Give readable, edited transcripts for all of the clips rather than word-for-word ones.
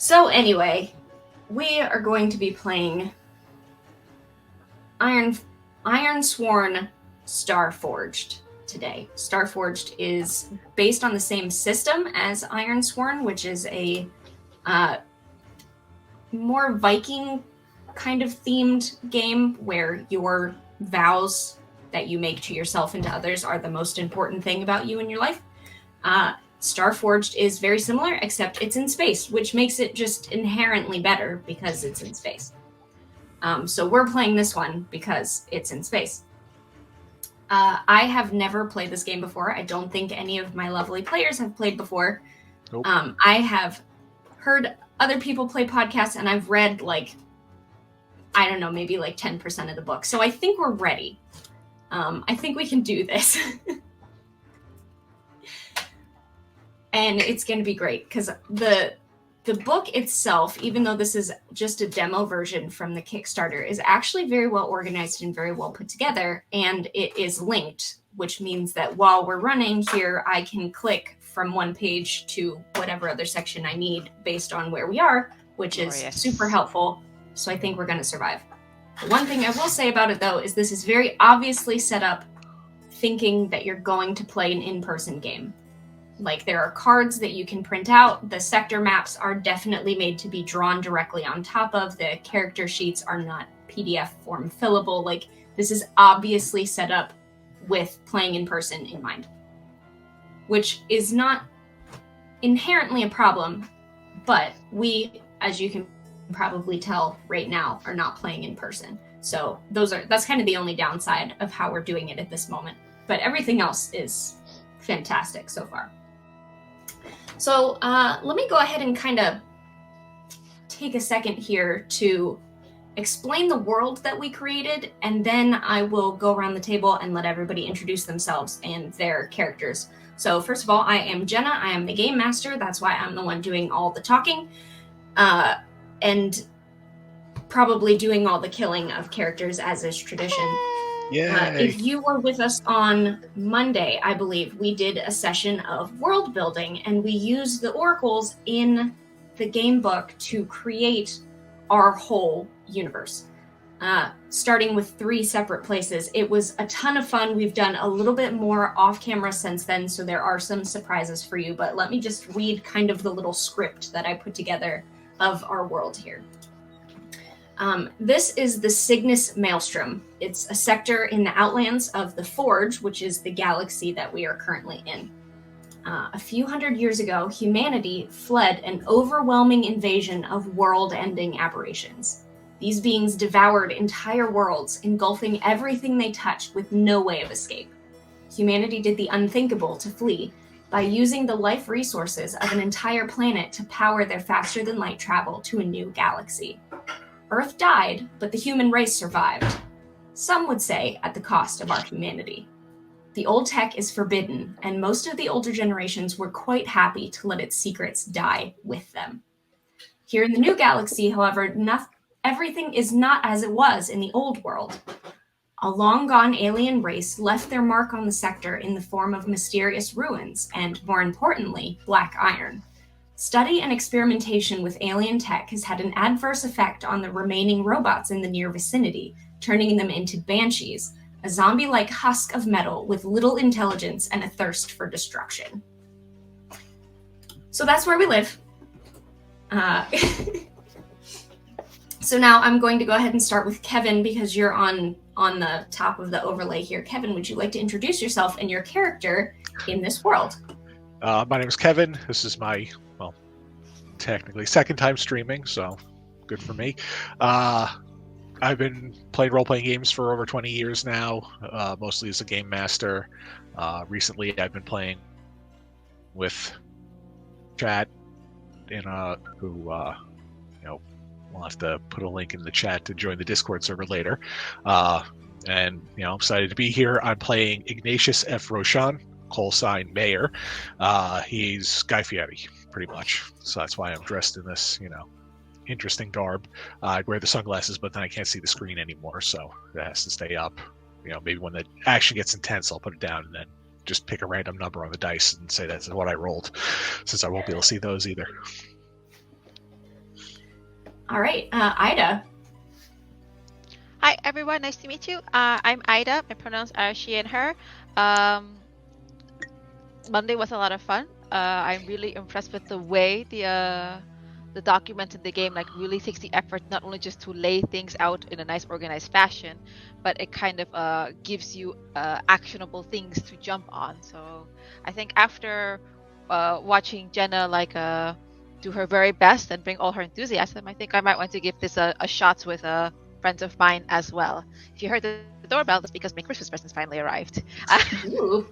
So anyway, we are going to be playing Ironsworn Starforged today. Starforged is based on the same system as Ironsworn, which is a more Viking kind of themed game where your vows that you make to yourself and to others are the most important thing about you in your life. Starforged is very similar, except it's in space, which makes it just inherently better because it's in space. So we're playing this one because it's in space. I have never played this game before. I don't think any of my lovely players have played before. Nope. I have heard other people play podcasts, and I've read, maybe 10% of the book. So I think we're ready. I think we can do this. And it's going to be great because the book itself, even though this is just a demo version from the Kickstarter, is actually very well organized and very well put together, and it is linked, which means that while we're running here, I can click from one page to whatever other section I need based on where we are, which is super helpful. So I think we're going to survive. The one thing I will say about it, though, is this is very obviously set up thinking that you're going to play an in-person game. Like, there are cards that you can print out. The sector maps are definitely made to be drawn directly on top of. The character sheets are not PDF form fillable. Like, this is obviously set up with playing in person in mind, which is not inherently a problem, but we, as you can probably tell right now, are not playing in person. So that's kind of the only downside of how we're doing it at this moment. But everything else is fantastic so far. So let me go ahead and kind of take a second here to explain the world that we created, and then I will go around the table and let everybody introduce themselves and their characters. So first of all, I am Jenna. I am the game master. That's why I'm the one doing all the talking and probably doing all the killing of characters, as is tradition. If you were with us on Monday, I believe, we did a session of world building, and we used the oracles in the game book to create our whole universe, starting with 3 separate places. It was a ton of fun. We've done a little bit more off camera since then, so there are some surprises for you, but let me just read kind of the little script that I put together of our world here. This is the Cygnus Maelstrom. It's a sector in the outlands of the Forge, which is the galaxy that we are currently in. A few hundred years ago, humanity fled an overwhelming invasion of world-ending aberrations. These beings devoured entire worlds, engulfing everything they touched with no way of escape. Humanity did the unthinkable to flee by using the life resources of an entire planet to power their faster-than-light travel to a new galaxy. Earth died, but the human race survived. Some would say at the cost of our humanity. The old tech is forbidden, and most of the older generations were quite happy to let its secrets die with them. Here in the new galaxy, however, everything is not as it was in the old world. A long-gone alien race left their mark on the sector in the form of mysterious ruins, and, more importantly, black iron. Study and experimentation with alien tech has had an adverse effect on the remaining robots in the near vicinity, turning them into banshees, a zombie-like husk of metal with little intelligence and a thirst for destruction. So that's where we live. So now I'm going to go ahead and start with Kevin, because you're on the top of the overlay here. Kevin, would you like to introduce yourself and your character in this world? My name is Kevin. This is my, technically second time streaming, so good for me. I've been playing role-playing games for over 20 years now, mostly as a game master. Recently, I've been playing with chat who we'll have to put a link in the chat to join the Discord server later. And I'm excited to be here. I'm playing Ignatius F. Roshan, @ Mayor. He's Guy Fieri, pretty much. So that's why I'm dressed in this, interesting garb. I wear the sunglasses, but then I can't see the screen anymore, so that has to stay up. Maybe when the action gets intense, I'll put it down and then just pick a random number on the dice and say that's what I rolled, since I won't be able to see those either. All right, Ida. Hi, everyone. Nice to meet you. I'm Ida. My pronouns are she and her. Um, Monday was a lot of fun. I'm really impressed with the way the document in the game really takes the effort not only just to lay things out in a nice organized fashion, but it kind of gives you actionable things to jump on. So I think after watching Jenna do her very best and bring all her enthusiasm, I think I might want to give this a shot with friends of mine as well. If you heard the doorbell, that's because my Christmas presents finally arrived. Ooh.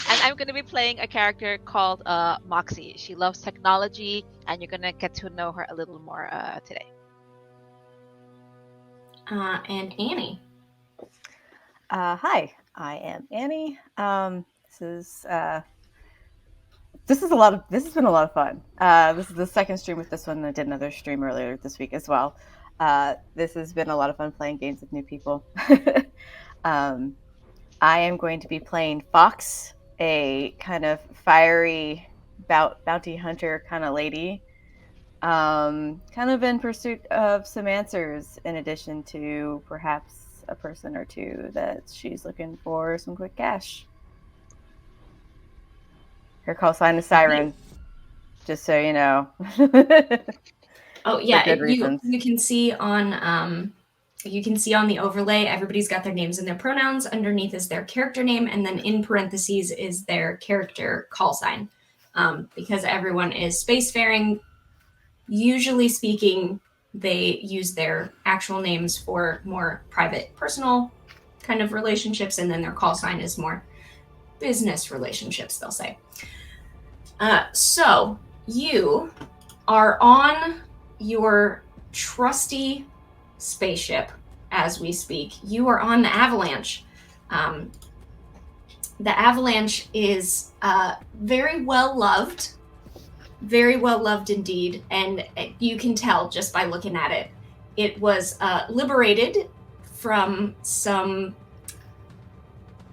And I'm going to be playing a character called Moxie. She loves technology, and you're going to get to know her a little more today. And Annie. Hi, I am Annie. This has been a lot of fun. This is the second stream with this one. I did another stream earlier this week as well. This has been a lot of fun playing games with new people. I am going to be playing Fox, a kind of fiery bounty hunter kind of lady, kind of in pursuit of some answers, in addition to perhaps a person or two that she's looking for some quick cash. Her call sign is Siren, just so you know. Oh yeah, For good reasons. you can see on the overlay, everybody's got their names and their pronouns. Underneath is their character name, and then in parentheses is their character call sign. Because everyone is spacefaring, usually speaking, they use their actual names for more private, personal kind of relationships, and then their call sign is more business relationships, they'll say. So you are on your trusty spaceship as we speak. You are on the Avalanche. The Avalanche is very well loved indeed, and you can tell just by looking at it. It was liberated from some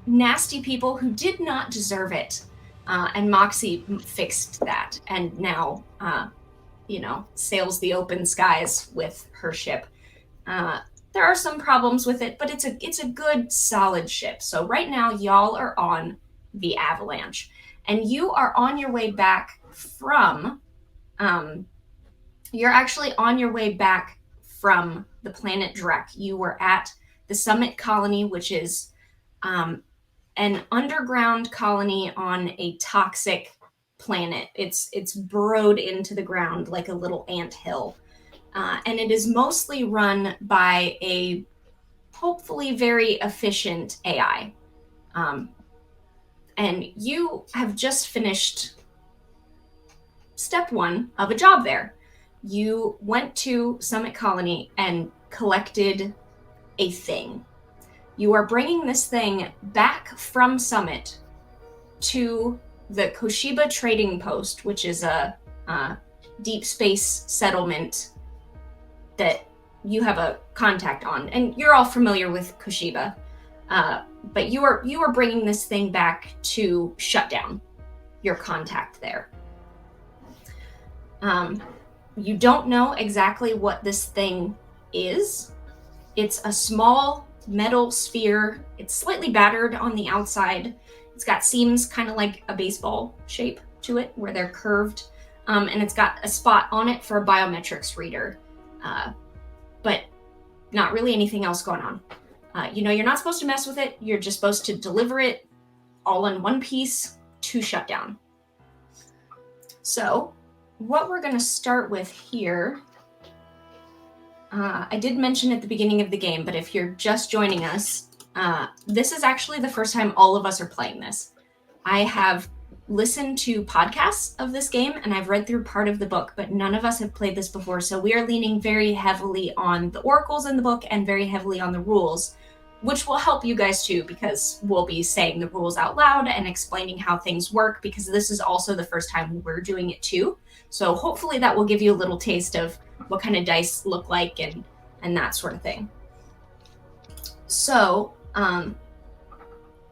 nasty people who did not deserve it, and Moxie fixed that, and now sails the open skies with her ship. There are some problems with it, but it's a good, solid ship. So right now, y'all are on the Avalanche, and you are on your way back from. You're actually on your way back from the planet Drek. You were at the Summit Colony, which is an underground colony on a toxic planet. It's burrowed into the ground like a little anthill. And it is mostly run by a hopefully very efficient AI. And you have just finished step 1 of a job there. You went to Summit Colony and collected a thing. You are bringing this thing back from Summit to the Koshiba Trading Post, which is a deep space settlement that you have a contact on, and you're all familiar with Koshiba, but you are bringing this thing back to shut down your contact there. You don't know exactly what this thing is. It's a small metal sphere. It's slightly battered on the outside. It's got seams kind of like a baseball shape to it, where they're curved, and it's got a spot on it for a biometrics reader. But not really anything else going on. You're not supposed to mess with it. You're just supposed to deliver it all in one piece to shut down. So what we're going to start with here, I did mention at the beginning of the game, but if you're just joining us, this is actually the first time all of us are playing this. I have listened to podcasts of this game, and I've read through part of the book, but none of us have played this before, so we are leaning very heavily on the oracles in the book and very heavily on the rules, which will help you guys too, because we'll be saying the rules out loud and explaining how things work, because this is also the first time we're doing it too. So hopefully that will give you a little taste of what kind of dice look like and that sort of thing. So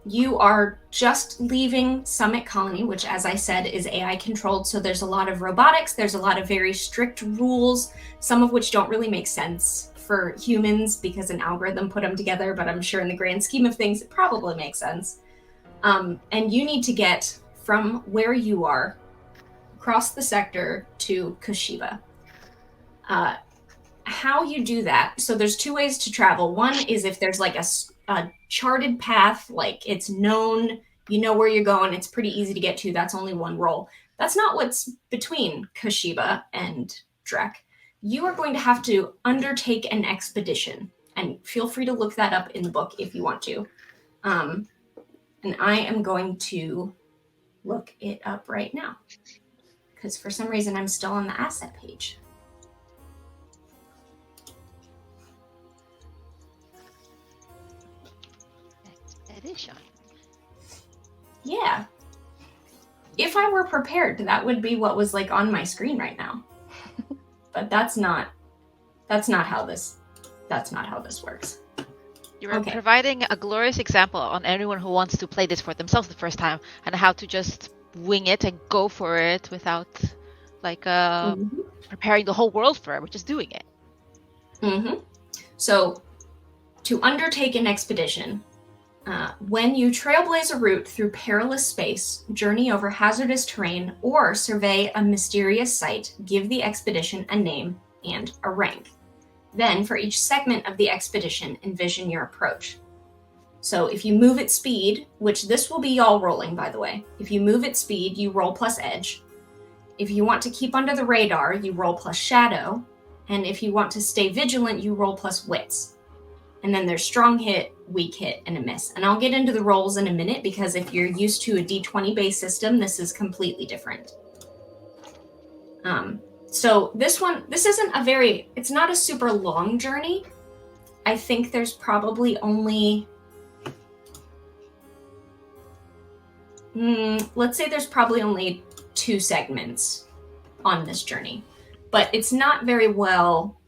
you are just leaving Summit Colony, which, as I said, is AI controlled. So there's a lot of robotics. There's a lot of very strict rules, some of which don't really make sense for humans because an algorithm put them together. But I'm sure in the grand scheme of things, it probably makes sense. And you need to get from where you are across the sector to Kashiba. How you do that, so there's two ways to travel. One is if there's like a charted path, like it's known, you know where you're going, it's pretty easy to get to, that's only one roll. That's not what's between Kashiba and Drek. You are going to have to undertake an expedition, and feel free to look that up in the book if you want to. And I am going to look it up right now, because for some reason I'm still on the asset page. Expedition. Yeah. If I were prepared, that would be what was like on my screen right now. But that's not how this works. You are Okay. providing a glorious example on anyone who wants to play this for themselves the first time and how to just wing it and go for it without preparing the whole world for it. We're just doing it. Mm-hmm. So, to undertake an expedition, when you trailblaze a route through perilous space, journey over hazardous terrain, or survey a mysterious site, give the expedition a name and a rank. Then, for each segment of the expedition, envision your approach. So if you move at speed, which this will be y'all rolling, by the way. If you move at speed, you roll plus edge. If you want to keep under the radar, you roll plus shadow. And if you want to stay vigilant, you roll plus wits. And then there's strong hit, weak hit, and a miss. And I'll get into the rolls in a minute because if you're used to a D20 based system, this is completely different. So this isn't it's not a super long journey. I think there's probably only, let's say there's probably only 2 segments on this journey. But it's not very well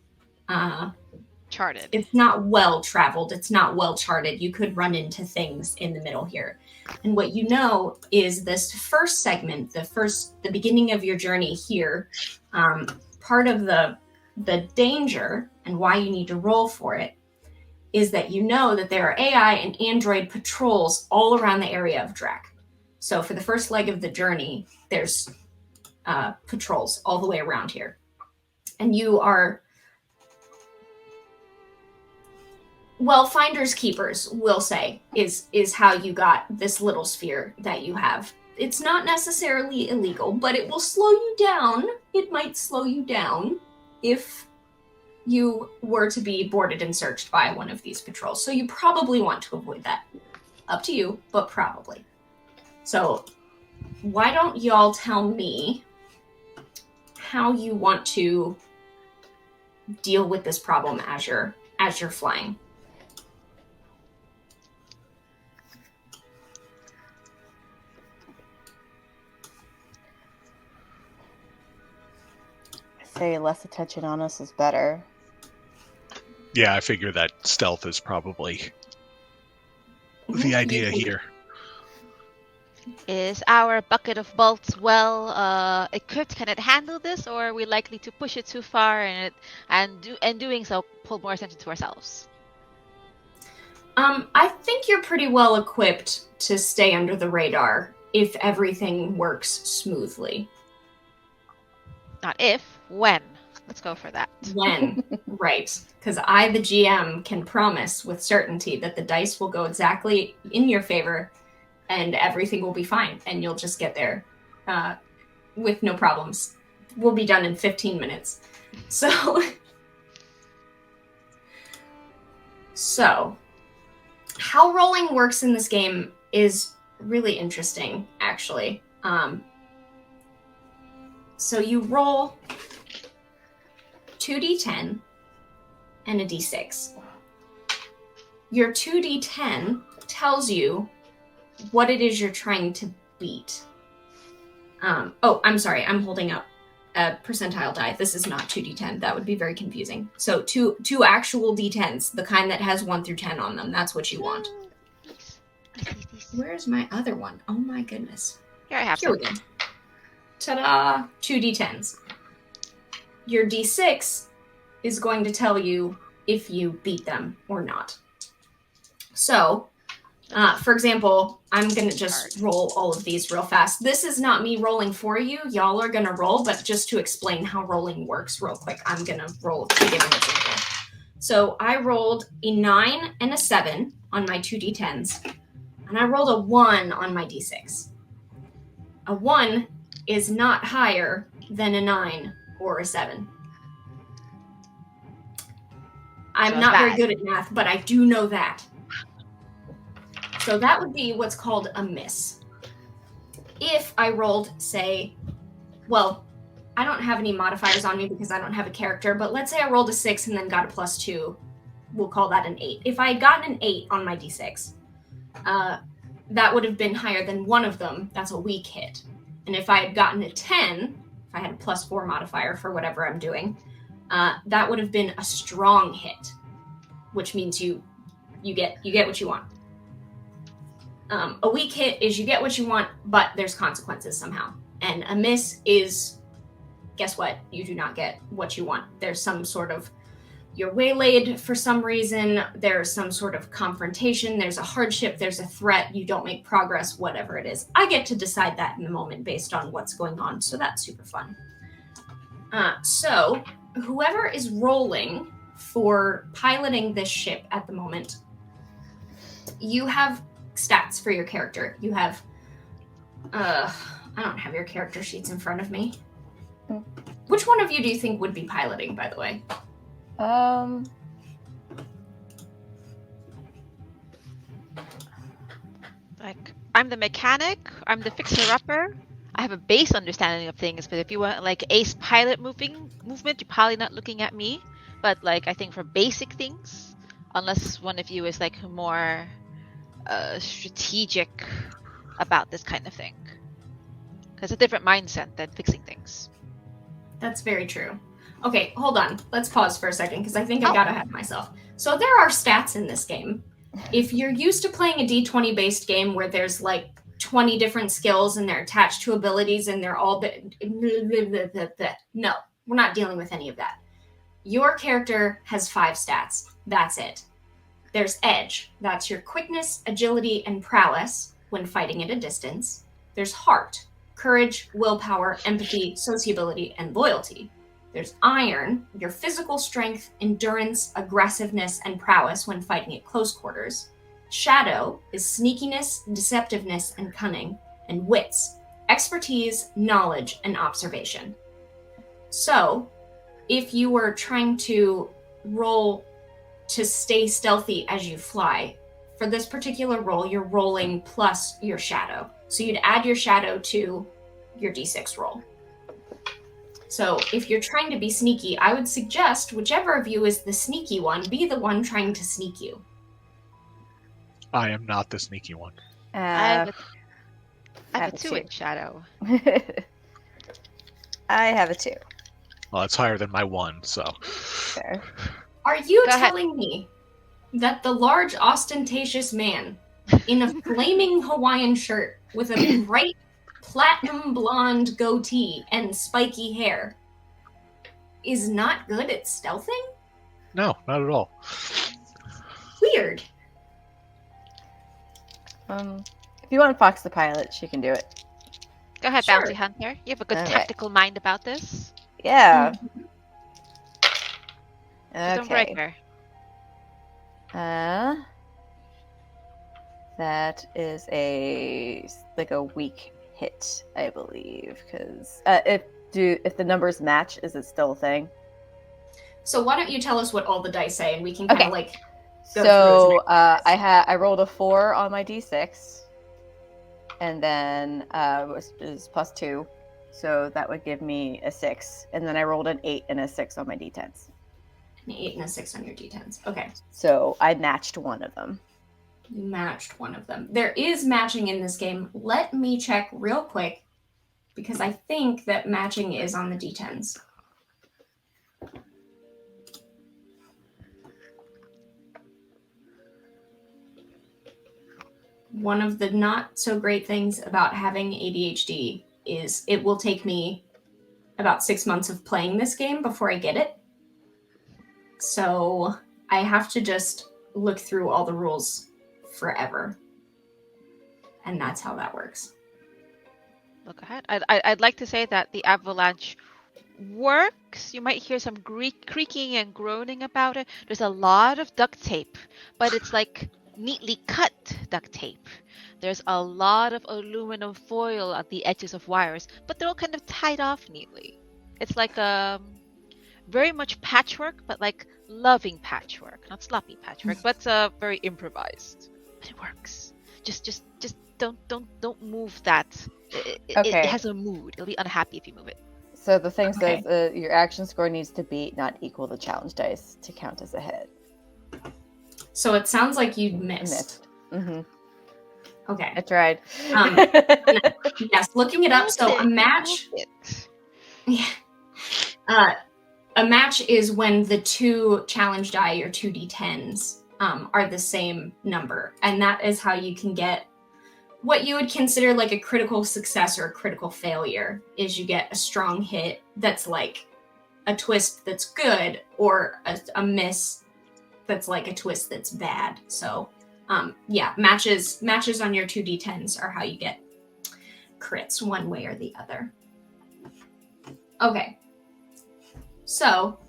charted. It's not well traveled. It's not well charted. You could run into things in the middle here. And what you know is this first segment, the beginning of your journey here, part of the danger and why you need to roll for it is that you know that there are AI and android patrols all around the area of Drek. So for the first leg of the journey, there's patrols all the way around here. And you are, well, finders keepers, we'll say, is how you got this little sphere that you have. It's not necessarily illegal, but it will slow you down. It might slow you down if you were to be boarded and searched by one of these patrols. So you probably want to avoid that. Up to you, but probably. So why don't y'all tell me how you want to deal with this problem as you're flying? Say less attention on us is better. Yeah, I figure that stealth is probably the idea here. Is our bucket of bolts well equipped? Can it handle this, or are we likely to push it too far and doing so pull more attention to ourselves? I think you're pretty well equipped to stay under the radar if everything works smoothly. Not if, when. Let's go for that. When, right. Because I, the GM, can promise with certainty that the dice will go exactly in your favor and everything will be fine. And you'll just get there with no problems. We'll be done in 15 minutes. So how rolling works in this game is really interesting, actually. So you roll 2d10 and a d6. Your 2d10 tells you what it is you're trying to beat. I'm sorry, I'm holding up a percentile die. This is not 2d10. That would be very confusing. So two actual d10s, the kind that has 1 through 10 on them. That's what you want. Where's my other one? Oh my goodness. Here I have Here we some. go. Ta-da! 2 d10s. Your d6 is going to tell you if you beat them or not. So, for example, I'm going to just roll all of these real fast. This is not me rolling for you. Y'all are going to roll, but just to explain how rolling works real quick, I'm going to roll to give an example. So I rolled a 9 and a 7 on my 2 d10s, and I rolled a 1 on my d6. A 1 is not higher than a 9 or a 7. I'm not very good at math, but I do know that. So that would be what's called a miss. If I rolled, say, well, I don't have any modifiers on me because I don't have a character, but let's say I rolled a 6 and then got a +2. We'll call that an 8. If I had gotten an 8 on my d6, that would have been higher than one of them. That's a weak hit. And if I had gotten a 10, if I had a +4 modifier for whatever I'm doing, that would have been a strong hit, which means you get what you want. A weak hit is you get what you want, but there's consequences somehow. And a miss is, guess what? You do not get what you want. There's some sort of, you're waylaid for some reason. There's some sort of confrontation. There's a hardship. There's a threat. You don't make progress, whatever it is. I get to decide that in the moment based on what's going on. So that's super fun. So whoever is rolling for piloting this ship at the moment, you have stats for your character. You have, I don't have your character sheets in front of me. Which one of you do you think would be piloting, by the way? Like, I'm the mechanic, I'm the fixer-upper. I have a base understanding of things, but if you want like ace pilot movement, you're probably not looking at me. But like, I think for basic things, unless one of you is like more strategic about this kind of thing. It's a different mindset than fixing things. That's very true. Okay, hold on. Let's pause for a second because I think I got ahead of myself. So there are stats in this game. If you're used to playing a D20 based game where there's like 20 different skills and they're attached to abilities and they're all no, we're not dealing with any of that. Your character has 5 stats. That's it. There's edge. That's your quickness, agility, and prowess when fighting at a distance. There's heart, courage, willpower, empathy, sociability, and loyalty. There's iron, your physical strength, endurance, aggressiveness, and prowess when fighting at close quarters. Shadow is sneakiness, deceptiveness, and cunning. And wits, expertise, knowledge, and observation. So, if you were trying to roll to stay stealthy as you fly, for this particular roll, you're rolling plus your shadow. So you'd add your shadow to your d6 roll. So if you're trying to be sneaky, I would suggest whichever of you is the sneaky one, be the one trying to sneak you. I am not the sneaky one. I have a 2 in shadow. I have a 2. Well, it's higher than my 1, so. Fair. Are you telling me that the large, ostentatious man in a flaming Hawaiian shirt with a bright platinum blonde goatee and spiky hair is not good at stealthing? No, not at all. Weird. If you want Fox the pilot, she can do it. Go ahead, Sure. Bounty Hunter. You have a good tactical mind about this. Yeah. Don't break Okay. her. That is a weak hit, I believe, because if the numbers match, is it still a thing? So why don't you tell us what all the dice say, and we can kind of Okay. go So through as an exercise. I rolled a 4 on my d6, and then is +2, so that would give me a 6, and then I rolled an 8 and a 6 on my d10s. An 8 and a 6 on your d10s. Okay. So I matched one of them. You matched one of them. There is matching in this game. Let me check real quick, because I think that matching is on the d10s. one of the not so great things about having ADHD is it will take me about 6 months of playing this game before I get it. So I have to just look through all the rules forever. And that's how that works. Look ahead. I'd like to say that the avalanche works. You might hear some creaking and groaning about it. There's a lot of duct tape, but it's like neatly cut duct tape. There's a lot of aluminum foil at the edges of wires, but they're all kind of tied off neatly. It's like very much patchwork, but like loving patchwork, not sloppy patchwork, but very improvised. But it works. Just don't move that. It has a mood. It'll be unhappy if you move it. So the thing says your action score needs to beat, not equal the challenge dice to count as a hit. So it sounds like you missed. Mm-hmm. Okay. I tried. Yes, looking it up. So a match. Yeah. A match is when the two challenge die, your 2d10s, are the same number. And that is how you can get what you would consider like a critical success or a critical failure, is you get a strong hit that's like a twist that's good, or a miss that's like a twist that's bad. So matches on your 2d10s are how you get crits one way or the other. Okay. So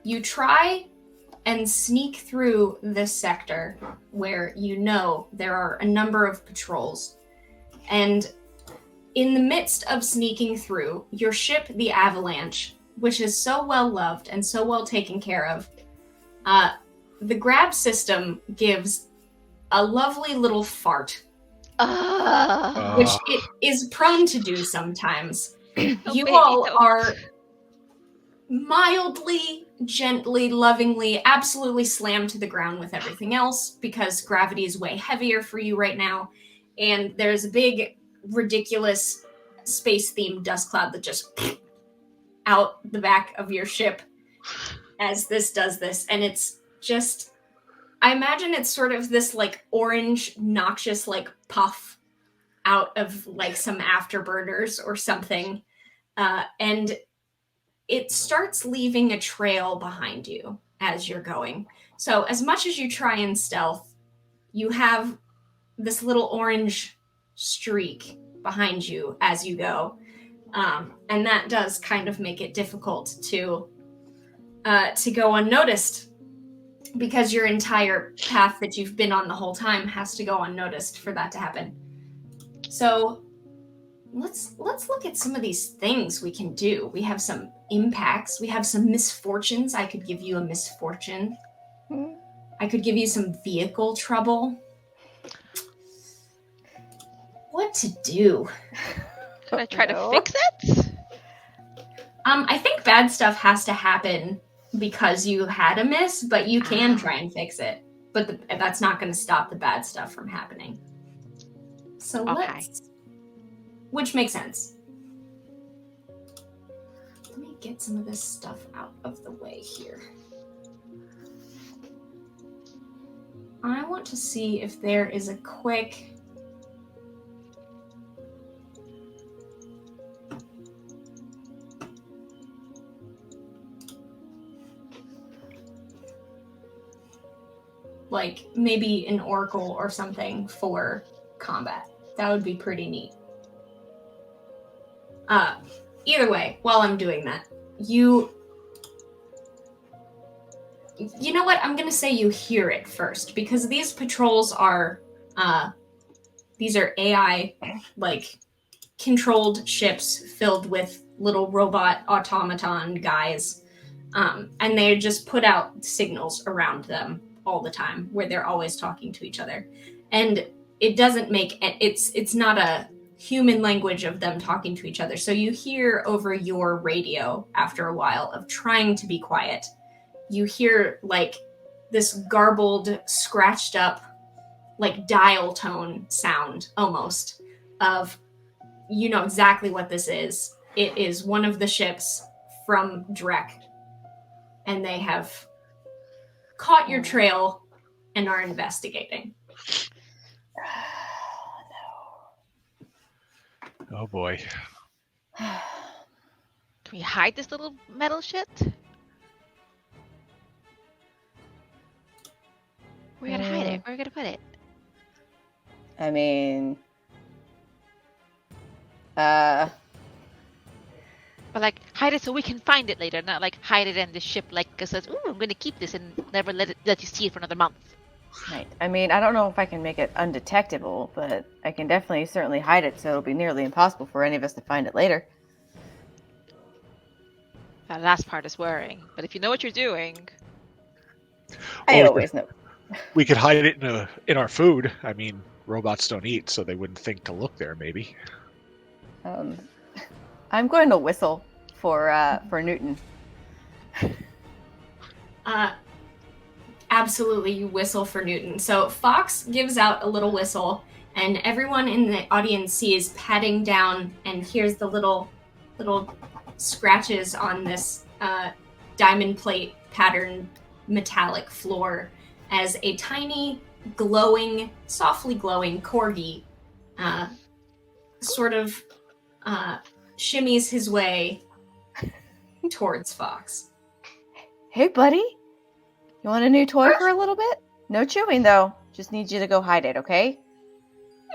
you try and sneak through this sector where you know there are a number of patrols. And in the midst of sneaking through, your ship, the Avalanche, which is so well loved and so well taken care of, the grab system gives a lovely little fart, which it is prone to do sometimes. You all are mildly, gently, lovingly, absolutely slammed to the ground with everything else because gravity is way heavier for you right now. And there's a big, ridiculous space-themed dust cloud that just out the back of your ship as this does this. And it's just, I imagine it's sort of this like orange, noxious like puff out of like some afterburners or something. And it starts leaving a trail behind you as you're going. So as much as you try and stealth, you have this little orange streak behind you as you go. And that does kind of make it difficult to go unnoticed, because your entire path that you've been on the whole time has to go unnoticed for that to happen. So let's look at some of these things we can do. We have some impacts. We have some misfortunes. I could give you a misfortune. I could give you some vehicle trouble. What to do? Should I try to fix it? I think bad stuff has to happen because you had a miss, but you can try and fix it. But that's not going to stop the bad stuff from happening. So let's... Which makes sense. Let me get some of this stuff out of the way here. I want to see if there is a quick... like maybe an oracle or something for combat. That would be pretty neat. Either way, while I'm doing that, you know what? I'm going to say you hear it first, because these patrols are, these are AI, like, controlled ships filled with little robot automaton guys, and they just put out signals around them all the time, where they're always talking to each other. And it doesn't make, it's not a human language of them talking to each other. So you hear over your radio, after a while of trying to be quiet, you hear like this garbled, scratched up, like dial tone sound almost of, you know exactly what this is. It is one of the ships from Drek, and they have caught your trail and are investigating. Oh boy. Can we hide this little metal shit? We're gonna hide it. Where are we gonna put it? I mean, But like, hide it so we can find it later, not like hide it in the ship. Like, it says, "Ooh, I'm gonna keep this and never let you see it for another month." right. I mean, I don't know if I can make it undetectable, but I can definitely certainly hide it so it'll be nearly impossible for any of us to find it later. That last part is worrying. But if you know what you're doing, I Or always know. we could hide it in our food. I mean, robots don't eat, so they wouldn't think to look there. Maybe. I'm going to whistle for Newton. Absolutely, you whistle for Newton. So Fox gives out a little whistle, and everyone in the audience sees patting down and hears the little scratches on this diamond plate pattern metallic floor as a tiny, glowing, softly glowing corgi sort of shimmies his way towards Fox. Hey, buddy. You want a new toy for a little bit? No chewing, though. Just need you to go hide it, okay?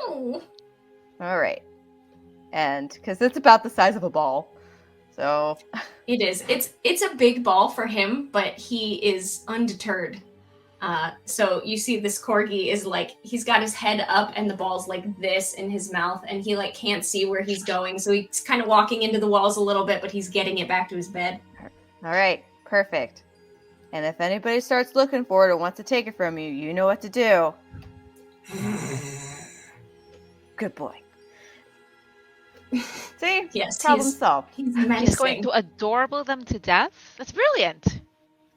Oh. All right. And because it's about the size of a ball. So It is. It's a big ball for him, but he is undeterred. So you see this corgi is like, he's got his head up and the ball's like this in his mouth, and he like can't see where he's going. So he's kind of walking into the walls a little bit, but he's getting it back to his bed. all right, perfect. And if anybody starts looking for it or wants to take it from you, you know what to do. Good boy. See? Yes, Problem solved. He's he's menacing. going to adorable them to death. That's brilliant.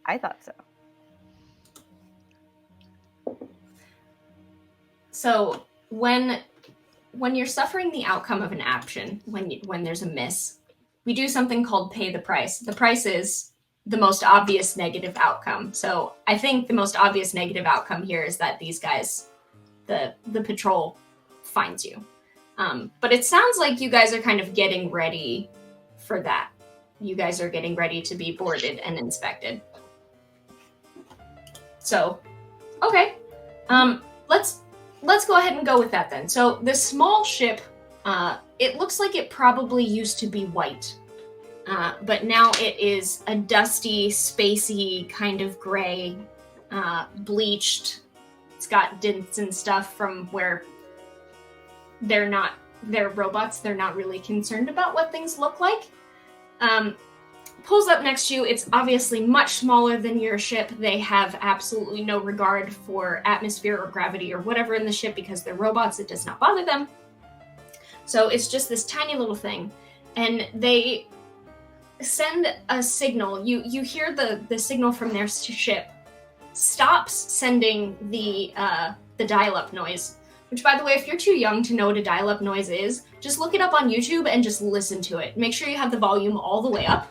I thought so. So when you're suffering the outcome of an action, when there's a miss, we do something called pay the price. The price is the most obvious negative outcome. So I think the most obvious negative outcome here is that these guys, the patrol, finds you. But it sounds like you guys are kind of getting ready for that. You guys are getting ready to be boarded and inspected. So, okay. Let's go ahead and go with that then. So the small ship, it looks like it probably used to be white. But now it is a dusty, spacey, kind of gray, bleached. It's got dents and stuff from where they're robots. They're not really concerned about what things look like. Pulls up next to you. It's obviously much smaller than your ship. They have absolutely no regard for atmosphere or gravity or whatever in the ship because they're robots. It does not bother them. So it's just this tiny little thing. And they send a signal. You hear the signal from their ship stops sending the dial-up noise. Which, by the way, if you're too young to know what a dial-up noise is, just look it up on YouTube and just listen to it. Make sure you have the volume all the way up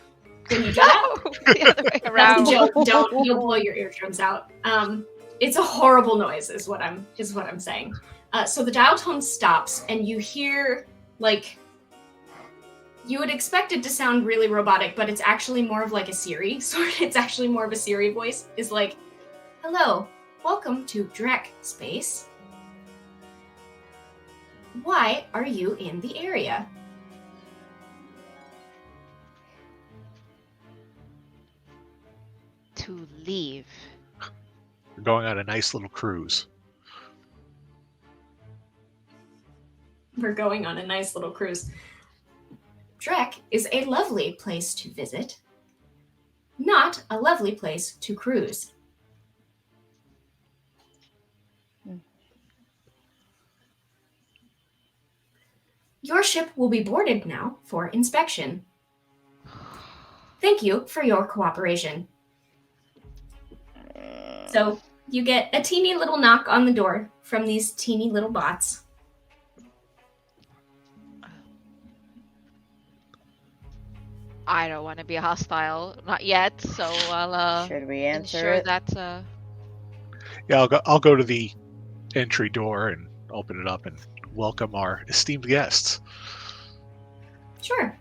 when you do that. The other way around. That's a joke. Don't, you'll blow your eardrums out. It's a horrible noise, is what I'm saying. So the dial tone stops, and you hear like you would expect it to sound really robotic, but it's actually more of like a Siri. It's actually more of a Siri voice. Is like, "Hello, welcome to Drek Space. Why are you in the area?" To leave. We're going on a nice little cruise. We're going on a nice little cruise. Drek is a lovely place to visit, not a lovely place to cruise. Your ship will be boarded now for inspection. Thank you for your cooperation. So you get a teeny little knock on the door from these teeny little bots. I don't want to be hostile, not yet. So I'll Should we answer ensure it? that. Yeah, I'll go to the entry door and open it up and welcome our esteemed guests. Sure.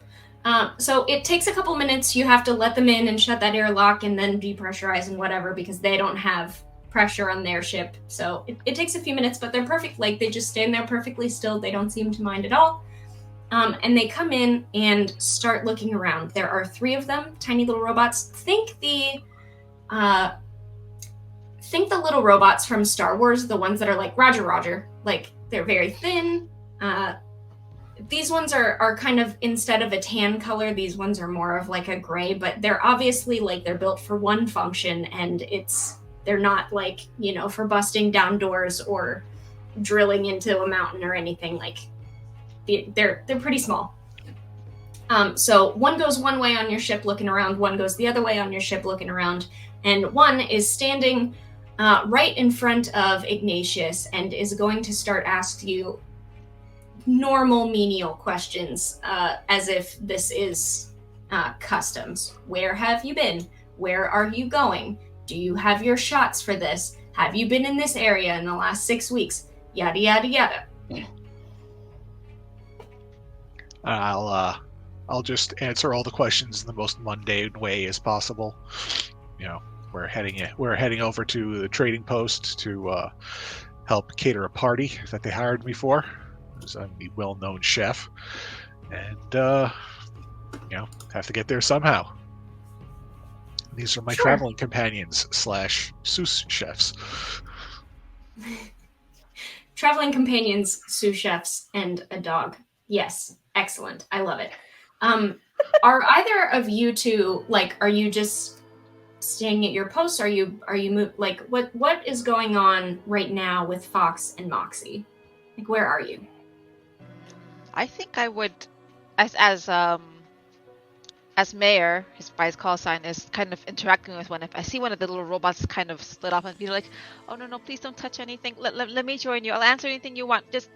So it takes a couple minutes. You have to let them in and shut that airlock and then depressurize and whatever because they don't have pressure on their ship. So it takes a few minutes, but they're perfect. Like they just stand there perfectly still. They don't seem to mind at all. And they come in and start looking around. There are 3 of them, tiny little robots. Think the little robots from Star Wars, the ones that are like Roger Roger. Like they're very thin. These ones are kind of, instead of a tan color, these ones are more of like a gray, but they're obviously like they're built for one function, and they're not like, for busting down doors or drilling into a mountain or anything. Like they're pretty small. So one goes one way on your ship looking around, one goes the other way on your ship looking around, and one is standing right in front of Ignatius and is going to start asking you normal menial questions, as if this is customs. Where have you been? Where are you going? Do you have your shots for this? Have you been in this area in the last 6 weeks? Yada yada yada. I'll just answer all the questions in the most mundane way as possible. We're heading over to the trading post to help cater a party that they hired me for. I'm the well-known chef, and have to get there somehow. These are my traveling companions / sous chefs. Traveling companions, sous chefs, and a dog. Yes, excellent. I love it. Are either of you two, like, are you just staying at your posts? Are you like, what is going on right now with Fox and Moxie? Like, where are you? I think I would, as mayor, by his call sign, is kind of interacting with one. If I see one of the little robots kind of split off and be like, oh no, please don't touch anything. Let me join you. I'll answer anything you want. Just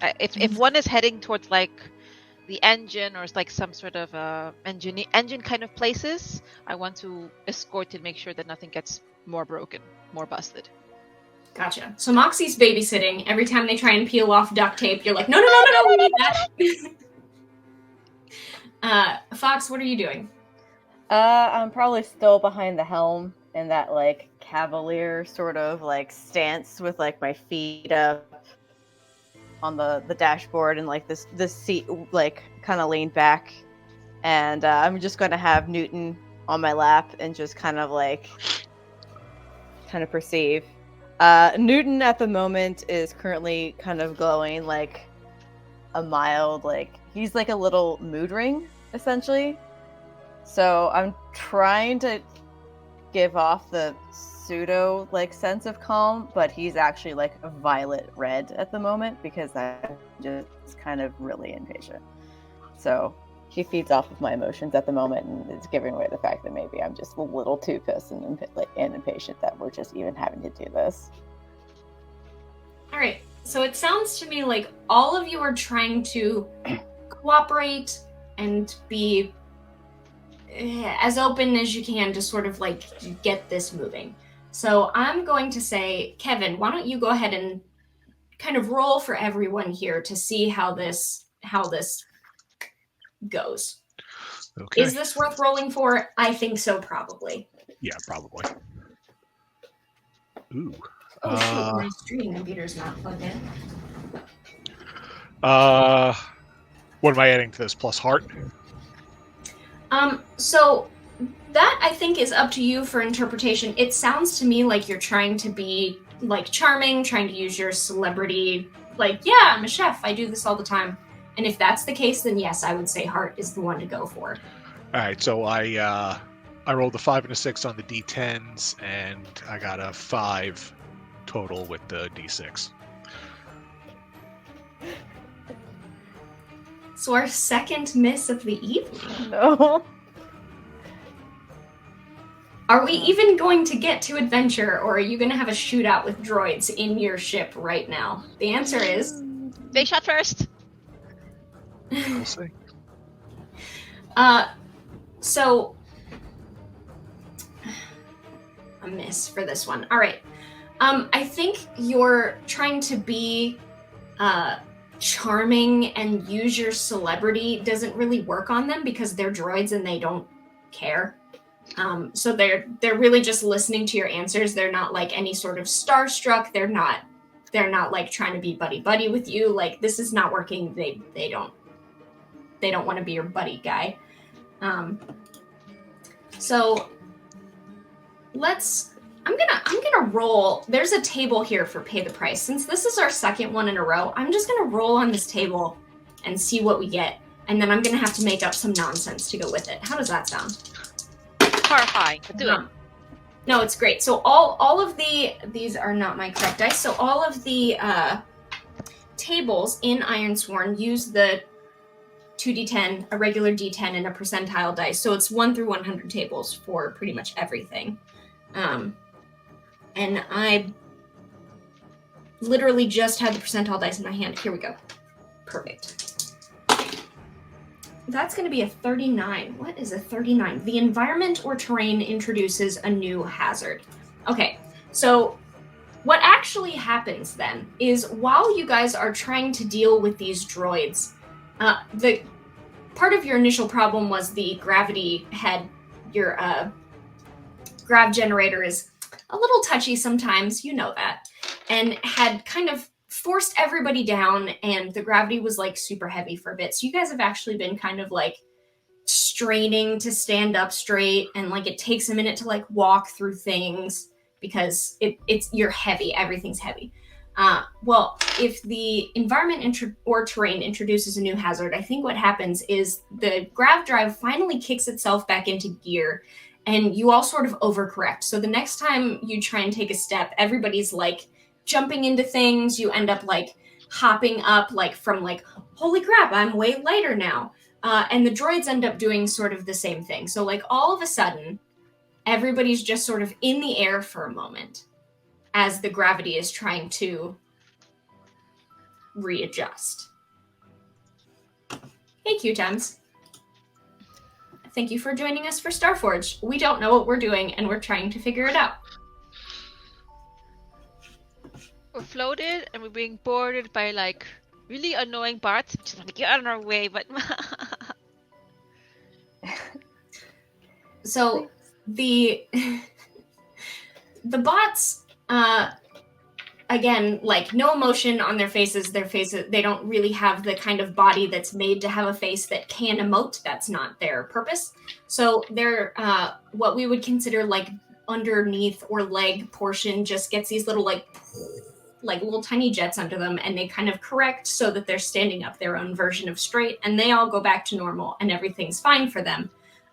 if one is heading towards like the engine or like some sort of engine kind of places, I want to escort and make sure that nothing gets more broken, more busted. Gotcha. So Moxie's babysitting. Every time they try and peel off duct tape, you're like, no, we need that. Fox, what are you doing? I'm probably still behind the helm in that like cavalier sort of like stance with like my feet up on the dashboard and like this seat like kind of leaned back, and I'm just going to have Newton on my lap and just kind of perceive. Newton at the moment is currently kind of glowing like a mild, like he's like a little mood ring essentially. So I'm trying to give off the pseudo like sense of calm, but he's actually like a violet red at the moment because I'm just kind of really impatient. So he feeds off of my emotions at the moment, and it's giving away the fact that maybe I'm just a little too pissed and impatient that we're just even having to do this. All right. So it sounds to me like all of you are trying to cooperate and be as open as you can to sort of like get this moving. So I'm going to say, Kevin, why don't you go ahead and kind of roll for everyone here to see how this goes. Okay. Is this worth rolling for? I think so, probably. Yeah, probably. Ooh. Oh shoot, my streaming computer's not plugged in. What am I adding to this? Plus heart? So that I think is up to you for interpretation. It sounds to me like you're trying to be like charming, trying to use your celebrity, like, yeah, I'm a chef, I do this all the time. And if that's the case, then yes, I would say heart is the one to go for. All right, so I rolled a 5 and a 6 on the D10s, and I got a 5 total with the D6. So our second miss of the evening. No. Are we even going to get to adventure, or are you going to have a shootout with droids in your ship right now? The answer is... They shot first! We'll see. So... a miss for this one. All right. I think you're trying to be charming and use your celebrity doesn't really work on them because they're droids and they don't care. So they're really just listening to your answers. They're not like any sort of starstruck. They're not like trying to be buddy with you. Like, this is not working. They don't want to be your buddy guy. So I'm gonna roll. There's a table here for pay the price. Since this is our second one in a row, I'm just gonna roll on this table and see what we get. And then I'm gonna have to make up some nonsense to go with it. How does that sound? Horrifying, but do it. No, it's great. So all of these are not my correct dice. So all of the tables in Ironsworn use the 2d10, a regular d10, and a percentile dice. So it's 1 through 100 tables for pretty much everything. And I literally just had the percentile dice in my hand. Here we go. Perfect. That's going to be a 39. What is a 39? The environment or terrain introduces a new hazard. Okay, so what actually happens then is while you guys are trying to deal with these droids, the part of your initial problem was the gravity head. Your grav generator is a little touchy sometimes, you know that, and had kind of forced everybody down, and the gravity was like super heavy for a bit. So you guys have actually been kind of like straining to stand up straight, and like it takes a minute to like walk through things because you're heavy, everything's heavy. Well, if the environment or terrain introduces a new hazard, I think what happens is the grav drive finally kicks itself back into gear, and you all sort of overcorrect. So the next time you try and take a step, everybody's like jumping into things. You end up like hopping up like from like, holy crap, I'm way lighter now. And the droids end up doing sort of the same thing. So like all of a sudden, everybody's just sort of in the air for a moment as the gravity is trying to readjust. Hey, Q-Times. Thank you for joining us for Starforged. We don't know what we're doing, and we're trying to figure it out. We're floated, and we're being boarded by, like, really annoying bots. Just want to get out of our way, but... So, the bots, again, like, no emotion on their faces. They don't really have the kind of body that's made to have a face that can emote. That's not their purpose. So they're, what we would consider, like, underneath or leg portion just gets these little, like little tiny jets under them, and they kind of correct so that they're standing up their own version of straight, and they all go back to normal, and everything's fine for them.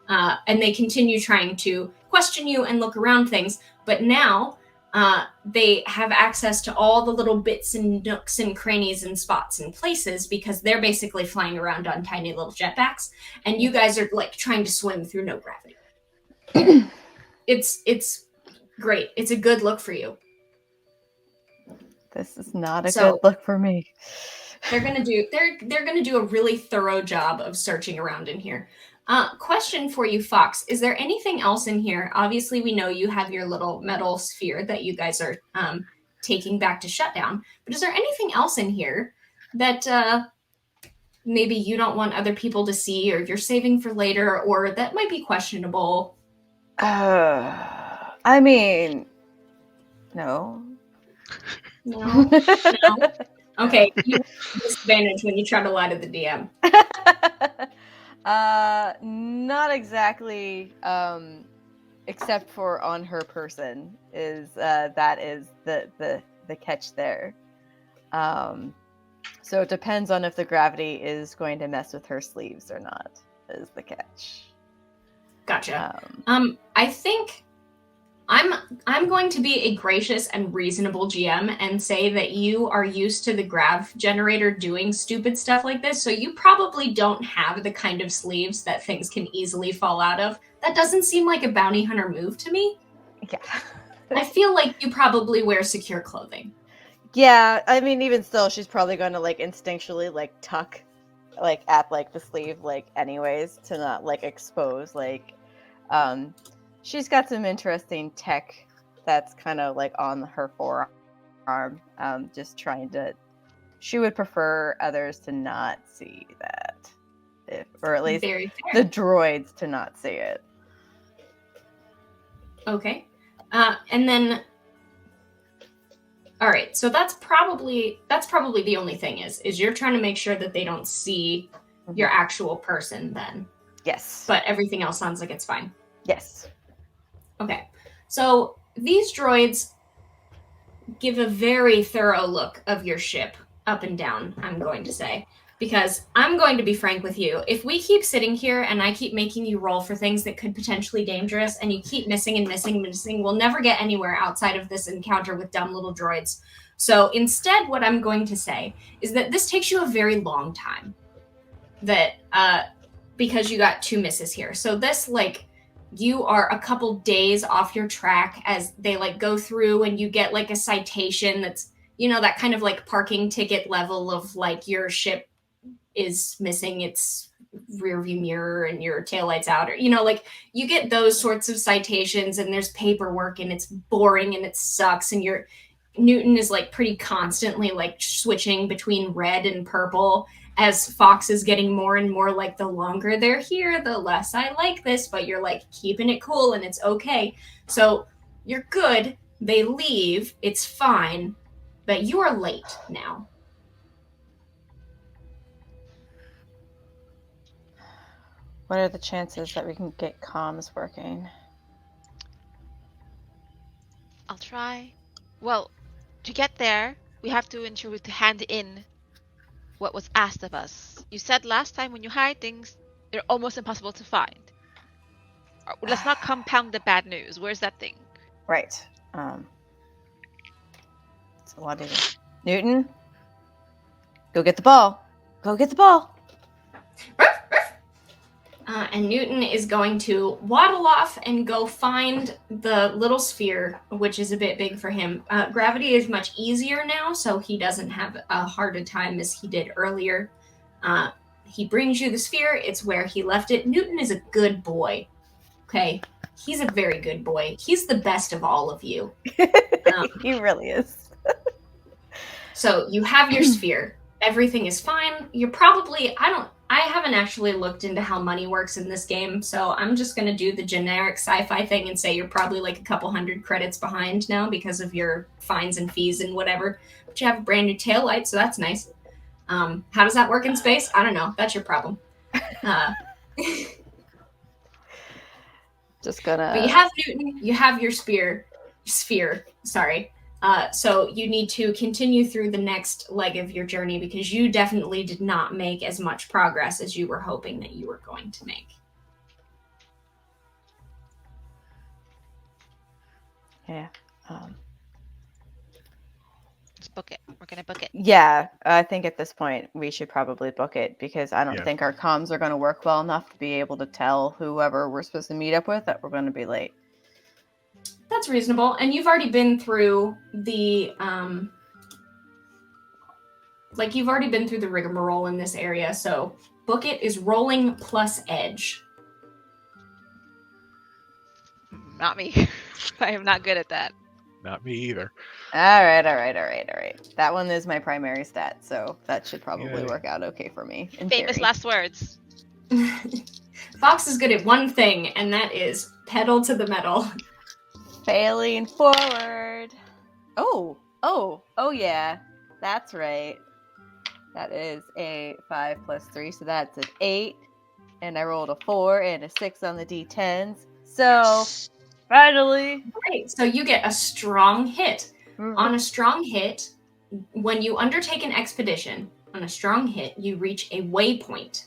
And they continue trying to question you and look around things, but now they have access to all the little bits and nooks and crannies and spots and places because they're basically flying around on tiny little jetpacks, and you guys are like trying to swim through no gravity. It's great. It's a good look for you. This is not a good look for me. They're gonna do a really thorough job of searching around in here. Question for you, Fox. Is there anything else in here? Obviously, we know you have your little metal sphere that you guys are taking back to shutdown. But is there anything else in here that maybe you don't want other people to see, or you're saving for later, or that might be questionable? I mean, no. No. Okay, you have disadvantage when you try to lie to the DM. Not exactly. Except for on her person is that is the catch there. So it depends on if the gravity is going to mess with her sleeves or not. Is the catch. Gotcha. I think I'm going to be a gracious and reasonable GM and say that you are used to the grav generator doing stupid stuff like this, so you probably don't have the kind of sleeves that things can easily fall out of. That doesn't seem like a bounty hunter move to me. Yeah. I feel like you probably wear secure clothing. Yeah, I mean, even still, she's probably going to like instinctually like tuck like at like the sleeve like anyways to not like expose like she's got some interesting tech that's kind of like on her forearm, just trying to she would prefer others to not see that, or at least Very fair. the droids to not see it. Okay. And then, all right. So that's probably the only thing is you're trying to make sure that they don't see your actual person then. Yes. But everything else sounds like it's fine. Yes. Okay. So these droids give a very thorough look of your ship up and down, I'm going to say. Because I'm going to be frank with you. If we keep sitting here and I keep making you roll for things that could potentially dangerous and you keep missing and missing and missing, we'll never get anywhere outside of this encounter with dumb little droids. So instead, what I'm going to say is that this takes you a very long time. Because you got 2 misses here. So this, like, you are a couple days off your track as they, like, go through and you get, like, a citation that's, you know, that kind of, like, parking ticket level of, like, your ship is missing its rear view mirror and your taillights out, or, you know, like, you get those sorts of citations and there's paperwork and it's boring and it sucks and your Newton is, like, pretty constantly, like, switching between red and purple as Fox is getting more and more like, the longer they're here, the less I like this, but you're, like, keeping it cool and it's okay. So you're good. They leave. It's fine. But you are late now. What are the chances that we can get comms working? I'll try. Well, to get there, we have to ensure to hand in what was asked of us. You said last time when you hide things, they're almost impossible to find. Let's not compound the bad news. Where's that thing? Right. So what is it? Newton? Go get the ball. Go get the ball. And Newton is going to waddle off and go find the little sphere, which is a bit big for him. Gravity is much easier now, so he doesn't have a hard a time as he did earlier. He brings you the sphere. It's where he left it. Newton is a good boy. Okay? He's a very good boy. He's the best of all of you. He really is. So you have your sphere. Everything is fine. You're probably, I haven't actually looked into how money works in this game, so I'm just going to do the generic sci-fi thing and say you're probably like a couple hundred credits behind now because of your fines and fees and whatever. But you have a brand new taillight, so that's nice. How does that work in space? I don't know. That's your problem. Just gonna... But you have Newton, you have your sphere, sorry. So you need to continue through the next leg of your journey because you definitely did not make as much progress as you were hoping that you were going to make. Yeah. Let's book it. We're going to book it. Yeah, I think at this point we should probably book it because I don't Yeah. think our comms are going to work well enough to be able to tell whoever we're supposed to meet up with that we're going to be late. That's reasonable. And you've already been through the, you've already been through the rigmarole in this area, so book it is rolling plus edge. Not me. I am not good at that. Not me either. All right. That one is my primary stat, so that should probably Yay. work out okay for me. In Famous theory. last words. Fox is good at one thing, and that is pedal to the metal. Failing forward. Oh yeah. That's right. That is a 5 plus 3, so that's an 8. And I rolled a 4 and a 6 on the D10s. So, finally. Right, so you get a strong hit. On a strong hit, when you undertake an expedition, on a strong hit, you reach a waypoint.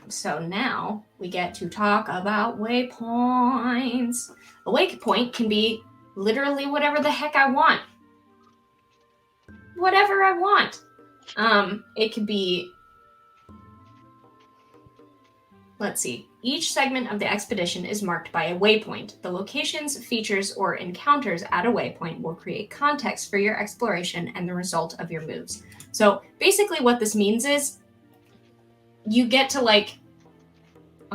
So now we get to talk about waypoints. A waypoint can be literally whatever the heck I want. Whatever I want. It could be, let's see. Each segment of the expedition is marked by a waypoint. The locations, features, or encounters at a waypoint will create context for your exploration and the result of your moves. So basically what this means is you get to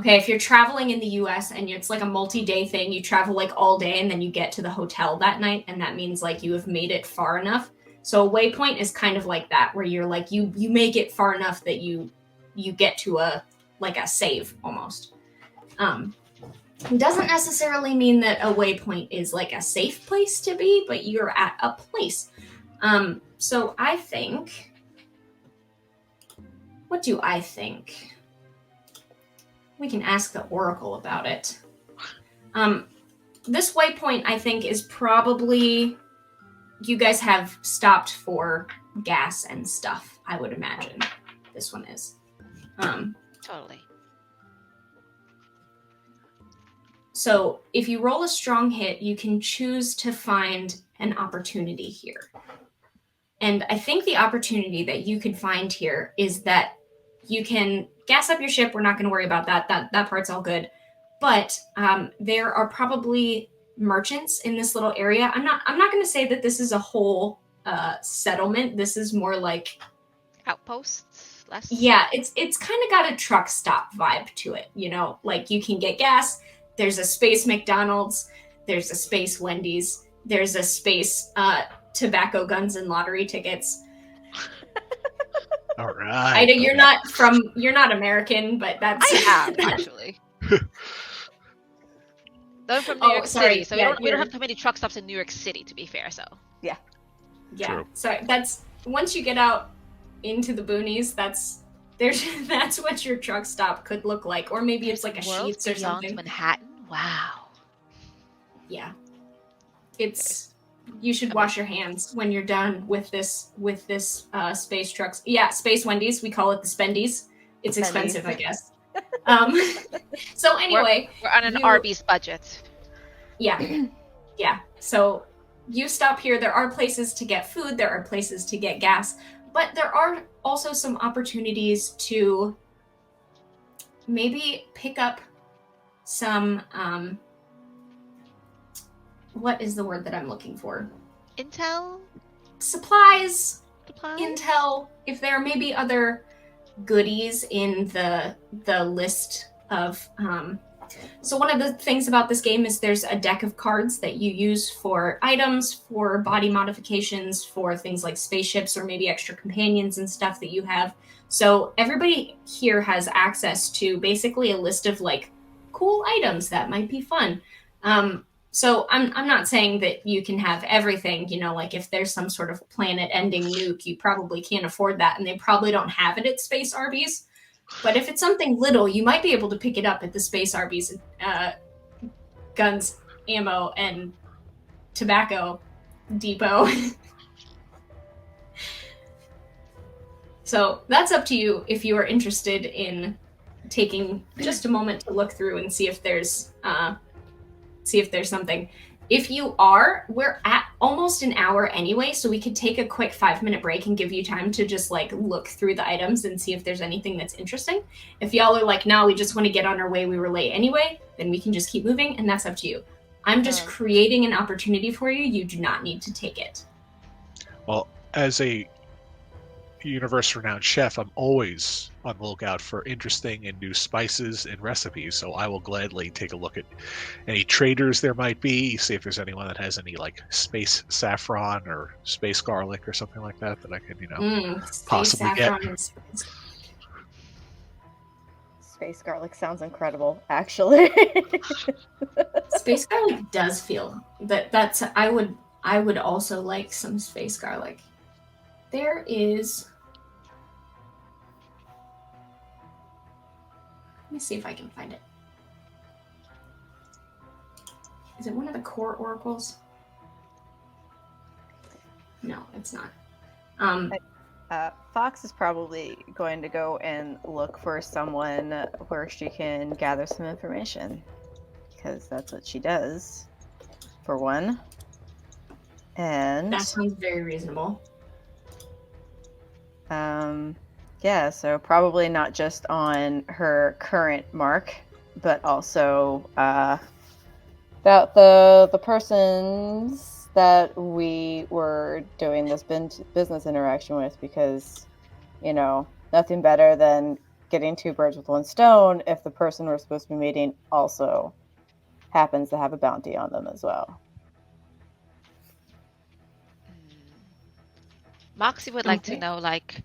if you're traveling in the US and it's like a multi-day thing, you travel like all day and then you get to the hotel that night, and that means like you have made it far enough. So a waypoint is kind of like that, where you're like you make it far enough that you get to a save almost. It doesn't necessarily mean that a waypoint is like a safe place to be, but you're at a place. So I think, what do I think? We can ask the Oracle about it. This waypoint, I think, is probably, you guys have stopped for gas and stuff, I would imagine. This one is. Totally. So if you roll a strong hit, you can choose to find an opportunity here. And I think the opportunity that you could find here is that you can gas up your ship. We're not going to worry about that. That part's all good. But there are probably merchants in this little area. I'm not going to say that this is a whole settlement. This is more like Outposts. Less. Yeah, it's kind of got a truck stop vibe to it. You know, like you can get gas. There's a space McDonald's. There's a space Wendy's. There's a space tobacco, guns, and lottery tickets. All right. Ida, you're not American, but that's I am actually. Though I'm from New York City, so we don't have too many truck stops in New York City, to be fair. So yeah. True. So that's once you get out into the boonies, that's what your truck stop could look like, or maybe it's like a Sheetz or something. Manhattan. Wow. Yeah. You should wash your hands when you're done with this space trucks. Yeah, Space Wendy's. We call it the Spendies. It's expensive, I guess. So anyway, we're on an Arby's budget. Yeah, yeah. So you stop here. There are places to get food. There are places to get gas, but there are also some opportunities to maybe pick up some. What is the word that I'm looking for? Intel? Supplies? Intel. If there may be other goodies in the list of... So one of the things about this game is there's a deck of cards that you use for items, for body modifications, for things like spaceships or maybe extra companions and stuff that you have. So everybody here has access to basically a list of like cool items that might be fun. So I'm not saying that you can have everything, you know, like if there's some sort of planet-ending nuke, you probably can't afford that, and they probably don't have it at Space Arby's. But if it's something little, you might be able to pick it up at the Space Arby's guns, ammo, and tobacco depot. So that's up to you if you are interested in taking just a moment to look through and see if there's something. If you are, we're at almost an hour anyway, so we could take a quick 5-minute break and give you time to just like look through the items and see if there's anything that's interesting. If y'all are like, no, we just want to get on our way, we were late anyway, then we can just keep moving, and that's up to you. I'm just creating an opportunity for you. You do not need to take it. Well, as a universe-renowned chef, I'm always on the lookout for interesting and new spices and recipes, so I will gladly take a look at any traders there might be, see if there's anyone that has any like space saffron or space garlic or something like that I can, you know, possibly get. Space garlic sounds incredible, actually. Space garlic does feel that's I would also like some space garlic. There is... Let me see if I can find it. Is it one of the core oracles? No, it's not. Fox is probably going to go and look for someone where she can gather some information, because that's what she does, for one. And that sounds very reasonable. Yeah, so probably not just on her current mark, but also about the persons that we were doing this business interaction with, because, you know, nothing better than getting two birds with one stone if the person we're supposed to be meeting also happens to have a bounty on them as well. Moxie would like to Okay. know, like,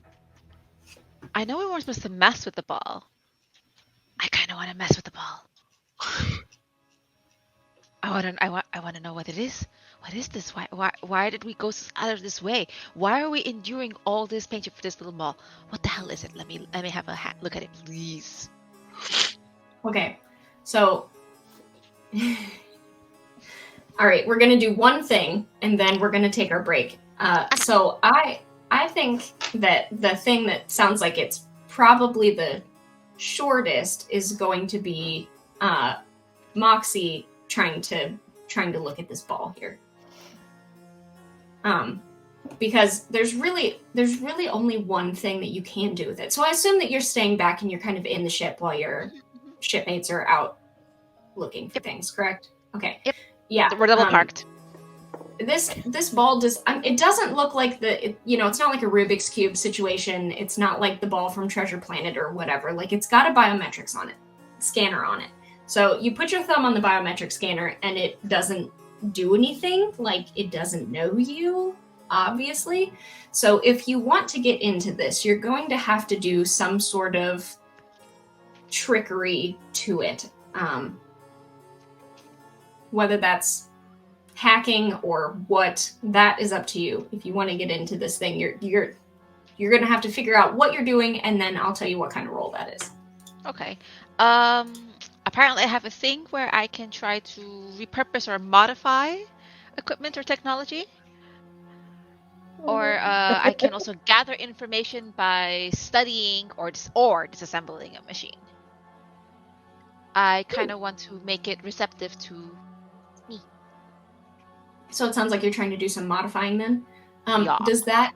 I know we weren't supposed to mess with the ball. I kind of want to mess with the ball. I want to know what it is. What is this? Why did we go out of this way? Why are we enduring all this pain for this little ball? What the hell is it? Let me have a look at it, please. Okay. So all right, we're going to do one thing and then we're going to take our break. So I think that the thing that sounds like it's probably the shortest is going to be Moxie trying to look at this ball here. Because there's really only one thing that you can do with it. So I assume that you're staying back and you're kind of in the ship while your shipmates are out looking for things, correct? Okay. Yep. Yeah. We're double parked. This ball does. It doesn't look like it's not like a Rubik's Cube situation. It's not like the ball from Treasure Planet or whatever. Like, it's got a biometrics scanner on it. So you put your thumb on the biometric scanner and it doesn't do anything. Like, it doesn't know you, obviously. So if you want to get into this, you're going to have to do some sort of trickery to it. Whether that's hacking or what, that is up to you. If you want to get into this thing, you're going to have to figure out what you're doing, and then I'll tell you what kind of roll that is. Okay. Apparently I have a thing where I can try to repurpose or modify equipment or technology. Or I can also gather information by studying or disassembling a machine. I kind of want to make it receptive to me. So it sounds like you're trying to do some modifying then. Yeah. Does that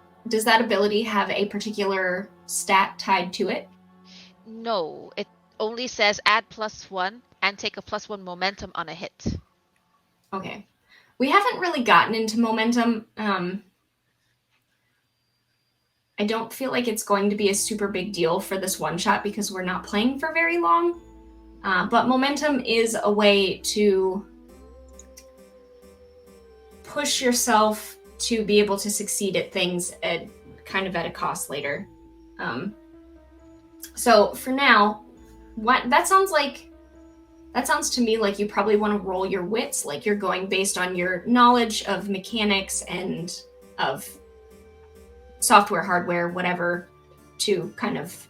ability have a particular stat tied to it? No, it only says add +1 and take a +1 momentum on a hit. Okay. We haven't really gotten into momentum. I don't feel like it's going to be a super big deal for this one shot because we're not playing for very long. But momentum is a way to push yourself to be able to succeed at things at a cost later. So for now, that sounds to me like you probably want to roll your wits, like you're going based on your knowledge of mechanics and of software, hardware, whatever, to kind of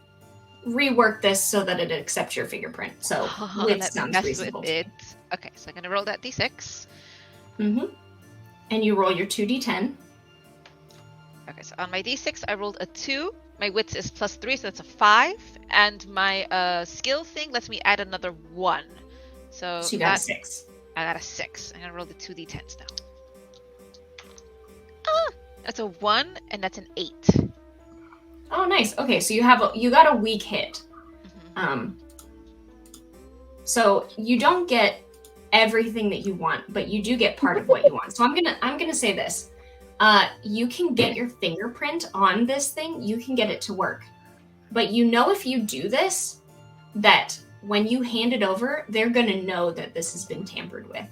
rework this so that it accepts your fingerprint. So wits sounds reasonable. Okay, so I'm gonna roll that d6. Mm-hmm. And you roll your 2d10. Okay, so on my d6 I rolled a 2. My wits is +3, so that's a 5. And my skill thing lets me add another 1. So you got a 6. I got a 6. I'm gonna roll the 2d10s now. That's a 1, and that's an 8. Oh, nice. Okay, so you got a weak hit. Mm-hmm. So you don't get everything that you want, but you do get part of what you want. So I'm gonna say this. You can get your fingerprint on this thing. You can get it to work. But if you do this, that when you hand it over, they're gonna know that this has been tampered with.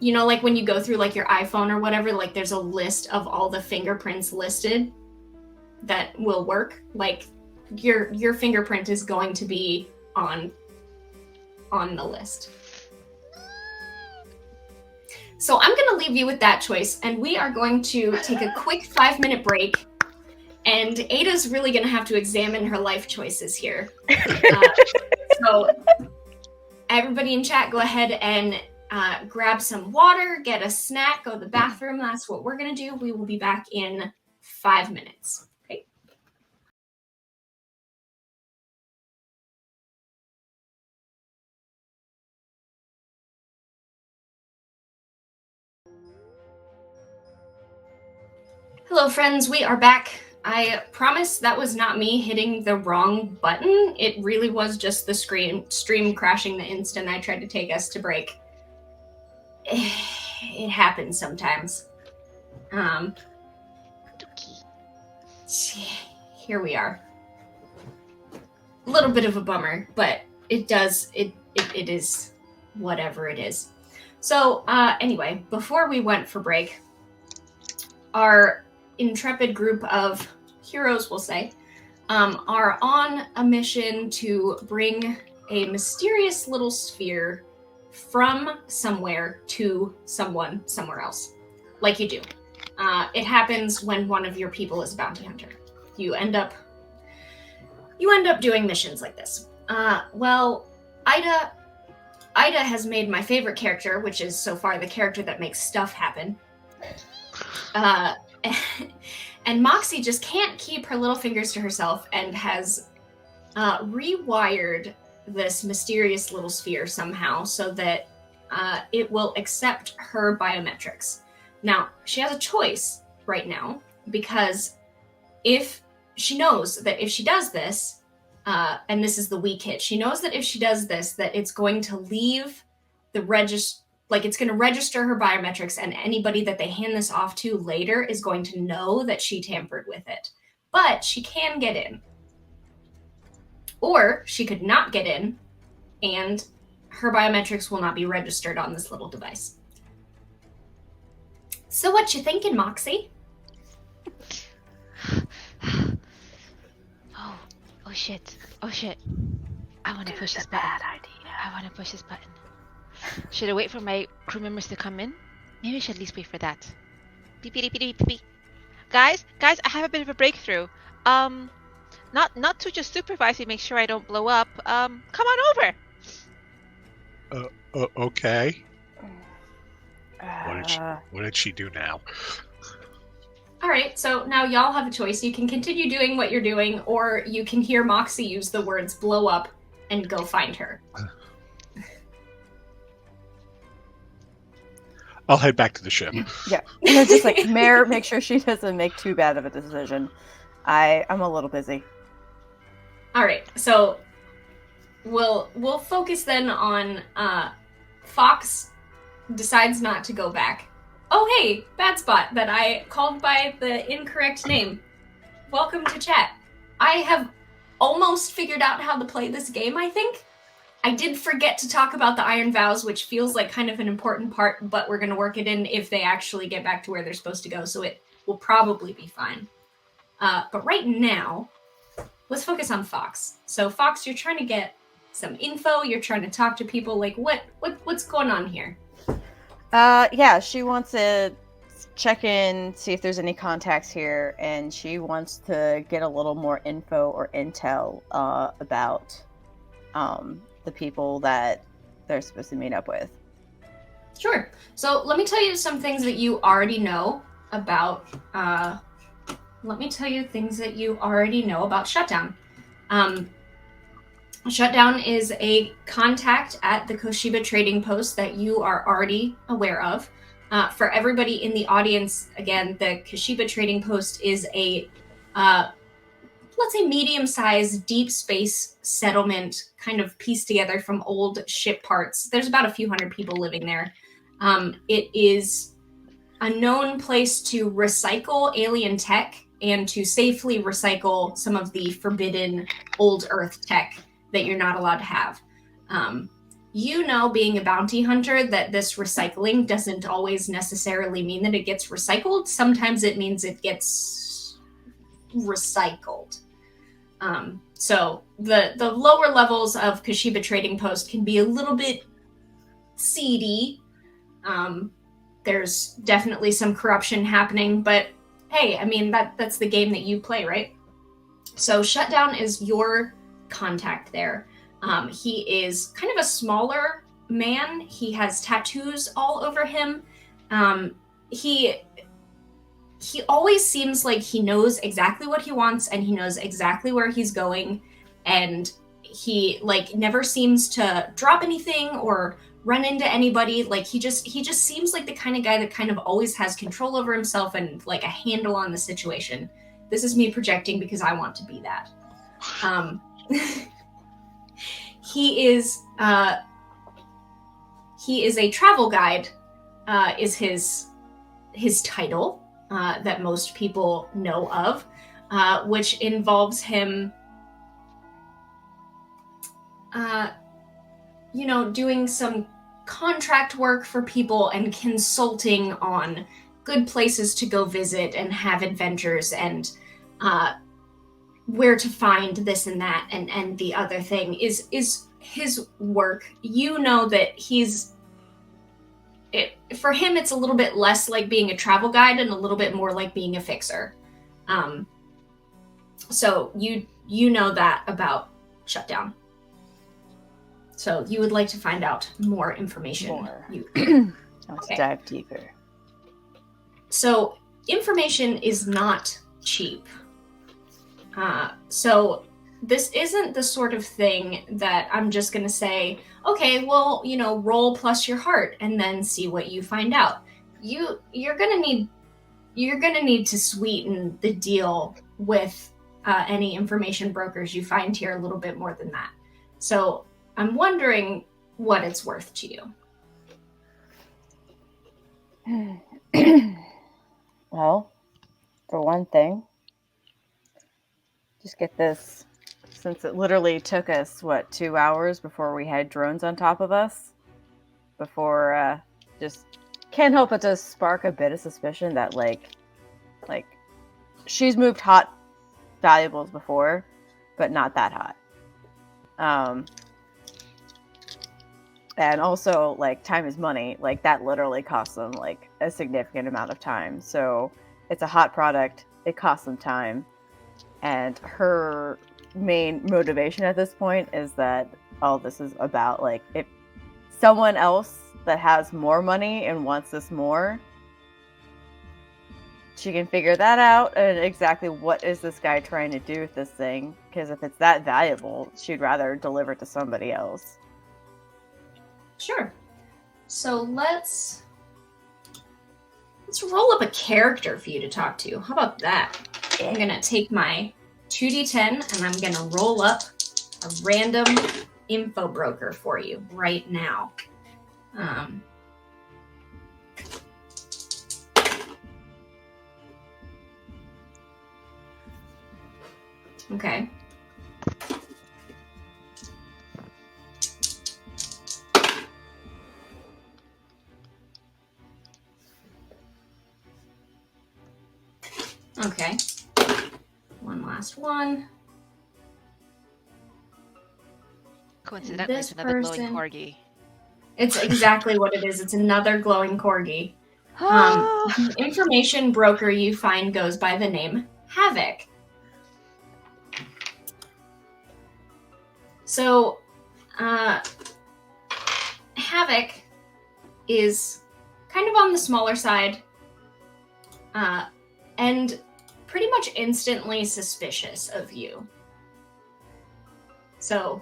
Like when you go through like your iPhone or whatever, like there's a list of all the fingerprints listed that will work. Like your fingerprint is going to be on the list. So I'm going to leave you with that choice, and we are going to take a quick 5-minute break, and Ada's really going to have to examine her life choices here. So everybody in chat, go ahead and grab some water, get a snack, go to the bathroom. That's what we're going to do. We will be back in 5 minutes. Okay. Hello, friends. We are back. I promise that was not me hitting the wrong button. It really was just the stream crashing the instant I tried to take us to break. It happens sometimes. Here we are. A little bit of a bummer, but it is whatever it is. So anyway, before we went for break, our intrepid group of heroes, we'll say, are on a mission to bring a mysterious little sphere from somewhere to someone somewhere else, like you do. It happens when one of your people is a bounty hunter. You end up doing missions like this. Well, Ida has made my favorite character, which is so far the character that makes stuff happen. And Moxie just can't keep her little fingers to herself and has rewired this mysterious little sphere somehow so that it will accept her biometrics. Now, she has a choice right now, because if she knows that if she does this, and this is the weak hit, she knows that if she does this, that it's going to leave the it's going to register her biometrics, and anybody that they hand this off to later is going to know that she tampered with it. But she can get in. Or she could not get in, and her biometrics will not be registered on this little device. So what you thinking, Moxie? Oh shit. I want to push this button. I want to push this button. Should I wait for my crew members to come in? Maybe I should at least wait for that. Beep, beep, beep, beep, beep. Guys, I have a bit of a breakthrough. Not to just supervise me, make sure I don't blow up. Come on over. Okay. What did she do now? All right, so now y'all have a choice. You can continue doing what you're doing, or you can hear Moxie use the words blow up and go find her. I'll head back to the ship. Yeah. And it's just like, Mare, make sure she doesn't make too bad of a decision. I'm a little busy. All right, so we'll focus then on Fox decides not to go back. Oh, hey, bad spot that I called by the incorrect name. Welcome to chat. I have almost figured out how to play this game, I think. I did forget to talk about the Iron Vows, which feels like kind of an important part, but we're going to work it in if they actually get back to where they're supposed to go, so it will probably be fine. But right now, let's focus on Fox. So, Fox, you're trying to get some info, you're trying to talk to people, like, what's going on here? Yeah, she wants to check in, see if there's any contacts here, and she wants to get a little more info or intel about the people that they're supposed to meet up with. Sure. So let me tell you some things that you already know about. Shutdown. Shutdown is a contact at the Koshiba trading post that you are already aware of. For everybody in the audience, again, the Koshiba trading post is a let's say medium-sized deep space settlement kind of pieced together from old ship parts. There's about a few hundred people living there. It is a known place to recycle alien tech and to safely recycle some of the forbidden old Earth tech that you're not allowed to have. You know, being a bounty hunter, that this recycling doesn't always necessarily mean that it gets recycled. Sometimes it means it gets recycled. So the lower levels of Koshiba Trading Post can be a little bit seedy. There's definitely some corruption happening, but hey, I mean, that's the game that you play, right? So Shutdown is your contact there. He is kind of a smaller man. He has tattoos all over him. He always seems like he knows exactly what he wants and he knows exactly where he's going, and he never seems to drop anything or run into anybody. Like he just seems like the kind of guy that kind of always has control over himself and like a handle on the situation. This is me projecting because I want to be that. He is a travel guide, is his title. That most people know of, which involves him, doing some contract work for people and consulting on good places to go visit and have adventures, and where to find this and that and the other thing is his work. You know that for him it's a little bit less like being a travel guide and a little bit more like being a fixer. So you know that about Shutdown. So you would like to find out more information. Let's dive deeper. So information is not cheap. So this isn't the sort of thing that I'm just going to say, okay, well, roll plus your heart and then see what you find out. You're going to need to sweeten the deal with any information brokers you find here a little bit more than that. So I'm wondering what it's worth to you. Well, for one thing, just get this, since it literally took us, 2 hours before we had drones on top of us, before, just can't help but to spark a bit of suspicion that, like, she's moved hot valuables before, but not that hot. And also, like, time is money. Like, that literally costs them, like, a significant amount of time. So, it's a hot product. It costs them time. And her main motivation at this point is that all this is about, like, if someone else that has more money and wants this more, she can figure that out and exactly what is this guy trying to do with this thing. Because if it's that valuable, she'd rather deliver it to somebody else. Sure. So let's roll up a character for you to talk to. How about that? I'm going to take my 2d10 and I'm going to roll up a random info broker for you right now. Okay. Okay. One last one. Coincidentally, it's another glowing corgi. It's exactly what it is. It's another glowing corgi. The information broker you find goes by the name Havoc. So, Havoc is kind of on the smaller side, and pretty much instantly suspicious of you. So,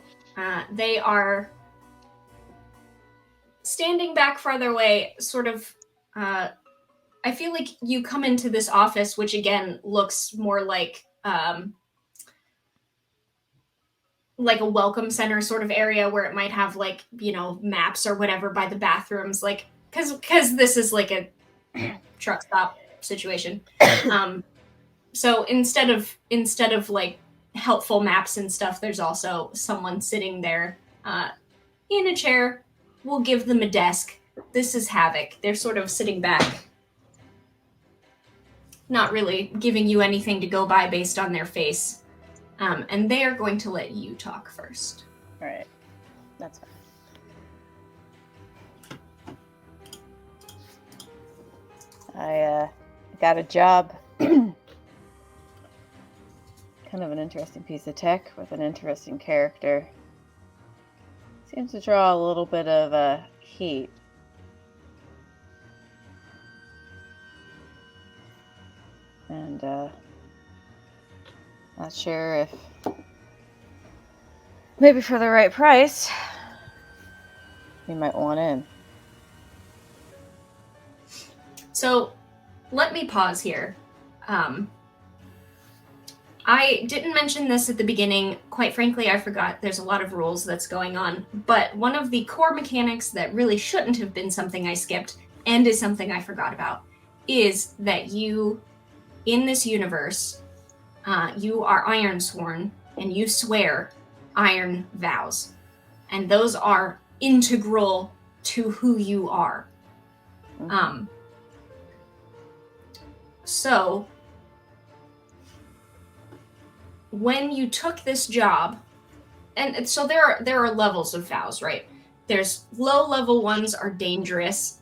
they are standing back farther away, sort of, I feel like you come into this office, which again looks more like a welcome center sort of area where it might have like, maps or whatever by the bathrooms, like, cause this is like a truck stop situation. So instead of like helpful maps and stuff, there's also someone sitting there in a chair. We'll give them a desk. This is Havoc. They're sort of sitting back, not really giving you anything to go by based on their face. And they are going to let you talk first. All right. That's fine. I got a job. Kind of an interesting piece of tech with an interesting character. Seems to draw a little bit of heat. And not sure if maybe for the right price you might want in. So let me pause here. I didn't mention this at the beginning. Quite frankly, I forgot. There's a lot of rules that's going on. But one of the core mechanics that really shouldn't have been something I skipped and is something I forgot about is that you, in this universe, you are Ironsworn and you swear iron vows. And those are integral to who you are. So, when you took this job, and so there are levels of vows, right? There's low level ones are dangerous.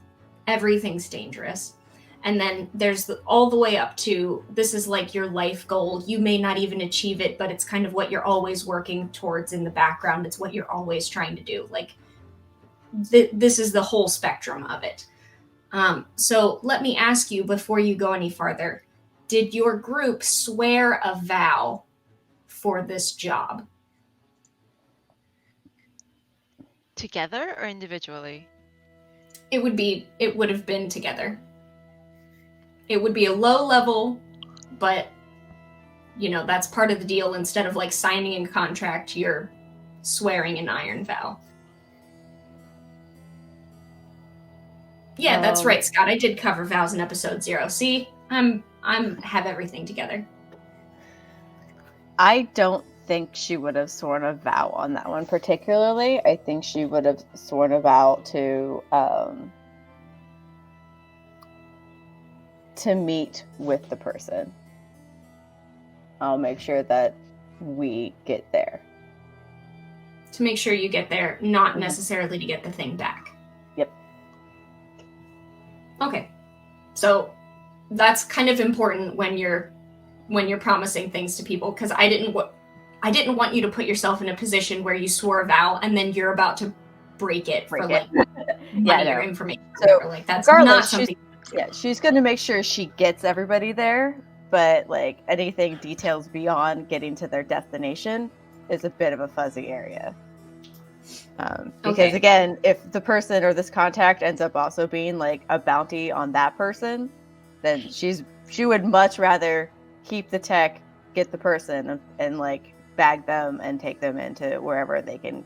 Everything's dangerous. And then there's all the way up to this is like your life goal. You may not even achieve it, but it's kind of what you're always working towards in the background. It's what you're always trying to do. Like this is the whole spectrum of it. So let me ask you before you go any farther, did your group swear a vow for this job? Together or individually? It would have been together. It would be a low level, but that's part of the deal. Instead of like signing a contract, you're swearing an iron vow. Yeah, that's right, Scott. I did cover vows in episode 0. See, I'm have everything together. I don't think she would have sworn a vow on that one particularly. I think she would have sworn a vow to meet with the person. I'll make sure that we get there. To make sure you get there, not necessarily to get the thing back. Yep. Okay. So that's kind of important when you're promising things to people, because I didn't want you to put yourself in a position where you swore a vow and then you're about to break it for money or information. So like that's not something. She's going to make sure she gets everybody there, but like anything details beyond getting to their destination is a bit of a fuzzy area. Because again, if the person or this contact ends up also being like a bounty on that person, then she would much rather keep the tech, get the person, and like bag them and take them into wherever they can,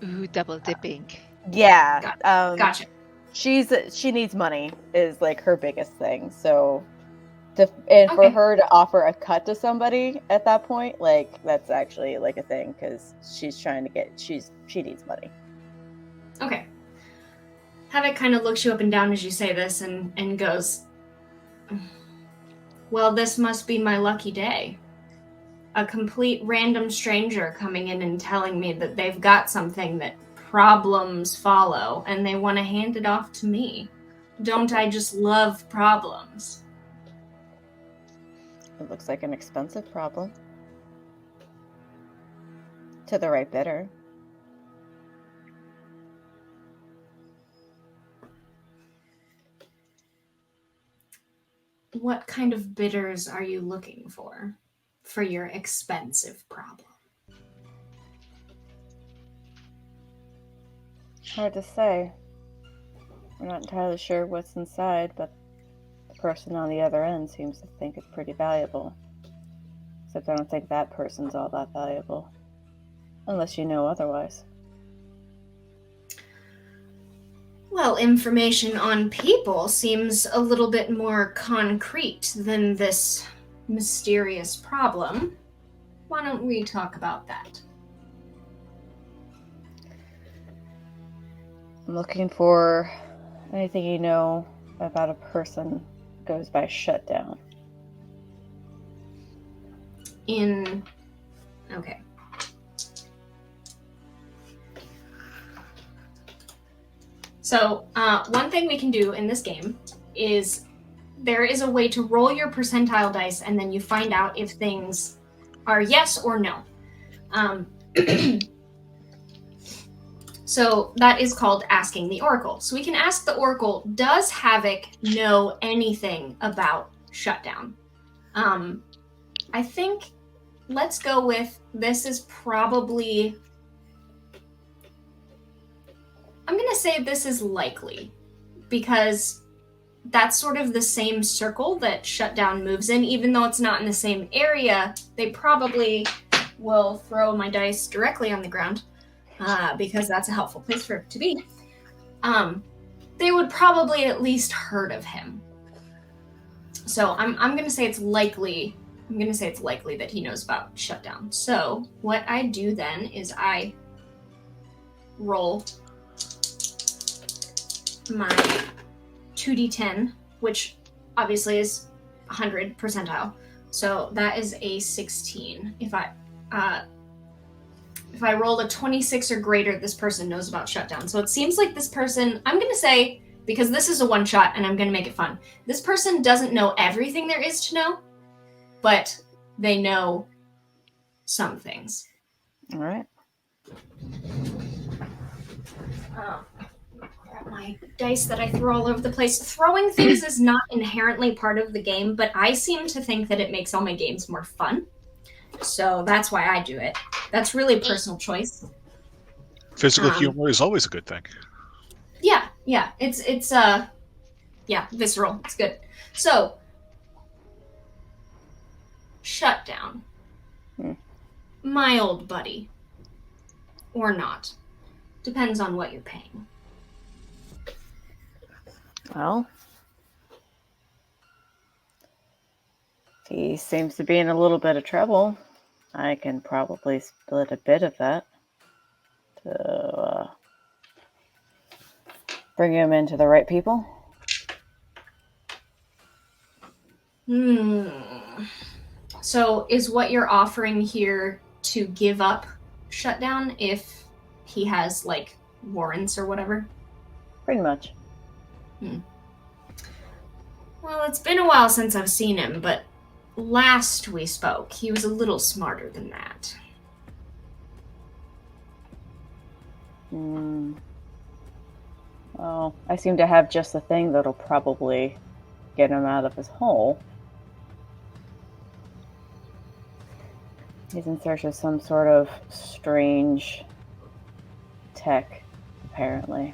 Ooh, double dipping. Yeah. Gotcha. She needs money is like her biggest thing. So for her to offer a cut to somebody at that point, like that's actually like a thing because she's trying to she needs money. Okay. Havoc kind of looks you up and down as you say this and goes, well, this must be my lucky day. A complete random stranger coming in and telling me that they've got something that problems follow and they want to hand it off to me. Don't I just love problems? It looks like an expensive problem. To the right bidder. What kind of bidders are you looking for your expensive problem? Hard to say. We're not entirely sure what's inside, but the person on the other end seems to think it's pretty valuable. Except I don't think that person's all that valuable. Unless you know otherwise. Well, information on people seems a little bit more concrete than this mysterious problem. Why don't we talk about that? I'm looking for anything you know about a person that goes by Shutdown. Okay. So, one thing we can do in this game is there is a way to roll your percentile dice and then you find out if things are yes or no. So that is called asking the Oracle. So we can ask the Oracle, does Havoc know anything about Shutdown? I think let's go with this is probably... I'm going to say this is likely because that's sort of the same circle that Shutdown moves in. Even though it's not in the same area, they probably will throw my dice directly on the ground. Because that's a helpful place for it to be. They would probably at least heard of him. So I'm going to say it's likely. I'm going to say it's likely that he knows about Shutdown. So what I do then is I roll my 2d10, which obviously is 100 percentile. So that is a 16. If I roll a 26 or greater, this person knows about shutdown. So it seems like this person, I'm going to say, because this is a one shot and I'm going to make it fun, this person doesn't know everything there is to know, but they know some things. All right. Grab my dice that I throw all over the place. Throwing things is not inherently part of the game, but I seem to think that it makes all my games more fun. So that's why I do it. That's really a personal choice. Physical humor is always a good thing. Yeah. It's visceral. It's good. So, shutdown. My old buddy. Or not. Depends on what you're paying. Well, he seems to be in a little bit of trouble. I can probably split a bit of that to bring him into the right people. So is what you're offering here to give up shutdown if he has, like, warrants or whatever? Pretty much. Well, it's been a while since I've seen him, but last we spoke, he was a little smarter than that. Well, I seem to have just the thing that'll probably get him out of his hole. He's in search of some sort of strange tech, apparently.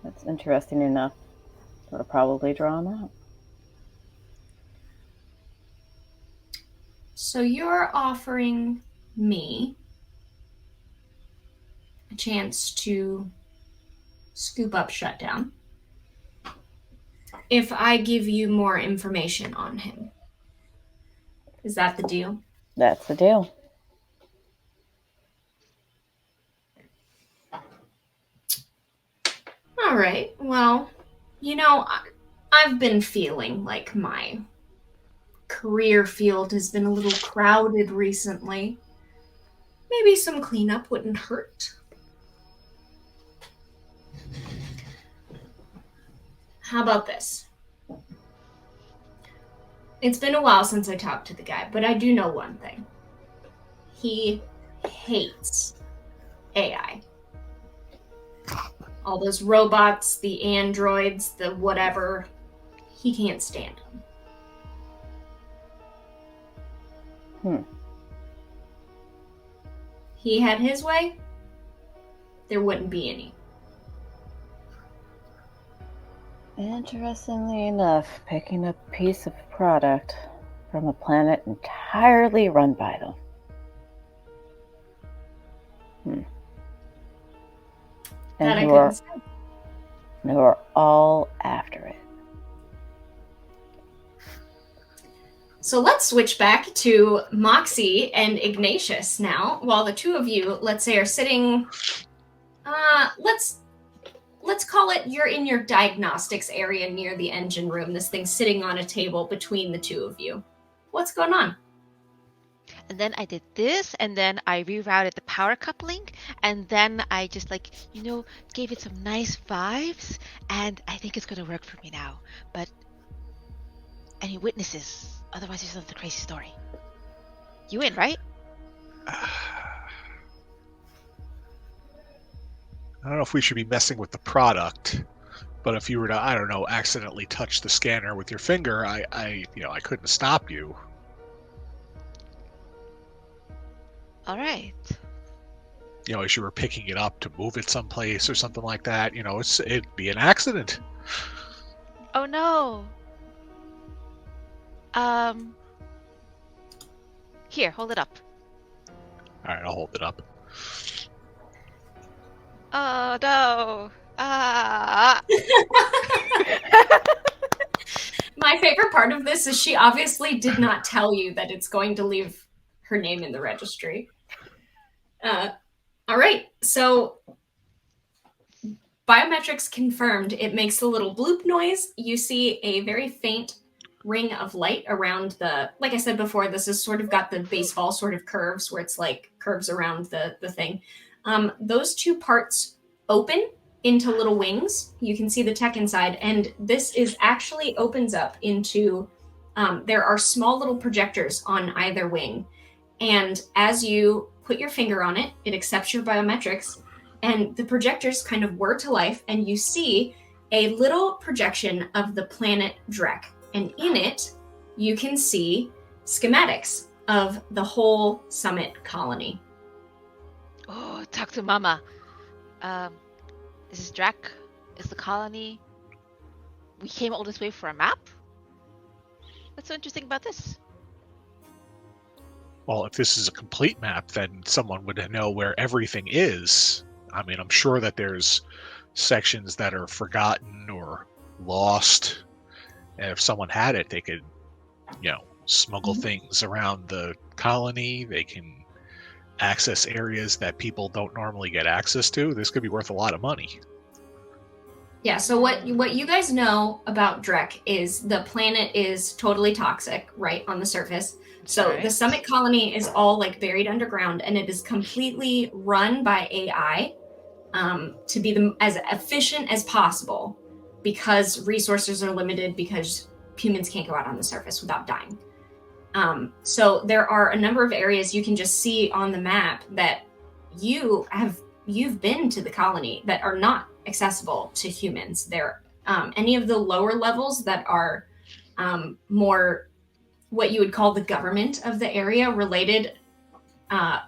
That's interesting enough. That'll probably draw him out. So you're offering me a chance to scoop up shutdown if I give you more information on him. Is that the deal? That's the deal. All right. Well, you know, I've been feeling like my career field has been a little crowded recently. Maybe some cleanup wouldn't hurt. How about this? It's been a while since I talked to the guy, but I do know one thing. He hates AI. All those robots, the androids, the whatever, he can't stand them. He had his way, there wouldn't be any. Interestingly enough, picking up a piece of product from a planet entirely run by them. That I And couldn't say. who are all after it. So let's switch back to Moxie and Ignatius now, while the two of you, let's say, are sitting. Let's call it you're in your diagnostics area near the engine room. This thing's sitting on a table between the two of you. What's going on? And then I did this, and then I rerouted the power coupling, and then I just gave it some nice vibes, and I think it's gonna work for me now. But any witnesses? Otherwise, it's just a crazy story. You in, right? I don't know if we should be messing with the product, but if you were to, I don't know, accidentally touch the scanner with your finger, I couldn't stop you. All right. As you were picking it up to move it someplace or something like that, it'd be an accident. Oh no. Here, hold it up. All right, I'll hold it up. Oh no. Ah. My favorite part of this is she obviously did not tell you that it's going to leave her name in the registry. All right, so biometrics confirmed. It makes the little bloop noise. You see a very faint ring of light around the, like I said before, this has sort of got the baseball sort of curves where it's like curves around the thing. Those two parts open into little wings. You can see the tech inside, and this is actually opens up into, there are small little projectors on either wing. And as you put your finger on it, it accepts your biometrics, and the projectors kind of whir to life, and you see a little projection of the planet Drek. And in it, you can see schematics of the whole Summit colony. Oh, talk to Mama. This is Drek. Is the colony. We came all this way for a map? What's so interesting about this? Well, if this is a complete map, then someone would know where everything is. I mean, I'm sure that there's sections that are forgotten or lost. And if someone had it, they could, smuggle things around the colony. They can access areas that people don't normally get access to. This could be worth a lot of money. Yeah, so what you guys know about Drek is the planet is totally toxic, right, on the surface. So Right. the Summit colony is all like buried underground, and it is completely run by AI to be as efficient as possible, because resources are limited, because humans can't go out on the surface without dying. So there are a number of areas you can just see on the map that you've been to the colony that are not accessible to humans. There, any of the lower levels that are more what you would call the government of the area related,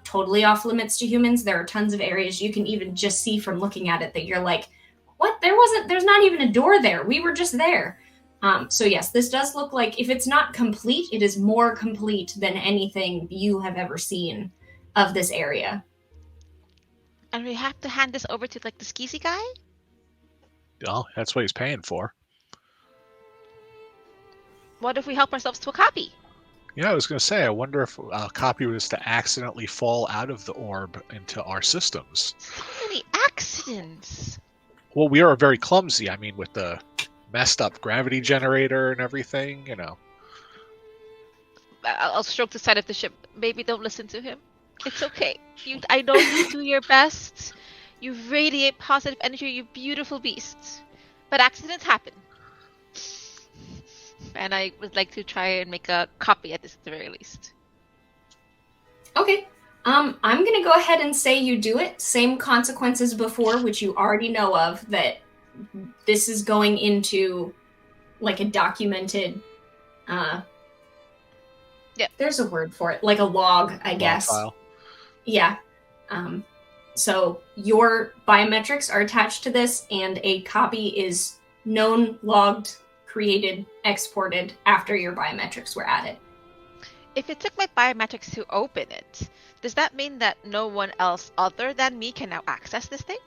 totally off limits to humans. There are tons of areas you can even just see from looking at it that you're like, what? There's not even a door there. We were just there. So yes, this does look like, if it's not complete, it is more complete than anything you have ever seen of this area. And we have to hand this over to like the skeezy guy? Well, that's what he's paying for. What if we help ourselves to a copy? Yeah, I was going to say, I wonder if a copy was to accidentally fall out of the orb into our systems. So many accidents. Well, we are very clumsy. I mean, with the messed up gravity generator and everything, I'll stroke the side of the ship. Maybe don't listen to him. It's okay. I know you do your best. You radiate positive energy, you beautiful beasts. But accidents happen. And I would like to try and make a copy at this at the very least. Okay. I'm going to go ahead and say you do it. Same consequences before, which you already know of, that this is going into like a documented, there's a word for it, like a log, I guess. File. Yeah. So your biometrics are attached to this, and a copy is known, logged, created, exported after your biometrics were added. If it took my biometrics to open it, does that mean that no one else other than me can now access this thing?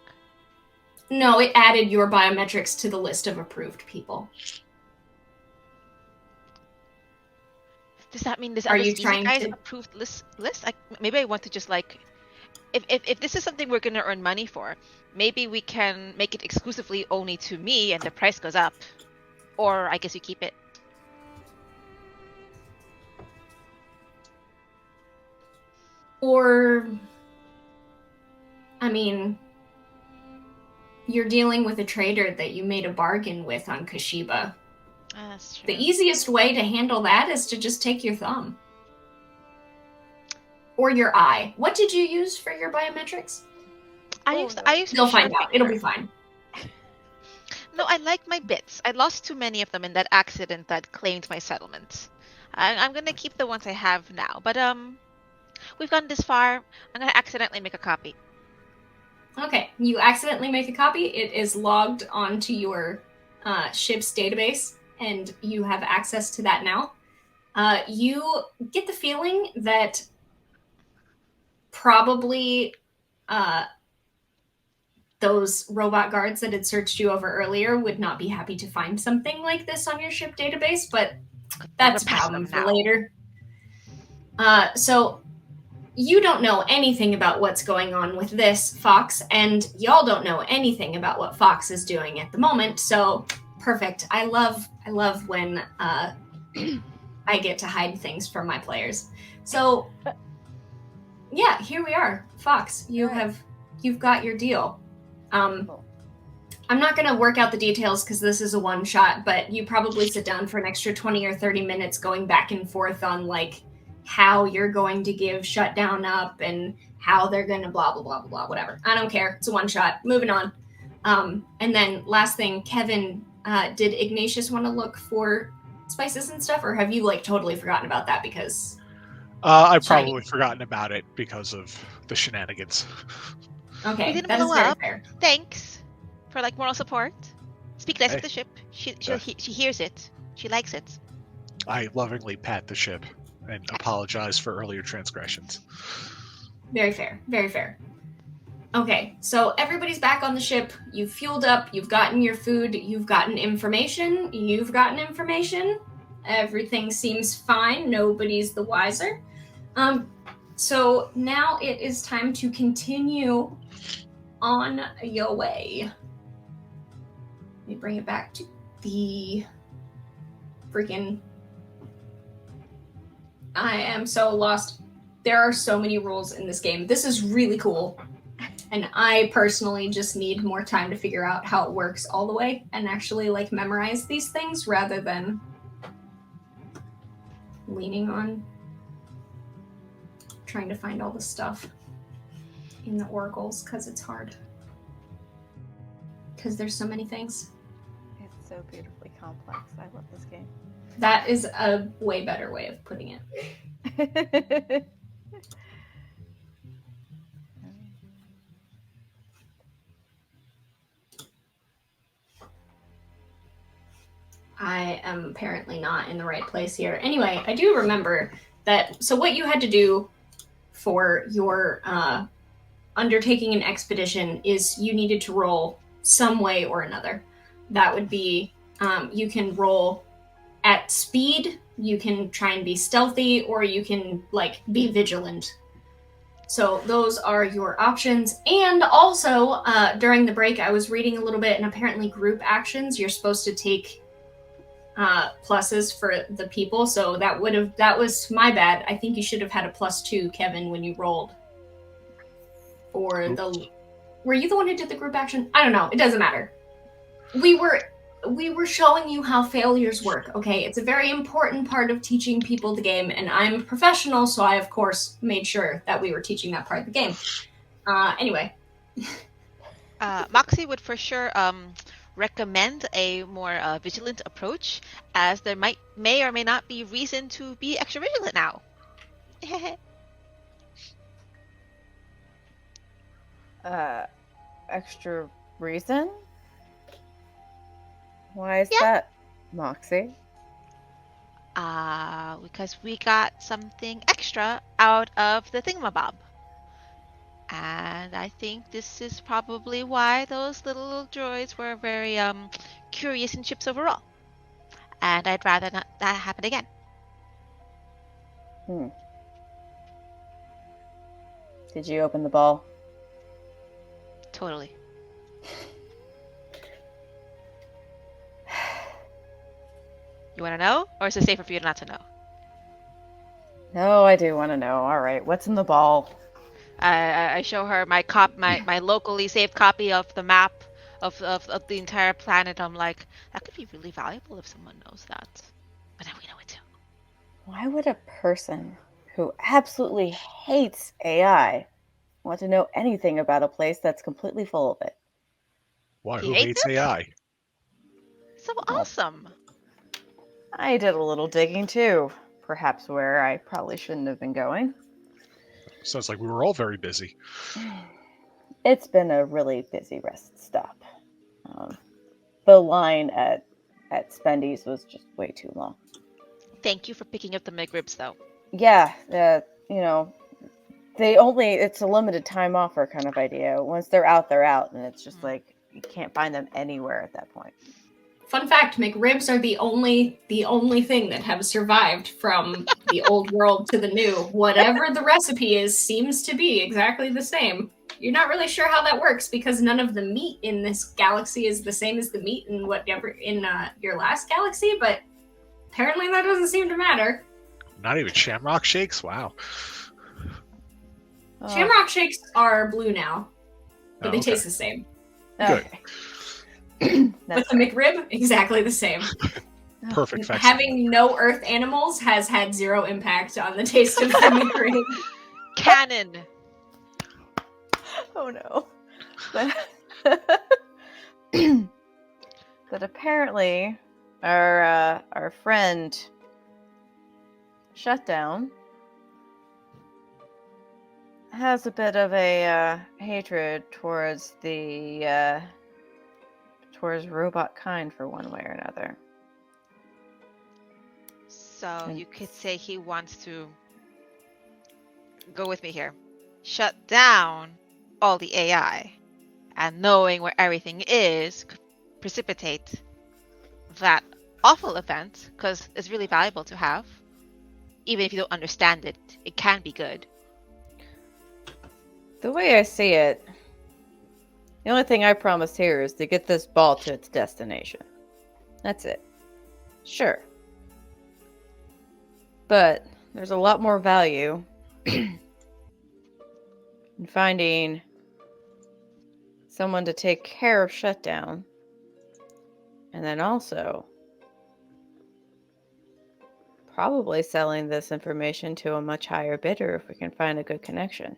No, it added your biometrics to the list of approved people. Does that mean this Are other you species trying guy's to- approved list? Maybe I want to just like, if this is something we're gonna earn money for, maybe we can make it exclusively only to me, and the price goes up. Or I guess you keep it. Or, I mean, you're dealing with a trader that you made a bargain with on Kashiba. That's true. The easiest way to handle that is to just take your thumb. Or your eye. What did you use for your biometrics? I used You'll to find share out. It'll finger. be fine. No, I like my bits. I lost too many of them in that accident that claimed my settlement. I'm gonna keep the ones I have now. But we've gone this far. I'm gonna accidentally make a copy. Okay, you accidentally make a copy. It is logged onto your ship's database, and you have access to that now. You get the feeling that probably those robot guards that had searched you over earlier would not be happy to find something like this on your ship database, but that's a Never pass problem them for now. later. So you don't know anything about what's going on with this, Fox, and y'all don't know anything about what Fox is doing at the moment. So perfect. I love when I get to hide things from my players. So yeah, here we are. Fox, you've got your deal. I'm not going to work out the details because this is a one shot, but you probably sit down for an extra 20 or 30 minutes going back and forth on like how you're going to give shutdown up and how they're going to blah, blah, blah, blah, blah, whatever. I don't care. It's a one shot. Moving on. And then last thing, Kevin, did Ignatius want to look for spices and stuff, or have you like totally forgotten about that because... I've Shiny. probably forgotten about it because of the shenanigans. Okay, We didn't that is blow very up. fair. Thanks for like moral support. Speak nice Hey. of the ship. She Yeah. hears it. She likes it. I lovingly pat the ship and apologize for earlier transgressions. Very fair. Very fair. Okay, so everybody's back on the ship. You've fueled up. You've gotten your food. You've gotten information. You've gotten information. Everything seems fine. Nobody's the wiser. So now it is time to continue on your way. Let me bring it back to the freaking... I am so lost. There are so many rules in this game. This is really cool. And I personally just need more time to figure out how it works all the way and actually like memorize these things rather than leaning on trying to find all the stuff in the oracles because it's hard. Because there's so many things. It's so beautifully complex. I love this game. That is a way better way of putting it. I am apparently not in the right place here. Anyway, I do remember that. So what you had to do for your undertaking an expedition is you needed to roll some way or another. That would be you can roll at speed, you can try and be stealthy, or you can like be vigilant. So those are your options. And also during the break, I was reading a little bit, and apparently group actions, you're supposed to take pluses for the people. So that was my bad. I think you should have had a +2, Kevin, when you rolled for the... Were you the one who did the group action? I don't know. It doesn't matter. We were showing you how failures work, okay? It's a very important part of teaching people the game, and I'm a professional, so I, of course, made sure that we were teaching that part of the game. Anyway. Moxie would for sure recommend a more vigilant approach, as there may or may not be reason to be extra vigilant now. Extra reason? Why is Yeah. that, Moxie? Because we got something extra out of the thingamabob. And I think this is probably why those little droids were very curious in ships overall. And I'd rather not that happen again. Did you open the ball? Totally. You want to know? Or is it safer for you not to know? No, I do want to know. All right, what's in the ball? I show her my my locally saved copy of the map of the entire planet. I'm like, that could be really valuable if someone knows that. But now we know it too. Why would a person who absolutely hates AI want to know anything about a place that's completely full of it? Why? He Who hates hates it? AI? So awesome. I did a little digging too, perhaps where I probably shouldn't have been going. Sounds like we were all very busy. It's been a really busy rest stop. The line at Spendy's was just way too long. Thank you for picking up the McRibs, though. Yeah, it's a limited time offer kind of idea. Once they're out, and it's just like you can't find them anywhere at that point. Fun fact, McRibs are the only thing that have survived from the old world to the new. Whatever the recipe is seems to be exactly the same. You're not really sure how that works because none of the meat in this galaxy is the same as the meat in whatever in your last galaxy, but apparently that doesn't seem to matter. Not even Shamrock Shakes? Wow. Oh, Shamrock shakes are blue now, but they okay. taste the same. okay. But the McRib, exactly the same. Perfect. Having no Earth animals has had zero impact on the taste of the McRib. Canon. Oh no. But apparently, our friend Shutdown has a bit of a hatred towards the towards robot kind for one way or another. So you could say he wants to go with me here. Shut down all the AI, and knowing where everything is could precipitate that awful event, because it's really valuable to have. Even if you don't understand it, it can be good. The way I see it, the only thing I promise here is to get this ball to its destination. That's it. Sure. But there's a lot more value in finding someone to take care of Shutdown. And then also probably selling this information to a much higher bidder if we can find a good connection.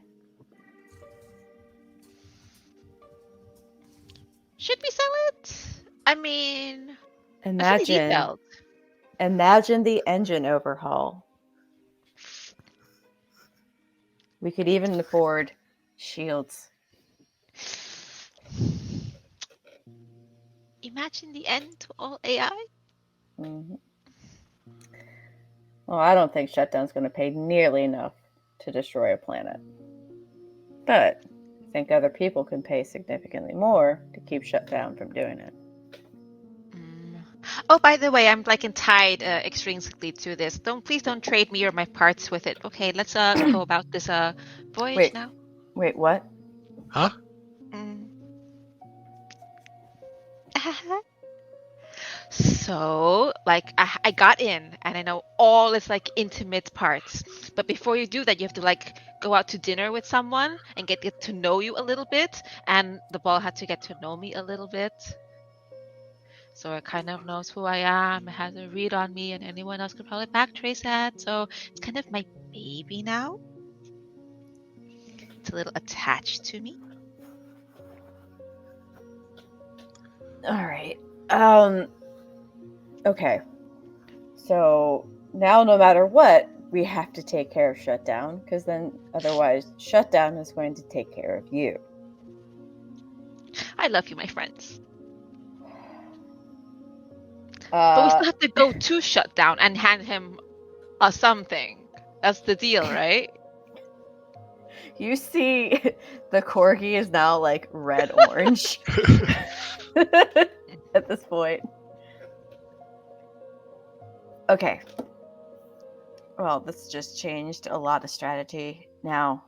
Should we sell it? I mean, that's really Imagine detailed. Imagine the engine overhaul. We could even afford shields. Imagine the end to all AI. Mm-hmm. Well, I don't think Shutdown's going to pay nearly enough to destroy a planet. But I think other people can pay significantly more to keep Shutdown from doing it. Oh, by the way, I'm like tied extrinsically to this. Please don't trade me or my parts with it. Okay, let's go about this voyage now. Wait, what? Huh? So, like, I got in, and I know all its like intimate parts. But before you do that, you have to like go out to dinner with someone and get to know you a little bit. And the ball had to get to know me a little bit. So it kind of knows who I am. It has a read on me, and anyone else could probably backtrace that. So it's kind of my baby now. It's a little attached to me. All right. Okay. So now, no matter what, we have to take care of Shutdown, because then otherwise, Shutdown is going to take care of you. I love you, my friends. But we still have to go to Shutdown and hand him a something. That's the deal, right? You see, the corgi is now like red-orange at this point. Okay. Well, this just changed a lot of strategy. Now,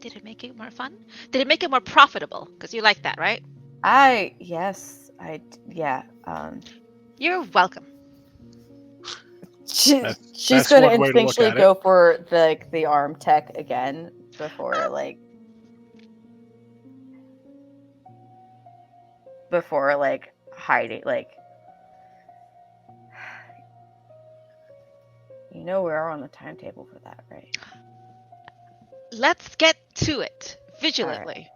did it make it more fun? Did it make it more profitable? Because you like that, right? Yeah. You're welcome. She's that's going to one way to look instinctually at go for the arm tech again before hiding. Like, you know, we're on the timetable for that, right? Let's get to it vigilantly.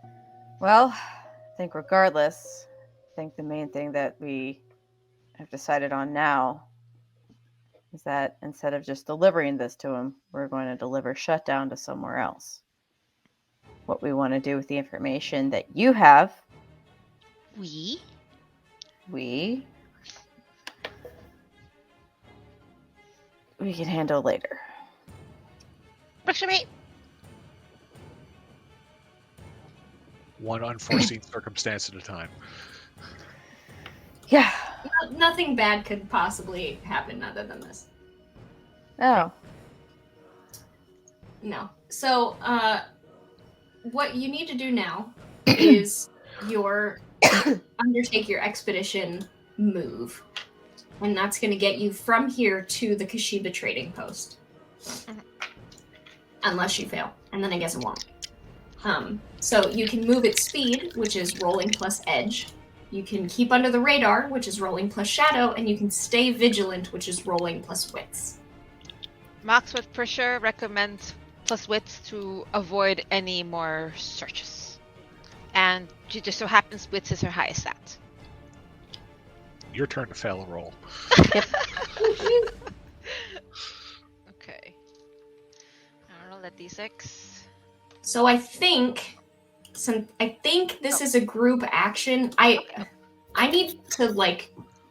Right. Well, I think regardless, I think the main thing that we have decided on now is that instead of just delivering this to him, we're going to deliver Shutdown to somewhere else. What we want to do with the information that you have, we can handle later. Works for me. one unforeseen circumstance at a time. Yeah. Nothing bad could possibly happen other than this. Oh. No. So, what you need to do now is undertake your expedition move. And that's going to get you from here to the Kashiba trading post. Unless you fail. And then I guess it won't. So you can move at speed, which is rolling plus edge. You can keep under the radar, which is rolling plus shadow. And you can stay vigilant, which is rolling plus wits. Max would for sure recommend plus wits to avoid any more searches. And it just so happens wits is her highest stat. Your turn to fail a roll. Okay. I'll roll that d6. So I think this is a group action. I need to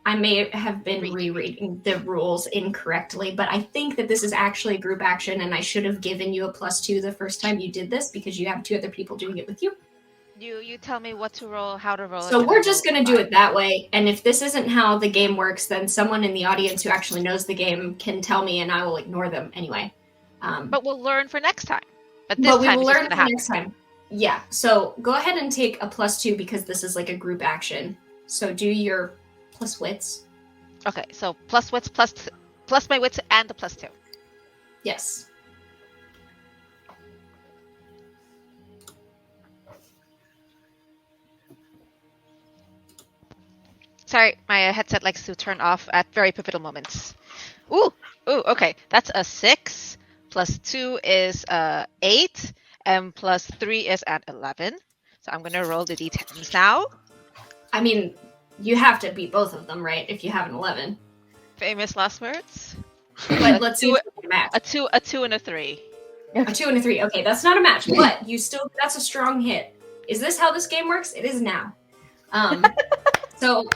I may have been rereading the rules incorrectly, but I think that this is actually a group action, and I should have given you a +2 the first time you did this because you have 2 other people doing it with you. You tell me what to roll, how to roll it. So we're just going to do it that way, and if this isn't how the game works, then someone in the audience who actually knows the game can tell me, and I will ignore them anyway. But we'll learn for next time. But we will learn for next time. Yeah, so go ahead and take a +2 because this is like a group action. So do your plus wits. Okay, so plus wits plus my wits and the +2. Yes. Sorry, my headset likes to turn off at very pivotal moments. Ooh, okay. That's a 6. +2 is 8. And +3 is at 11. So I'm going to roll the d10s now. I mean, you have to beat both of them, right? If you have an 11. Famous last words. But let's see if we can match. A 2 and a 3. A 2 and a 3. Okay, that's not a match, but that's a strong hit. Is this how this game works? It is now. So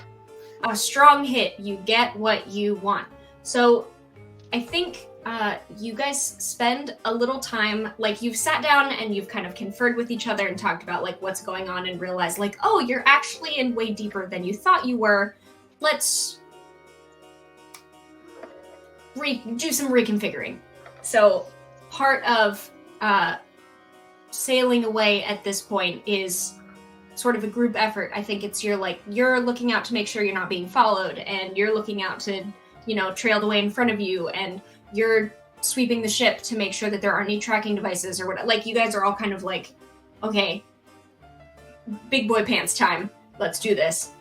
a strong hit, you get what you want. So I think you guys spend a little time, you've sat down and you've kind of conferred with each other and talked about what's going on and realized oh, you're actually in way deeper than you thought you were. Let's do some reconfiguring. So part of sailing away at this point is sort of a group effort. I think it's you're looking out to make sure you're not being followed, and you're looking out to, trail the way in front of you, and you're sweeping the ship to make sure that there aren't any tracking devices or whatever. You guys are all kind of okay, big boy pants time. Let's do this.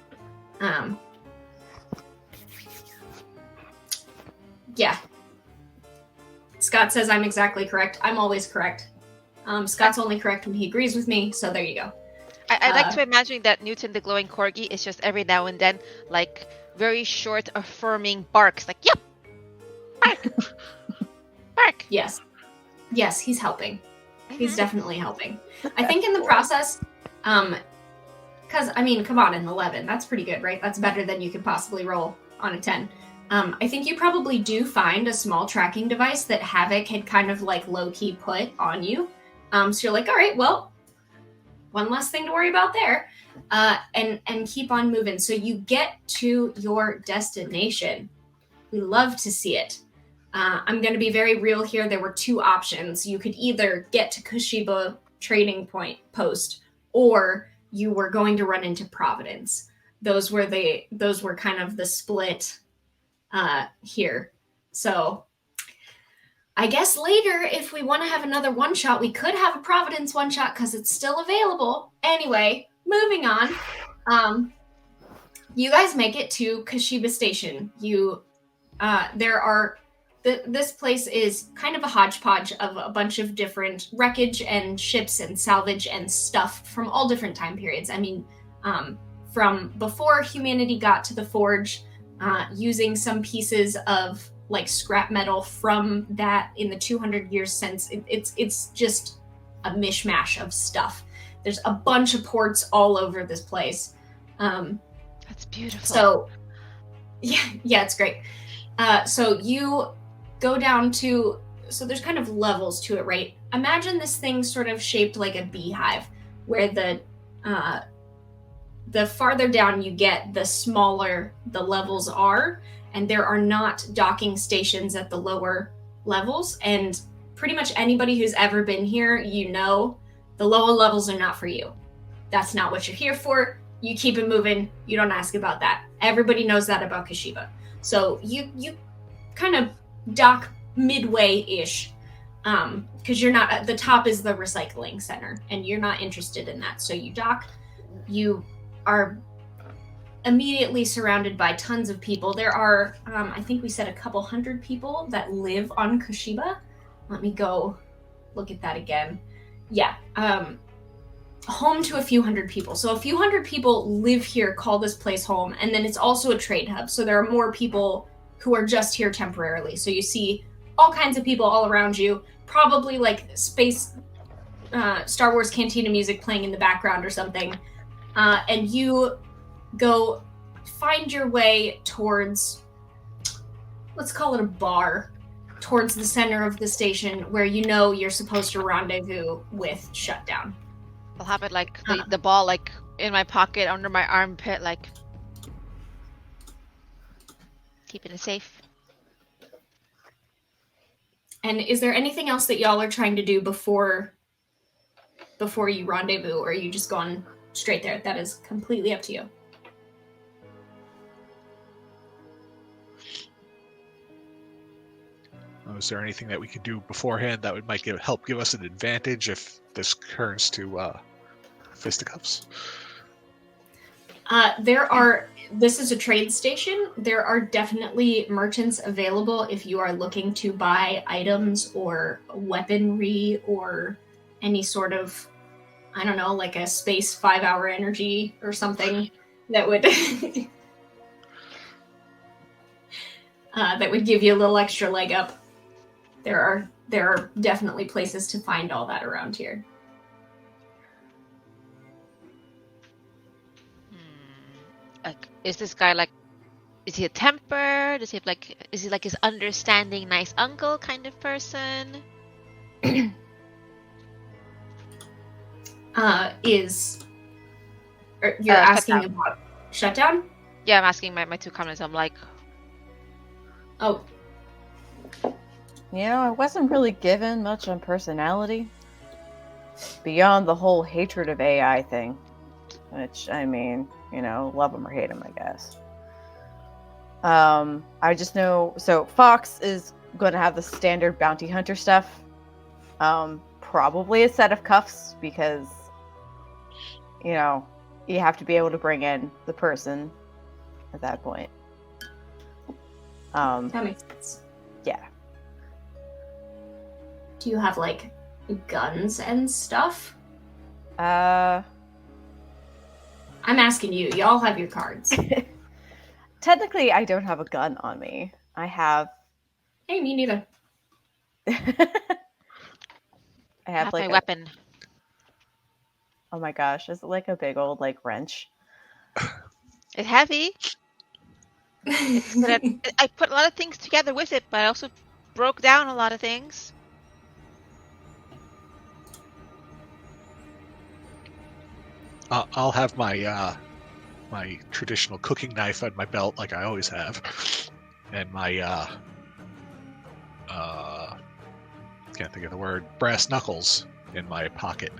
Yeah. Scott says I'm exactly correct. I'm always correct. Scott's only correct when he agrees with me, so there you go. I like to imagine that Newton the glowing corgi is just every now and then very short affirming barks yep, bark, bark. Yes, he's helping. He's definitely helping. I think in the process, because come on, an 11, that's pretty good, right? That's better than you could possibly roll on a 10. I think you probably do find a small tracking device that Havoc had kind of low-key put on you. So you're all right, well, one less thing to worry about there. And keep on moving. So you get to your destination. We love to see it. I'm going to be very real here. There were 2 options. You could either get to Kashiba trading post, or you were going to run into Providence. Those were kind of the split here. So I guess later, if we want to have another one-shot, we could have a Providence one-shot because it's still available. Anyway, moving on. You guys make it to Kashiba Station. This place is kind of a hodgepodge of a bunch of different wreckage and ships and salvage and stuff from all different time periods. From before humanity got to the Forge, using some pieces of scrap metal from that in the 200 years since. It's just a mishmash of stuff. There's a bunch of ports all over this place. That's beautiful. So yeah, it's great. So you go down to, so there's kind of levels to it, right? Imagine this thing sort of shaped like a beehive, where the the farther down you get, the smaller the levels are, and there are not docking stations at the lower levels. And pretty much anybody who's ever been here, you know, the lower levels are not for you. That's not what you're here for. You keep it moving. You don't ask about that. Everybody knows that about Kashiba. So you kind of dock midway-ish, because you're not at the top is the recycling center, and you're not interested in that. So you dock. You are immediately surrounded by tons of people. There are, I think we said a couple hundred people that live on Kashiba. Let me go look at that again. Yeah, home to a few hundred people. So a few hundred people live here, call this place home, and then it's also a trade hub. So there are more people who are just here temporarily. So you see all kinds of people all around you, probably like space, Star Wars Cantina music playing in the background or something. And you go find your way towards, let's call it a bar, towards the center of the station where you know you're supposed to rendezvous with Shutdown. I'll have it like the ball like in my pocket under my armpit, like keeping it safe. And is there anything else that y'all are trying to do before you rendezvous, or are you just going straight there? That is completely up to you. Is there anything that we could do beforehand that would help give us an advantage if this turns to fisticuffs? This is a trade station. There are definitely merchants available if you are looking to buy items or weaponry or any sort of, I don't know, like a space 5-hour energy or something that would that would give you a little extra leg up. There are definitely places to find all that around here. Like, is this guy like, is he a temper? Is he like his understanding, nice uncle kind of person? You're asking Shutdown. about Shutdown? Yeah, I'm asking my two comments. I'm like, Oh, You know, I wasn't really given much on personality beyond the whole hatred of AI thing. Which, I mean, you know, love him or hate him, I guess. I just know, so Fox is going to have the standard bounty hunter stuff. Probably a set of cuffs because, you know, you have to be able to bring in the person at that point. that makes sense. Yeah. Do you have, like, guns and stuff? I'm asking you. Y'all have your cards. Technically, I don't have a gun on me. I have... Hey, me neither. I have like my weapon. Oh my gosh, is it like a big old like wrench? It's heavy. But I put a lot of things together with it, but I also broke down a lot of things. I'll have my my traditional cooking knife at my belt, like I always have, and my can't think of the word, brass knuckles in my pocket.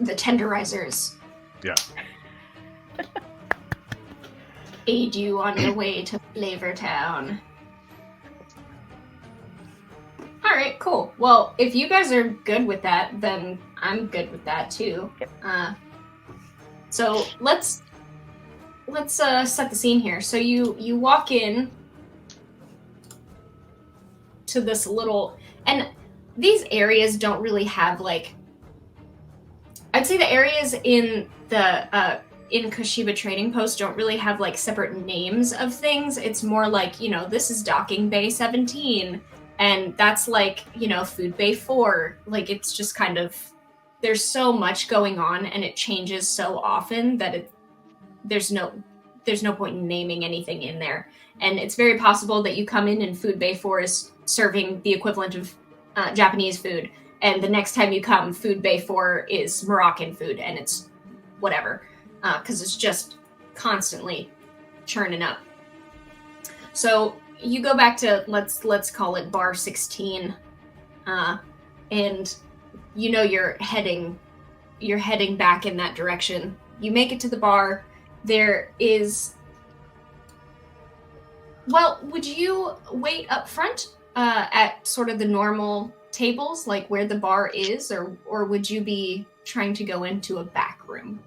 The tenderizers. Yeah. Aid you on your way to Flavor Town. Alright, cool. Well, if you guys are good with that, then I'm good with that too. Yep. So let's set the scene here. So you walk in to this little, and these areas don't really have like, I'd say the areas in the in Kashiba Trading Post don't really have like separate names of things. It's more like, you know, this is Docking Bay 17, and that's like, you know, Food Bay 4. Like, it's just kind of, there's so much going on and it changes so often that there's no point in naming anything in there. And it's very possible that you come in and Food Bay 4 is serving the equivalent of Japanese food, and the next time you come, Food Bay 4 is Moroccan food, and it's whatever, because it's just constantly churning up. So you go back to let's call it bar 16, and you know you're heading back in that direction. You make it to the bar. There is. Well, would you wait up front at sort of the normal tables, like where the bar is, or would you be trying to go into a back room?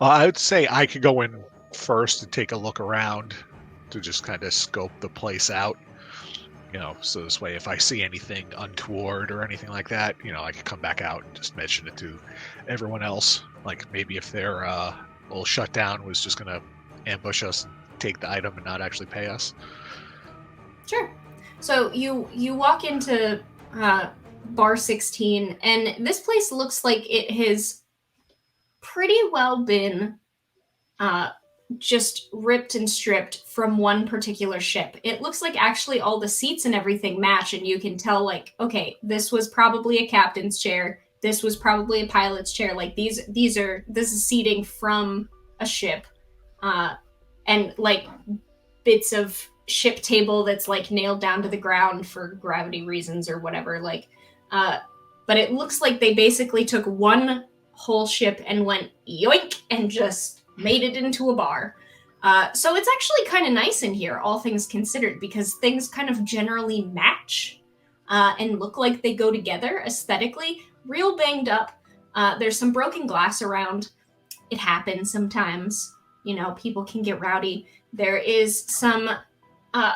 I would say I could go in first and take a look around to just kind of scope the place out. So this way, if I see anything untoward or anything like that, I could come back out and just mention it to everyone else. Like maybe if their little shutdown was just going to ambush us and take the item and not actually pay us. Sure. So you walk into bar 16, and this place looks like it has pretty well been just ripped and stripped from one particular ship. It looks like actually all the seats and everything match, and you can tell, like, okay, this was probably a captain's chair, this was probably a pilot's chair. Like this is seating from a ship, and like bits of ship table that's like nailed down to the ground for gravity reasons or whatever. Like, but it looks like they basically took one whole ship and went yoink and just made it into a bar. So it's actually kind of nice in here, all things considered, because things kind of generally match and look like they go together aesthetically. Real banged up. There's some broken glass around. It happens sometimes. People can get rowdy. There is some a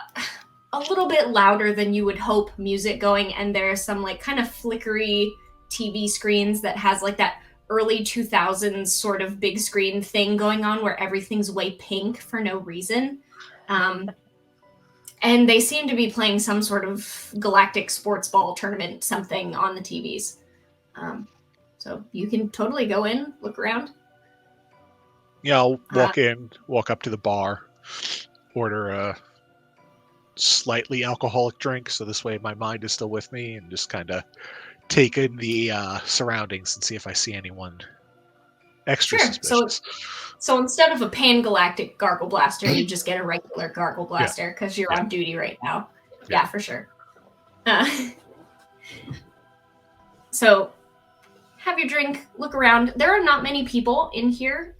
little bit louder than you would hope music going, and there's some like kind of flickery TV screens that has like that early 2000s sort of big screen thing going on where everything's way pink for no reason. And they seem to be playing some sort of galactic sports ball tournament, something on the TVs. So you can totally go in, look around. Yeah, I'll walk up to the bar, order a slightly alcoholic drink, so this way my mind is still with me, and just kind of take in the surroundings and see if I see anyone extra suspicious. So instead of a pan-galactic gargle blaster, you just get a regular gargle blaster because you're on duty right now. Yeah, for sure. So have your drink, look around. There are not many people in here.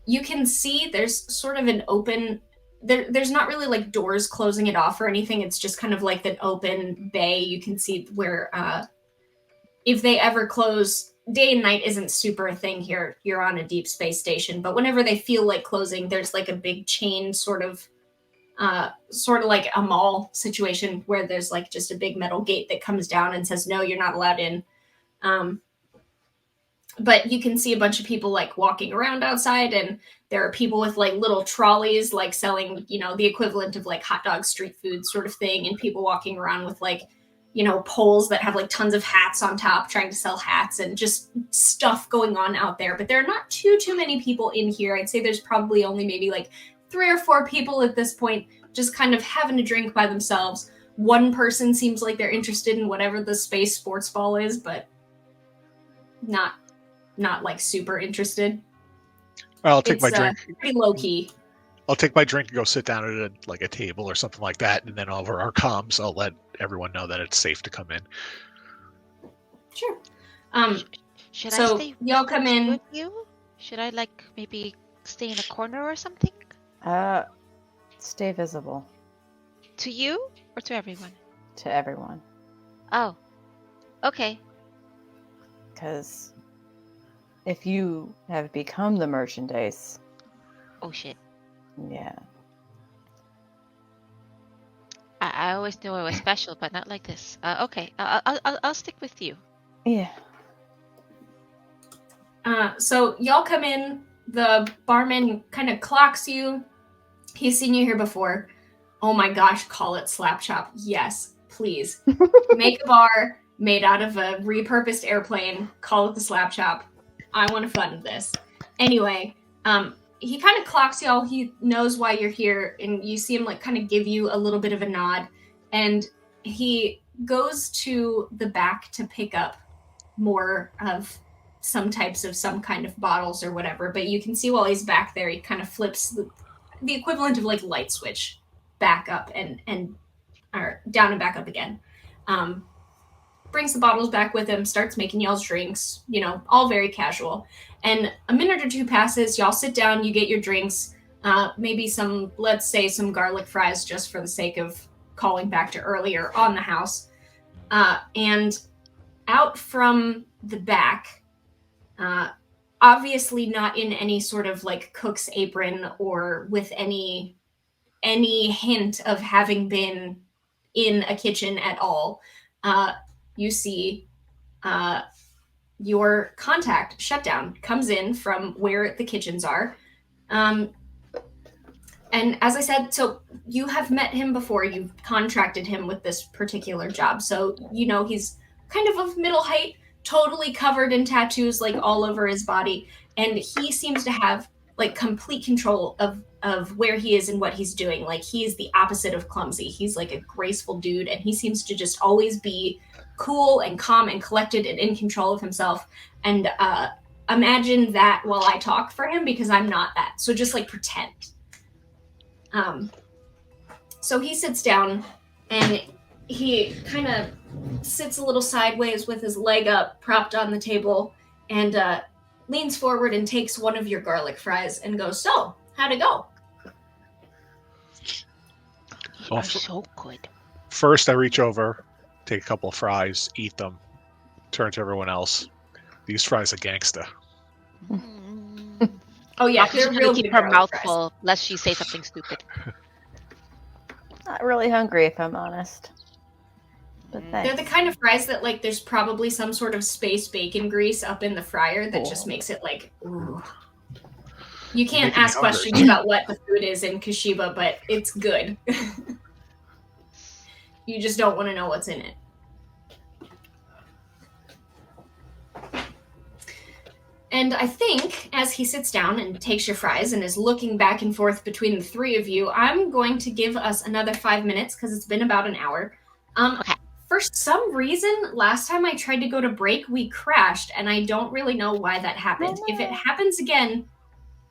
You can see there's sort of an open... There's not really like doors closing it off or anything. It's just kind of like an open bay. You can see where... if they ever close, day and night isn't super a thing here. You're on a deep space station, but whenever they feel like closing, there's like a big chain sort of like a mall situation where there's like just a big metal gate that comes down and says, no, you're not allowed in. But you can see a bunch of people like walking around outside, and there are people with like little trolleys, like selling, the equivalent of like hot dog street food sort of thing. And people walking around with like, poles that have like tons of hats on top trying to sell hats, and just stuff going on out there. But there are not too many people in here. I'd say there's probably only maybe like 3 or 4 people at this point, just kind of having a drink by themselves. One person seems like they're interested in whatever the space sports ball is, but not like super interested. I'll take my drink. Pretty low key. I'll take my drink and go sit down at a table or something like that, and then over our comms, I'll let everyone know that it's safe to come in. Sure. Should so I stay y'all come in with you? Should I like maybe stay in a corner or something? Stay visible. To you or to everyone? To everyone. Oh. Okay. Because if you have become the merchandise... Oh shit. Yeah. I always knew I was special, but not like this. Okay, I'll stick with you. Yeah. So y'all come in. The barman kind of clocks you. He's seen you here before. Oh my gosh, call it Slap Chop. Yes, please. Make a bar made out of a repurposed airplane. Call it the Slap Chop. I want to fund this. Anyway, he kind of clocks y'all. He knows why you're here, and you see him like kind of give you a little bit of a nod. And he goes to the back to pick up more of some types of some kind of bottles or whatever, but you can see while he's back there, he kind of flips the equivalent of like light switch back up and or down and back up again. Brings the bottles back with him, starts making y'all's drinks, you know, all very casual. And a minute or two passes, y'all sit down, you get your drinks, maybe some, let's say some garlic fries just for the sake of calling back to earlier on the house. And out from the back, obviously not in any sort of like cook's apron or with any hint of having been in a kitchen at all, you see your contact Shutdown comes in from where the kitchens are. And as I said, so you have met him before. You've contracted him with this particular job. So, you know, he's kind of middle height, totally covered in tattoos, like all over his body. And he seems to have like complete control of where he is and what he's doing. Like he's the opposite of clumsy. He's like a graceful dude, and he seems to just always be cool and calm and collected and in control of himself. And imagine that while I talk for him, because I'm not that. So just like pretend. So he sits down and he kind of sits a little sideways with his leg up, propped on the table, and leans forward and takes one of your garlic fries and goes, "So, how'd it go?" They are so good. First, I reach over, take a couple of fries, eat them, turn to everyone else. These fries are gangsta. Oh yeah, She's they're gonna real keep good her garlic mouth fries. full lest she say something stupid. Not really hungry, if I'm honest. But thanks. They're the kind of fries that like there's probably some sort of space bacon grease up in the fryer that just makes it like, ooh. You can't Making me ask hungry. questions about what the food is in Kashiba, but it's good. You just don't want to know what's in it. And I think as he sits down and takes your fries and is looking back and forth between the three of you, I'm going to give us another 5 minutes because it's been about an hour. Okay. For some reason, last time I tried to go to break, we crashed, and I don't really know why that happened. If it happens again,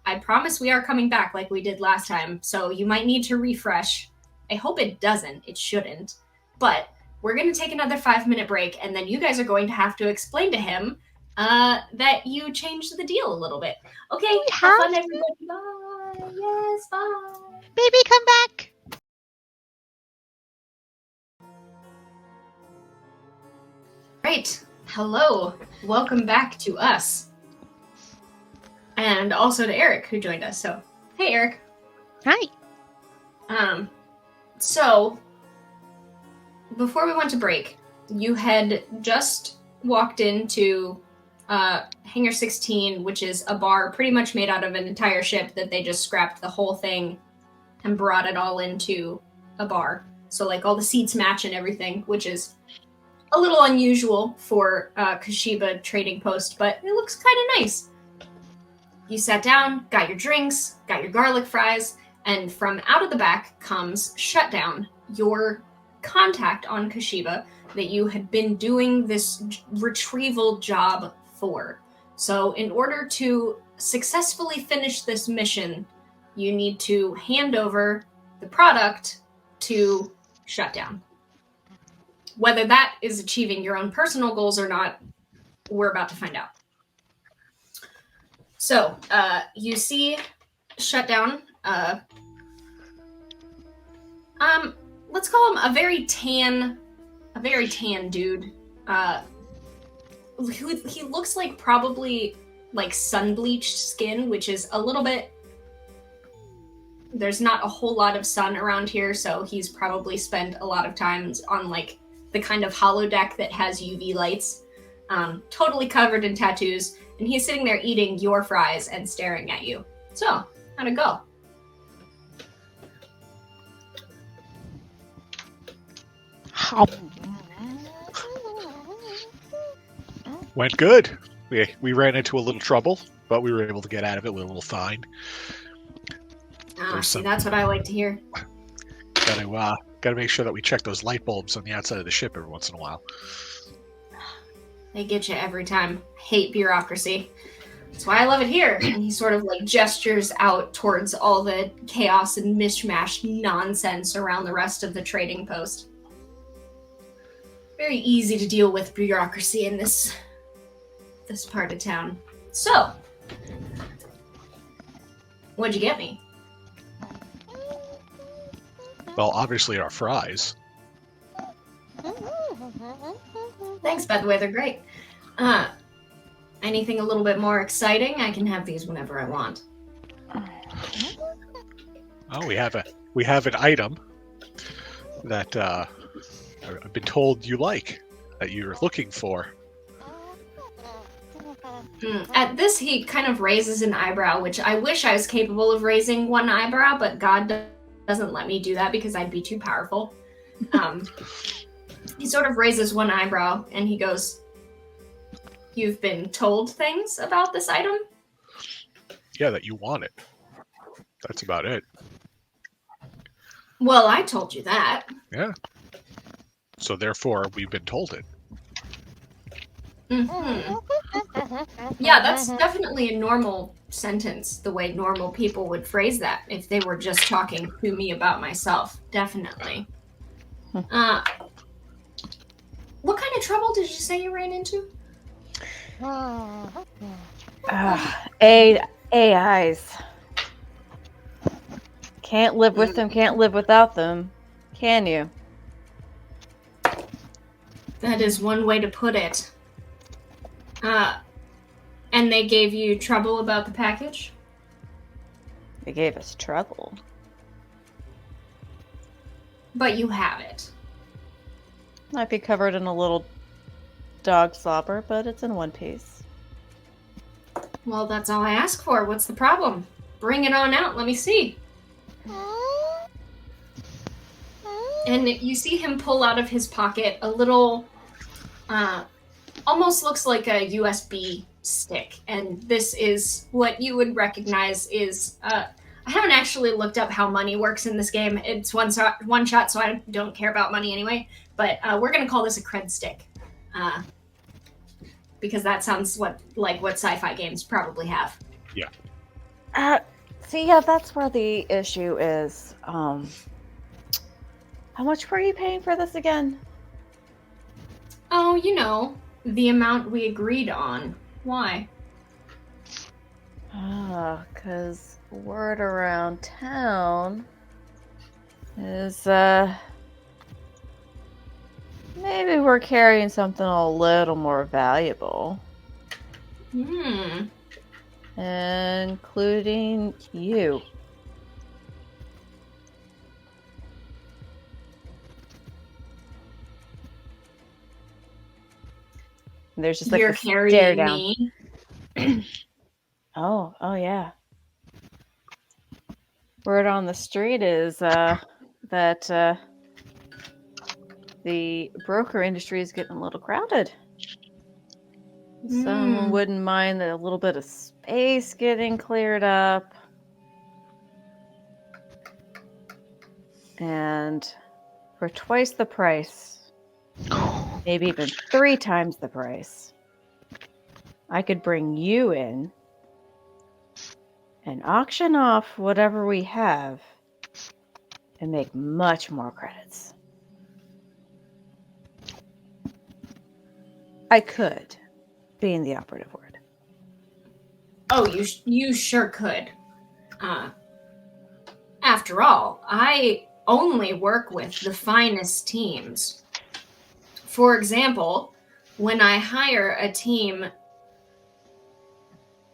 I promise we are coming back like we did last time, so you might need to refresh. I hope it doesn't. It shouldn't. But we're going to take another 5-minute break, and then you guys are going to have to explain to him that you changed the deal a little bit. Okay, We have have fun, to? everybody. Bye. Yes, bye. Baby, come back! Right. Hello. Welcome back to us. And also to Eric, who joined us. So, hey, Eric. Hi. So, before we went to break, you had just walked into Hangar 16, which is a bar pretty much made out of an entire ship that they just scrapped the whole thing and brought it all into a bar. So, like, all the seats match and everything, which is a little unusual for Kashiba Trading Post, but it looks kind of nice. You sat down, got your drinks, got your garlic fries, and from out of the back comes Shutdown, your contact on Kashiba that you had been doing this retrieval job for. So in order to successfully finish this mission, you need to hand over the product to Shutdown. Whether that is achieving your own personal goals or not, we're about to find out. So, you see Shutdown, let's call him a very tan dude. He looks like probably like sun-bleached skin, which is a little bit... There's not a whole lot of sun around here, so he's probably spent a lot of times on like the kind of holodeck that has UV lights, totally covered in tattoos, and he's sitting there eating your fries and staring at you. So, how'd it go? Went good. We ran into a little trouble, but we were able to get out of it with a little fine. See, that's what I like to hear. Gotta Gotta make sure that we check those light bulbs on the outside of the ship every once in a while. They get you every time. Hate bureaucracy. That's why I love it here. And he sort of like gestures out towards all the chaos and mishmash nonsense around the rest of the trading post. Very easy to deal with bureaucracy in this part of town. So, what'd you get me? Well, obviously our fries. Thanks, by the way, they're great. Anything a little bit more exciting? I can have these whenever I want. Oh, we have an item that I've been told you like, that you're looking for. At this, he kind of raises an eyebrow, which I wish I was capable of raising one eyebrow, but God doesn't let me do that because I'd be too powerful. He sort of raises one eyebrow and he goes, "You've been told things about this item?" Yeah, that you want it. That's about it. Well, I told you that. Yeah. So therefore, we've been told it. Yeah, that's definitely a normal sentence, the way normal people would phrase that if they were just talking to me about myself. Definitely. What kind of trouble did you say you ran into? AIs. Can't live with them, can't live without them. Can you? That is one way to put it. And they gave you trouble about the package? They gave us trouble. But you have it. Might be covered in a little dog slobber, but it's in one piece. Well, that's all I ask for. What's the problem? Bring it on out. Let me see. And you see him pull out of his pocket a little, almost looks like a USB stick. And this is what you would recognize is, I haven't actually looked up how money works in this game. It's one shot, so I don't care about money anyway. But we're going to call this a cred stick. Because that sounds like what sci-fi games probably have. Yeah. See, yeah, that's where the issue is. How much were you paying for this again? Oh, you know, the amount we agreed on. Why? Because word around town is, maybe we're carrying something a little more valuable. Including you. There's just like You're a stare carrying down. me. Oh yeah. Word on the street is that the broker industry is getting a little crowded. Someone wouldn't mind a little bit of space getting cleared up. And for twice the price, maybe even 3 times the price, I could bring you in and auction off whatever we have and make much more credits. I could, being the operative word. Oh, you sure could. After all, I only work with the finest teams. For example, when I hire a team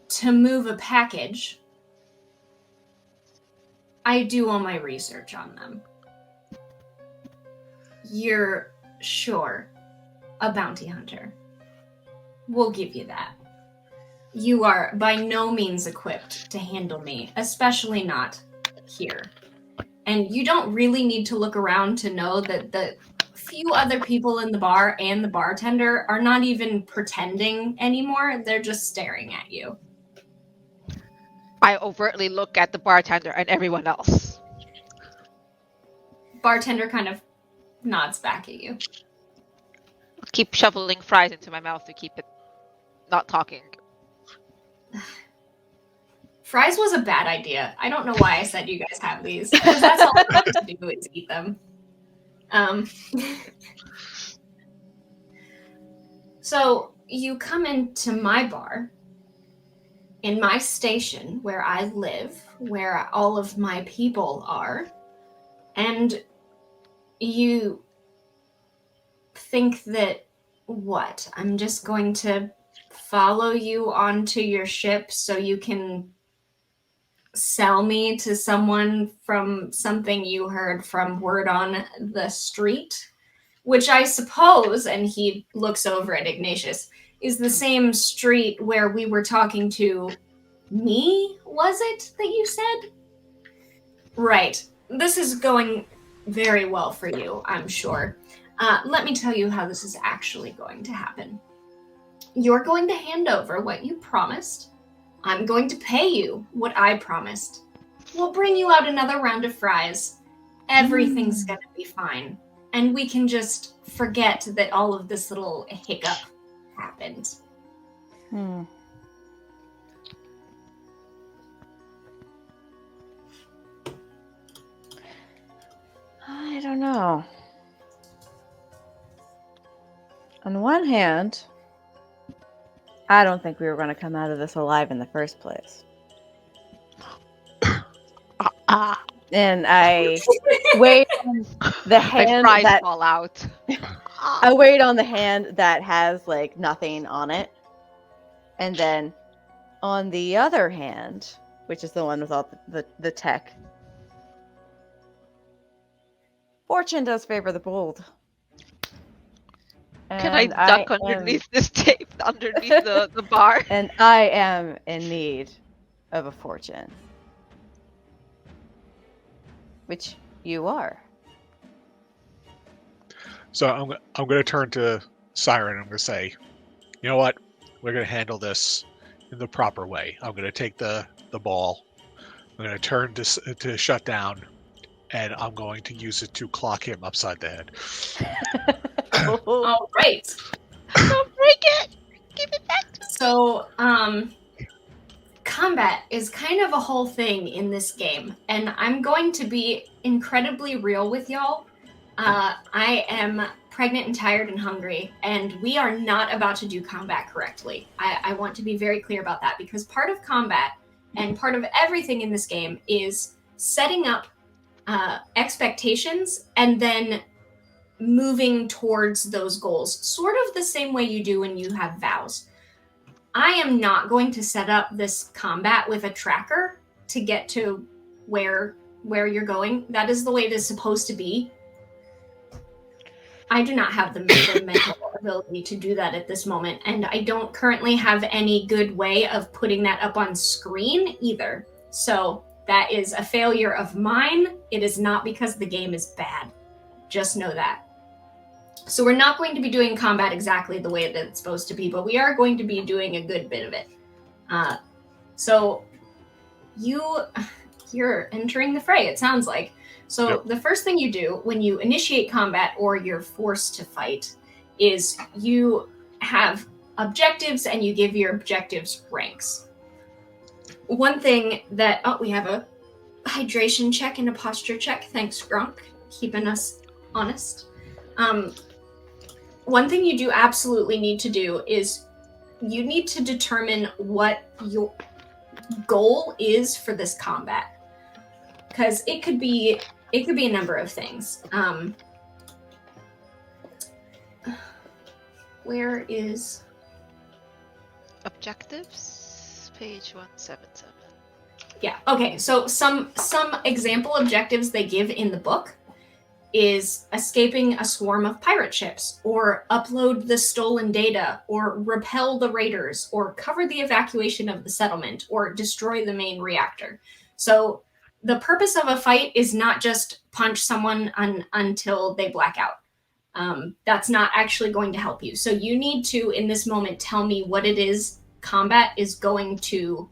to move a package, I do all my research on them. You're sure a bounty hunter. We'll give you that. You are by no means equipped to handle me, especially not here. And you don't really need to look around to know that the few other people in the bar and the bartender are not even pretending anymore. They're just staring at you. I overtly look at the bartender and everyone else. bartender kind of nods back at you. Keep shoveling fries into my mouth to keep it not talking. Fries was a bad idea. I don't know why I said you guys have these. Because that's all I have to do is eat them. So you come into my bar, in my station, where I live, where all of my people are, and you think that, what? I'm just going to follow you onto your ship so you can sell me to someone from something you heard from word on the street? Which I suppose, and he looks over at Ignatius, is the same street where we were talking to me, was it, that you said? Right. This is going very well for you, I'm sure. Let me tell you how this is actually going to happen. You're going to hand over what you promised. I'm going to pay you what I promised. We'll bring you out another round of fries. Everything's going to be fine. And we can just forget that all of this little hiccup happened. I don't know. On one hand, I don't think we were going to come out of this alive in the first place. And I wait on the hand My fries that fall out. I wait on the hand that has like nothing on it. And then on the other hand, which is the one with all the tech, fortune does favor the bold. Can I And duck underneath this tape, underneath the bar? And I am in need of a fortune. Which you are. So I'm going to turn to Siren and I'm going to say, you know what? We're going to handle this in the proper way. I'm going to take the ball. I'm going to turn to shut down, and I'm going to use it to clock him upside the head. All right. Don't break it! Give it back to me! So, combat is kind of a whole thing in this game, and I'm going to be incredibly real with y'all. I am pregnant and tired and hungry, and we are not about to do combat correctly. I want to be very clear about that, because part of combat and part of everything in this game is setting up expectations and then moving towards those goals, sort of the same way you do when you have vows. I am not going to set up this combat with a tracker to get to where you're going. That is the way it is supposed to be. I do not have the mental ability to do that at this moment, and I don't currently have any good way of putting that up on screen either. So that is a failure of mine. It is not because the game is bad. Just know that. So we're not going to be doing combat exactly the way that it's supposed to be, but we are going to be doing a good bit of it. So you're entering the fray, it sounds like. So Yep. The first thing you do when you initiate combat or you're forced to fight is you have objectives and you give your objectives ranks. One thing that, we have a hydration check and a posture check. Thanks, Gronk, keeping us honest. One thing you do absolutely need to do is you need to determine what your goal is for this combat. Because it could be a number of things. Where is Objectives? Page 177. Yeah, okay. So some example objectives they give in the book is escaping a swarm of pirate ships, or upload the stolen data, or repel the raiders, or cover the evacuation of the settlement, or destroy the main reactor. So the purpose of a fight is not just punch someone until they black out. That's not actually going to help you. So you need to, in this moment, tell me what it is combat is going to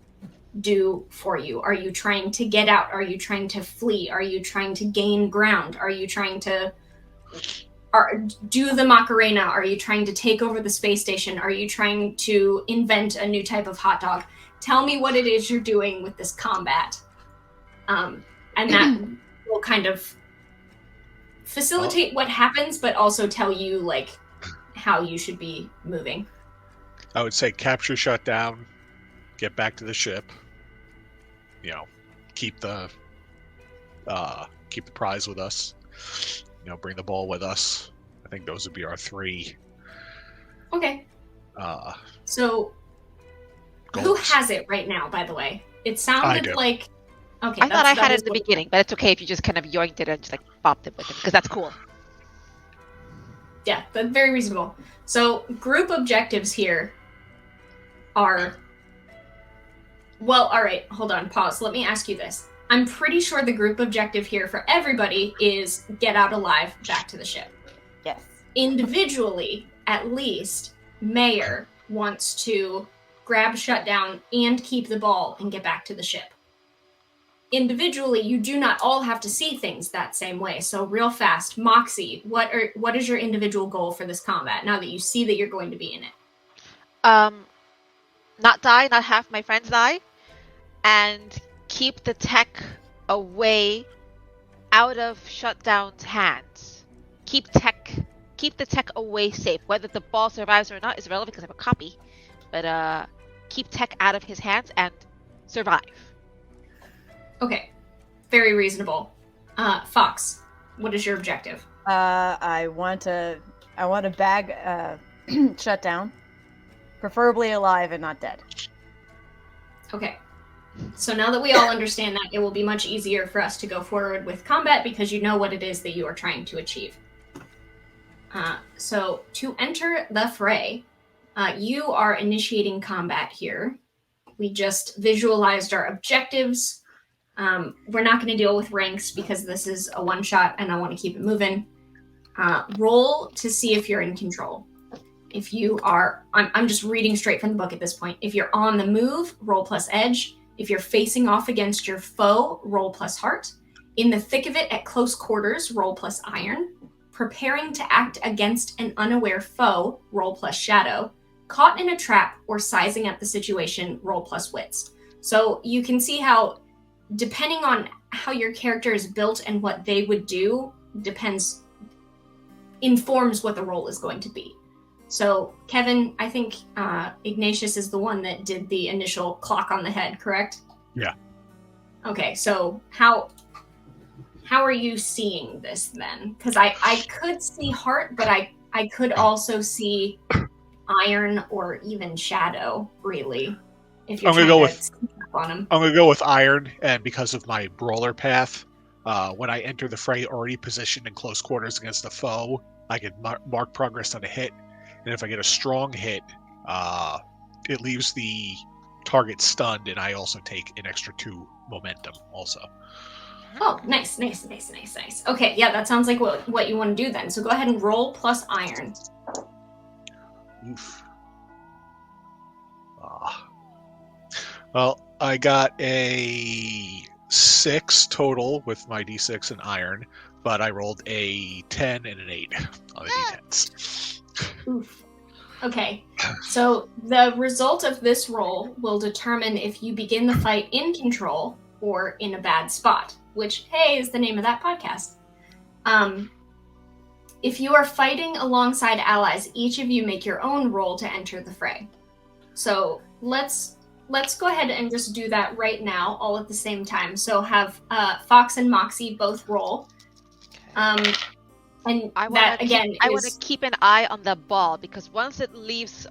do for you? Are you trying to get out? Are you trying to flee? Are you trying to gain ground? Are you trying to do the Macarena? Are you trying to take over the space station? Are you trying to invent a new type of hot dog? Tell me what it is you're doing with this combat. And that will kind of facilitate what happens, but also tell you, like, how you should be moving. I would say capture shutdown, get back to the ship, keep the prize with us, bring the ball with us. I think those would be our 3. Okay. So goals. Who has it right now, by the way? It sounded like... Okay, I thought I had it at the beginning, but it's okay if you just kind of yoinked it and just like bopped it with it, because that's cool. Yeah, that's very reasonable. So group objectives here are... Well, all right, hold on, pause. Let me ask you this. I'm pretty sure the group objective here for everybody is get out alive, back to the ship. Yes. Individually, at least, Mayor wants to grab shutdown and keep the ball and get back to the ship. Individually, you do not all have to see things that same way. So real fast, Moxie, what is your individual goal for this combat now that you see that you're going to be in it? Not die, not have my friends die, and keep the tech away out of Shutdown's hands. Keep the tech away safe. Whether the ball survives or not is irrelevant because I have a copy. But keep tech out of his hands and survive. Okay. Very reasonable. Fox, what is your objective? I want to bag Shutdown, preferably alive and not dead. Okay. So now that we all understand that, it will be much easier for us to go forward with combat because you know what it is that you are trying to achieve. So to enter the fray, you are initiating combat here. We just visualized our objectives. We're not going to deal with ranks because this is a one-shot and I want to keep it moving. Roll to see if you're in control. If you are, I'm just reading straight from the book at this point. If you're on the move, roll plus edge. If you're facing off against your foe, roll plus heart. In the thick of it at close quarters, roll plus iron. Preparing to act against an unaware foe, roll plus shadow. Caught in a trap or sizing up the situation, roll plus wits. So you can see how, depending on how your character is built and what they would do, informs what the role is going to be. So, Kevin, I think Ignatius is the one that did the initial clock on the head, correct? Yeah. Okay, so how are you seeing this then? Because I could see heart, but I could also see iron or even shadow, really. If you're trying to sneak up on him. I'm gonna go with iron, and because of my brawler path, when I enter the fray already positioned in close quarters against the foe, I can mark progress on a hit. And if I get a strong hit, it leaves the target stunned, and I also take an extra 2 momentum also. Oh, nice. Okay, yeah, that sounds like what you want to do then. So go ahead and roll plus iron. Oof. Well, I got a 6 total with my d6 and iron, but I rolled a 10 and an 8 on the d10s. Oof. Okay, so the result of this roll will determine if you begin the fight in control or in a bad spot, which, hey, is the name of that podcast. If you are fighting alongside allies, each of you make your own roll to enter the fray. So let's go ahead and just do that right now, all at the same time. So have Fox and Moxie both roll. And I that, again, I want to keep an eye on the ball, because once it leaves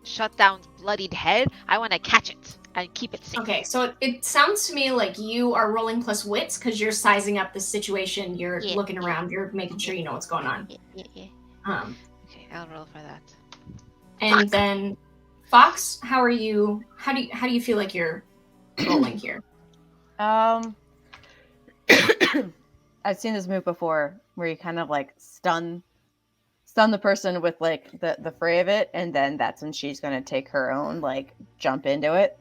Shutdown's bloodied head, I want to catch it and keep it safe. Okay, so it sounds to me like you are rolling plus wits because you're sizing up the situation, you're looking around, you're making sure you know what's going on. Yeah. Okay, I'll roll for that. And then, Fox, how do you feel like you're rolling here? I've seen this move before, where you kind of like stun the person with like the fray of it, and then that's when she's going to take her own like jump into it.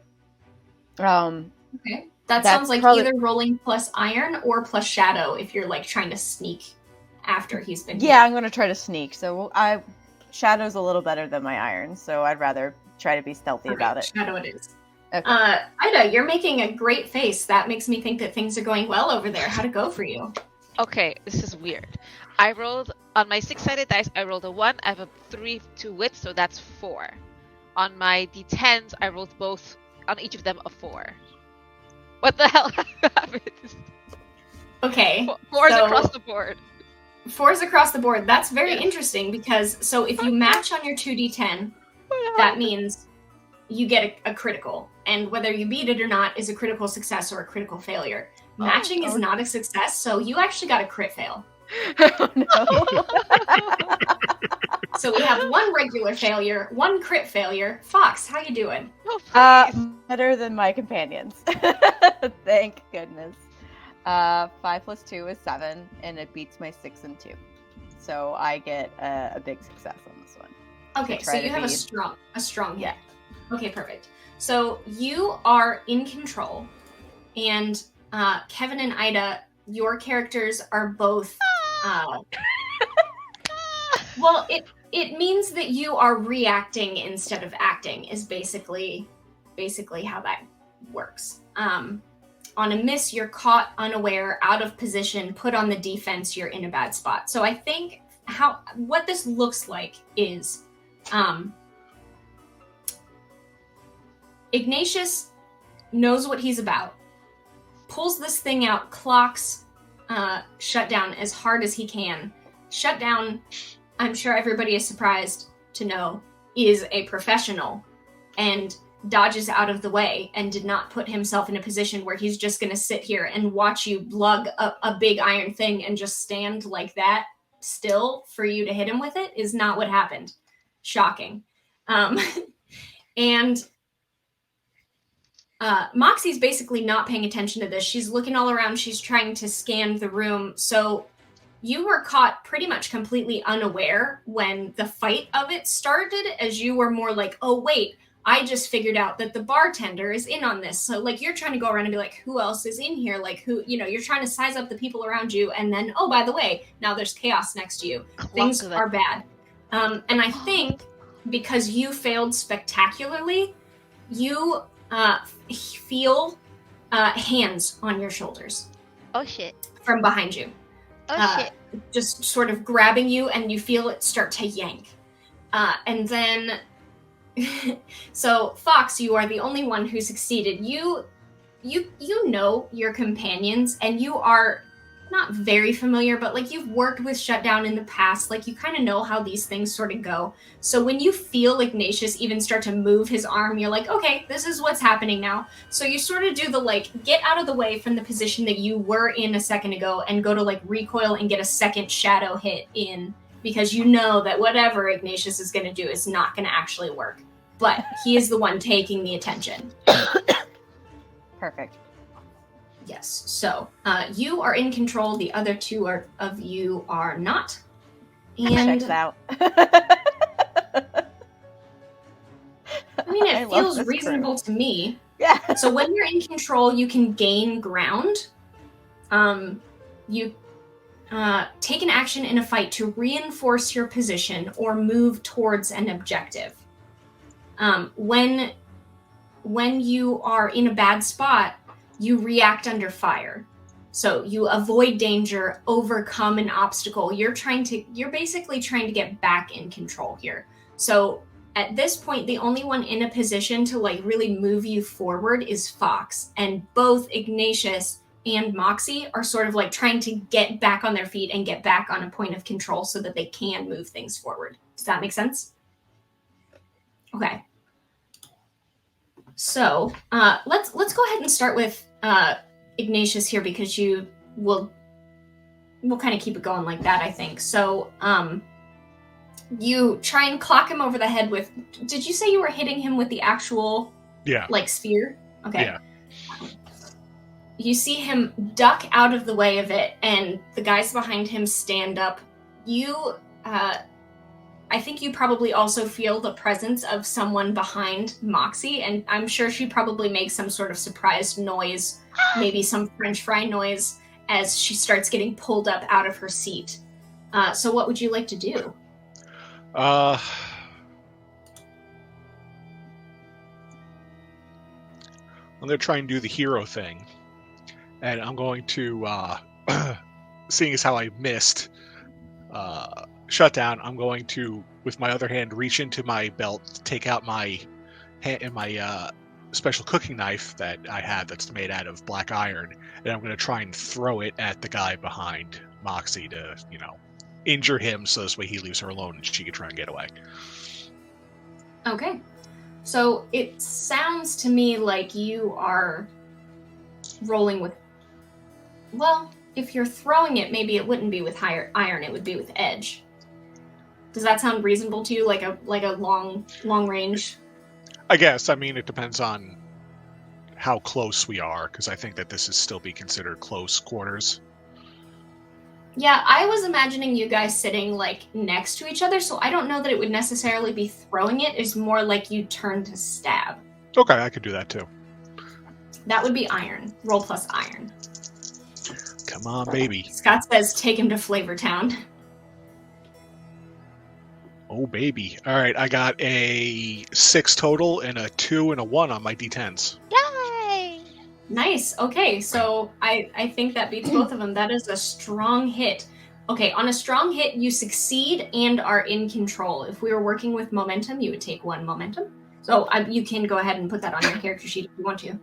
Okay. That That's sounds like probably- either rolling plus iron or plus shadow if you're like trying to sneak after he's been Yeah, I'm gonna try to sneak. So Shadow's a little better than my iron, so I'd rather try to be stealthy hit. about Okay, it. shadow it is. Okay. Ida, you're making a great face. That makes me think that things are going well over there. How'd it go for you? Okay, this is weird. I rolled on my 6-sided dice. I rolled a 1. I have a 3 to wit, so that's 4. On my d10s, I rolled both. On each of them, a 4. What the hell happened? Okay. 4s so- across the board. 4s across the board. That's very Yeah. interesting because so if you match on your 2d10, that means you get a critical. And whether you beat it or not is a critical success or a critical failure. Matching is not a success, so you actually got a crit fail. Oh, no. So we have 1 regular failure, 1 crit failure. Fox, how you doing? Oh, please. Better than my companions. Thank goodness. 5 plus 2 is 7, and it beats my 6 and 2. So I get a big success on this one. Okay, so try you to have be- a strong hit. Yeah. Okay, perfect. So you are in control, and Kevin and Ida, your characters are both. Well, it means that you are reacting instead of acting. Is basically how that works. On a miss, you're caught unaware, out of position, put on the defense. You're in a bad spot. So I think what this looks like is. Ignatius knows what he's about, pulls this thing out, clocks Shutdown as hard as he can. Shutdown, I'm sure everybody is surprised to know, is a professional and dodges out of the way and did not put himself in a position where he's just going to sit here and watch you lug a big iron thing and just stand like that still for you to hit him with it is not what happened. Shocking. And Moxie's basically not paying attention to this. She's looking all around. She's trying to scan the room. So you were caught pretty much completely unaware when the fight of it started, as you were more like, oh, wait, I just figured out that the bartender is in on this. So, like, you're trying to go around and be like, who else is in here? Like, who, you're trying to size up the people around you. And then, oh, by the way, now there's chaos next to you. Things are bad. And I think because you failed spectacularly, you feel hands on your shoulders. Oh, shit. From behind you. Oh, shit. Just sort of grabbing you, and you feel it start to yank. And then... So, Fox, you are the only one who succeeded. You know your companions, and you are not very familiar, but like you've worked with Shutdown in the past. Like you kind of know how these things sort of go. So when you feel Ignatius even start to move his arm, you're like, okay, this is what's happening now. So you sort of do the like get out of the way from the position that you were in a second ago and go to like recoil and get a second shadow hit in, because you know that whatever Ignatius is going to do is not going to actually work. But he is the one taking the attention. Perfect. Yes. So you are in control. The other two of you are not. And Checks out. I mean, I it love feels this reasonable to me. Yeah. So when you're in control, you can gain ground. You take an action in a fight to reinforce your position or move towards an objective. When you are in a bad spot, you react under fire. So you avoid danger, overcome an obstacle. You're basically trying to get back in control here. So at this point, the only one in a position to like really move you forward is Fox. And both Ignatius and Moxie are sort of like trying to get back on their feet and get back on a point of control so that they can move things forward. Does that make sense? Okay. So let's go ahead and start with Ignatius here, because we'll kind of keep it going like that, I think. So you try and clock him over the head with. Did you say you were hitting him with the actual like sphere? Okay. Yeah. You see him duck out of the way of it, and the guys behind him stand up. You I think you probably also feel the presence of someone behind Moxie, and I'm sure she probably makes some sort of surprised noise, maybe some French fry noise, as she starts getting pulled up out of her seat. So what would you like to do? I'm going to try and do the hero thing. And I'm going to, seeing as how I missed shutdown, I'm going to, with my other hand, reach into my belt, take out my special cooking knife that I have that's made out of black iron, and I'm going to try and throw it at the guy behind Moxie to, injure him so this way he leaves her alone and she can try and get away. Okay. So it sounds to me like you are rolling with... Well, if you're throwing it, maybe it wouldn't be with higher iron, it would be with edge. Does that sound reasonable to you, like a long range? I guess. I mean, it depends on how close we are, because I think that this is still be considered close quarters. Yeah, I was imagining you guys sitting, like, next to each other, so I don't know that it would necessarily be throwing it. It's more like you turn to stab. Okay, I could do that too. That would be iron. Roll plus iron. Come on, baby. Scott says take him to Flavortown. Oh, baby. All right, I got a 6 total and a 2 and a 1 on my D10s. Yay! Nice. Okay, so I think that beats both of them. That is a strong hit. Okay, on a strong hit, you succeed and are in control. If we were working with momentum, you would take 1 momentum. So you can go ahead and put that on your character sheet if you want to.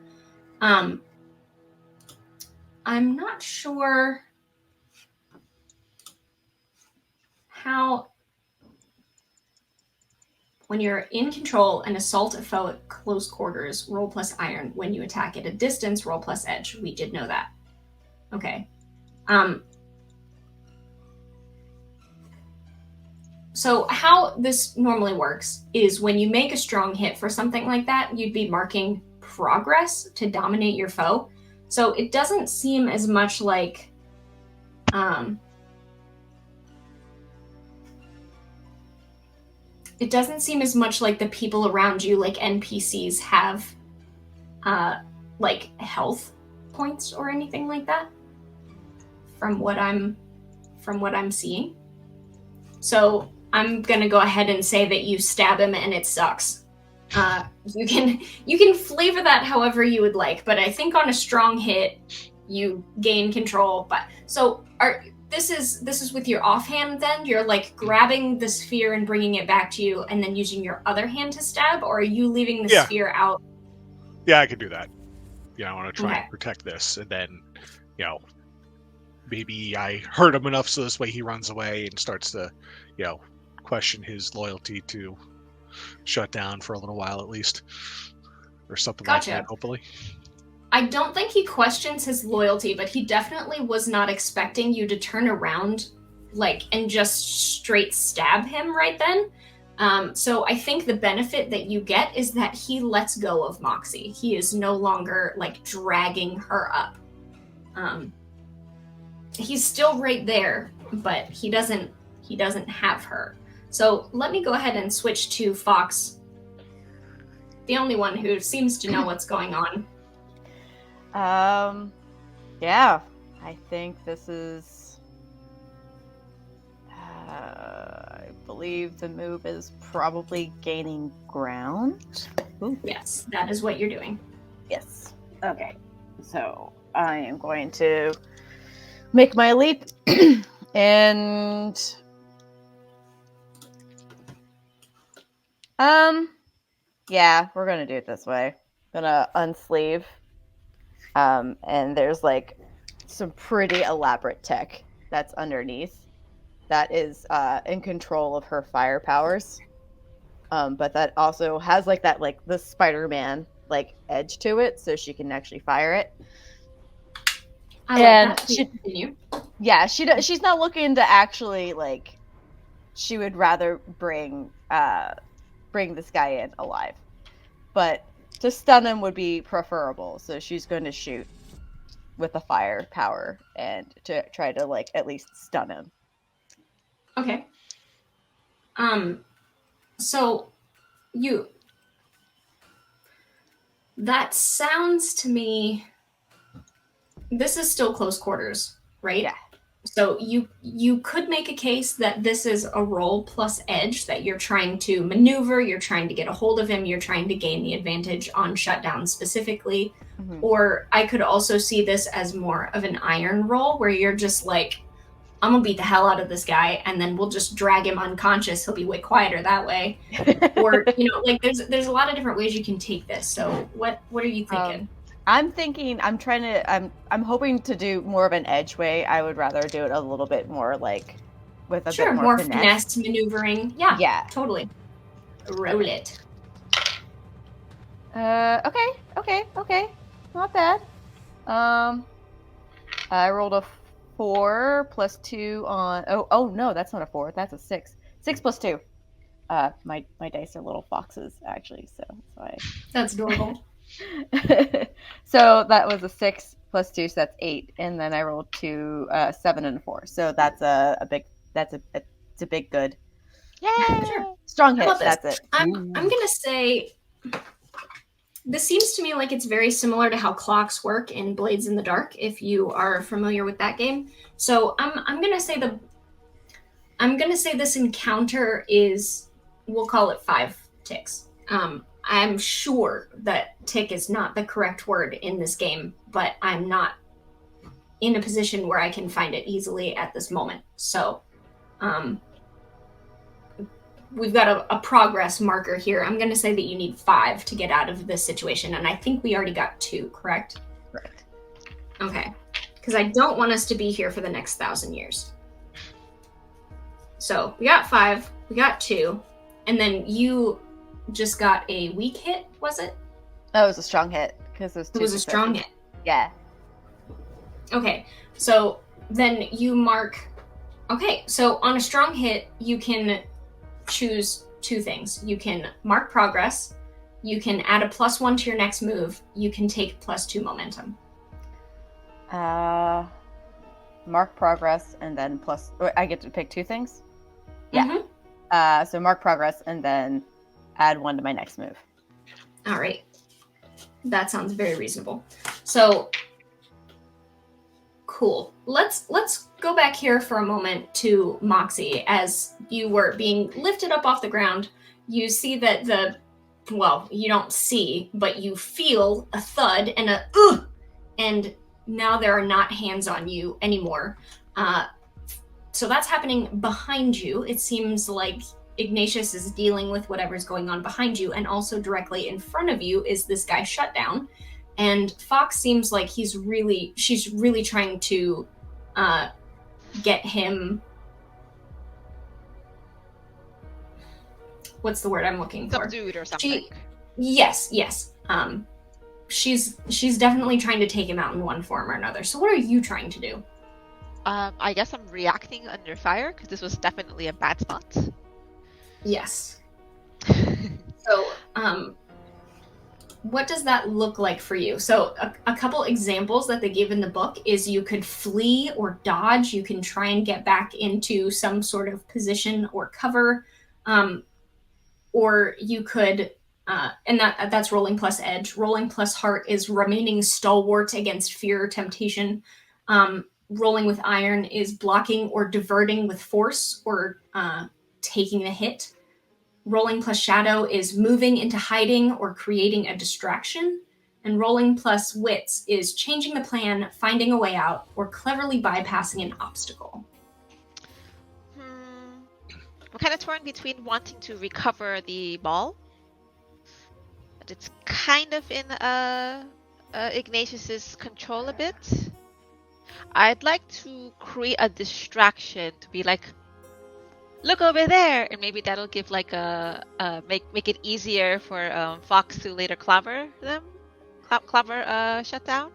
I'm not sure how... When you're in control and assault a foe at close quarters, roll plus iron. When you attack at a distance, roll plus edge. We did know that. Okay. So how this normally works is when you make a strong hit for something like that, you'd be marking progress to dominate your foe. So it doesn't seem as much like... It doesn't seem as much like the people around you, like NPCs, have, like, health points or anything like that. From what I'm seeing. So I'm gonna go ahead and say that you stab him and it sucks. You can flavor that however you would like, but I think on a strong hit, you gain control. But so This is with your offhand then? You're like grabbing the sphere and bringing it back to you and then using your other hand to stab? Or are you leaving the sphere out? Yeah, I could do that. I want to try and protect this. And then, maybe I hurt him enough so this way he runs away and starts to, question his loyalty to Shutdown for a little while at least. Or something like that, hopefully. I don't think he questions his loyalty, but he definitely was not expecting you to turn around, and just straight stab him right then. So I think the benefit that you get is that he lets go of Moxie. He is no longer, dragging her up. He's still right there, but he doesn't have her. So let me go ahead and switch to Fox, the only one who seems to know what's going on. Yeah, I think this is, I believe the move is probably gaining ground. Ooh. Yes, that is what you're doing. Yes. Okay. So I am going to make my leap and, yeah, we're going to do it this way. I'm going to unsleeve. And there's some pretty elaborate tech that's underneath that is in control of her fire powers. But that also has the Spider-Man edge to it, so she can actually fire it. I like that. Please continue. Yeah, she's not looking to actually she would rather bring this guy in alive, but to stun him would be preferable, so she's going to shoot with a fire power and to try to at least stun him. Okay. So that sounds to me, this is still close quarters, right? Yeah. So you could make a case that this is a roll plus edge, that you're trying to maneuver, you're trying to get a hold of him, you're trying to gain the advantage on shutdown specifically. Mhm. Or I could also see this as more of an iron roll, where you're just like, I'm gonna beat the hell out of this guy, and then we'll just drag him unconscious. He'll be way quieter that way. Or like there's a lot of different ways you can take this. So what are you thinking? I'm hoping to do more of an edge way. I would rather do it a little bit more like with a Sure, bit more finesse. maneuvering. Yeah, Yeah. totally. Roll it. Okay. Not bad. I rolled a 4 plus 2 on. Oh no, that's not a 4. That's a 6. 6 plus 2. My dice are little foxes actually, so that's That's adorable. why. So that was a 6 plus 2, so that's 8, and then I rolled 2, 7 and a 4. So that's a big. It's a big good. Yay! Sure. Strong How hit. about this? That's it. I'm gonna say this seems to me like it's very similar to how clocks work in Blades in the Dark, if you are familiar with that game. So I'm gonna say this encounter is, we'll call it 5 ticks. I'm sure that tick is not the correct word in this game, but I'm not in a position where I can find it easily at this moment. So we've got a progress marker here. I'm going to say that you need 5 to get out of this situation, and I think we already got 2, correct? Correct. Okay. Because I don't want us to be here for the next 1,000 years. So we got 5, we got 2, and then you just got a weak hit, was it? That was a strong hit because there's 2. It was a strong hit. Yeah. Okay, so then you mark. Okay, so on a strong hit, you can choose 2 things. You can mark progress, you can add a +1 to your next move, you can take +2 momentum. Mark progress and then plus. I get to pick 2 things? Yeah. Mhm. So mark progress and then add 1 to my next move. All right. That sounds very reasonable. So cool. Let's go back here for a moment to Moxie. As you were being lifted up off the ground, you see that you don't see, but you feel a thud and a ugh, and now there are not hands on you anymore. So that's happening behind you. It seems like Ignatius is dealing with whatever's going on behind you, and also directly in front of you is this guy Shutdown. And Fox seems like she's really trying to get him. What's the word I'm looking for? Subdued or something. Yes. She's definitely trying to take him out in one form or another. So what are you trying to do? I guess I'm reacting under fire because this was definitely a bad spot. Yes. So, what does that look like for you? So a couple examples that they give in the book is you could flee or dodge. You can try and get back into some sort of position or cover. Or you could, and that's rolling plus edge. Rolling plus heart is remaining stalwart against fear or temptation. Rolling with iron is blocking or diverting with force or taking a hit. Rolling plus shadow is moving into hiding or creating a distraction. And rolling plus wits is changing the plan, finding a way out, or cleverly bypassing an obstacle. I'm kind of torn between wanting to recover the ball, but it's kind of in Ignatius's control a bit. I'd like to create a distraction to be like, look over there, and maybe that'll give like make it easier for Fox to later clever Shutdown.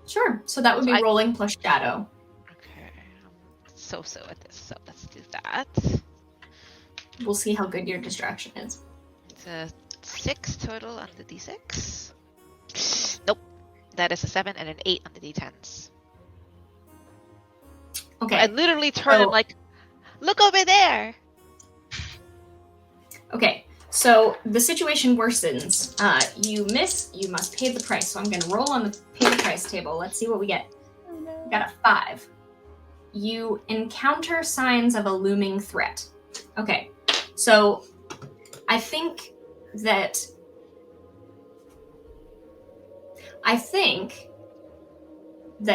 Sure. So that would be rolling plus shadow. Okay, I'm so at this, so let's do that. We'll see how good your distraction is. It's a 6 total on the d6. Nope, that is a 7 and an 8 on the d10s. Okay. I literally turn and like, look over there. Okay, so the situation worsens. You miss, you must pay the price. So I'm going to roll on the pay the price table. Let's see what we get. We got a 5. You encounter signs of a looming threat. Okay, so I think that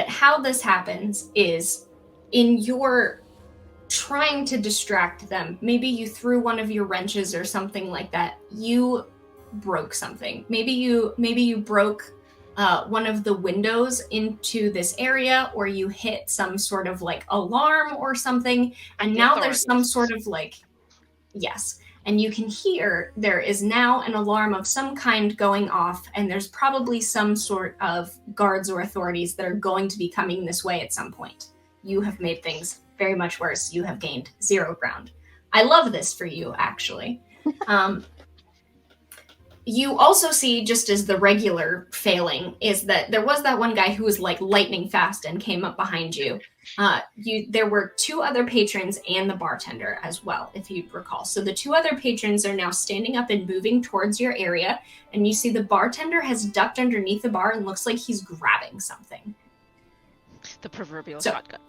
how this happens is in your trying to distract them. Maybe you threw one of your wrenches or something like that. You broke something. Maybe you broke one of the windows into this area, or you hit some sort of like alarm or something, and now there's some sort of like, yes, and you can hear there is now an alarm of some kind going off, and there's probably some sort of guards or authorities that are going to be coming this way at some point. You have made things very much worse. You have gained 0 ground. I love this for you, actually. You also see, just as the regular failing, is that there was that one guy who was like lightning fast and came up behind you. There were 2 other patrons and the bartender as well, if you recall. So the 2 other patrons are now standing up and moving towards your area, and you see the bartender has ducked underneath the bar and looks like he's grabbing something. The proverbial shotgun.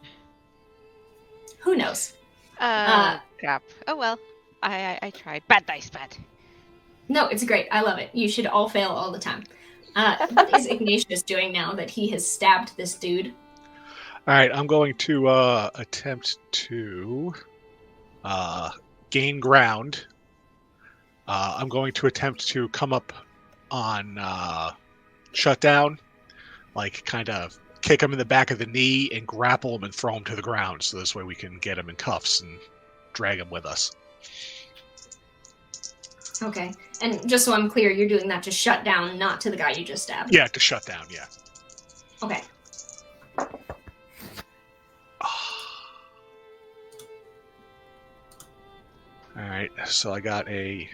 Who knows? Crap. Oh well. I tried. Bad dice, bad. No, it's great. I love it. You should all fail all the time. What is Ignatius doing now that he has stabbed this dude? All right, I'm going to attempt to gain ground. I'm going to attempt to come up on Shutdown, like kind of kick him in the back of the knee and grapple him and throw him to the ground, so this way we can get him in cuffs and drag him with us. Okay. And just so I'm clear, you're doing that to shut down, not to the guy you just stabbed. Yeah, to shut down, yeah. Okay. Alright, so I got a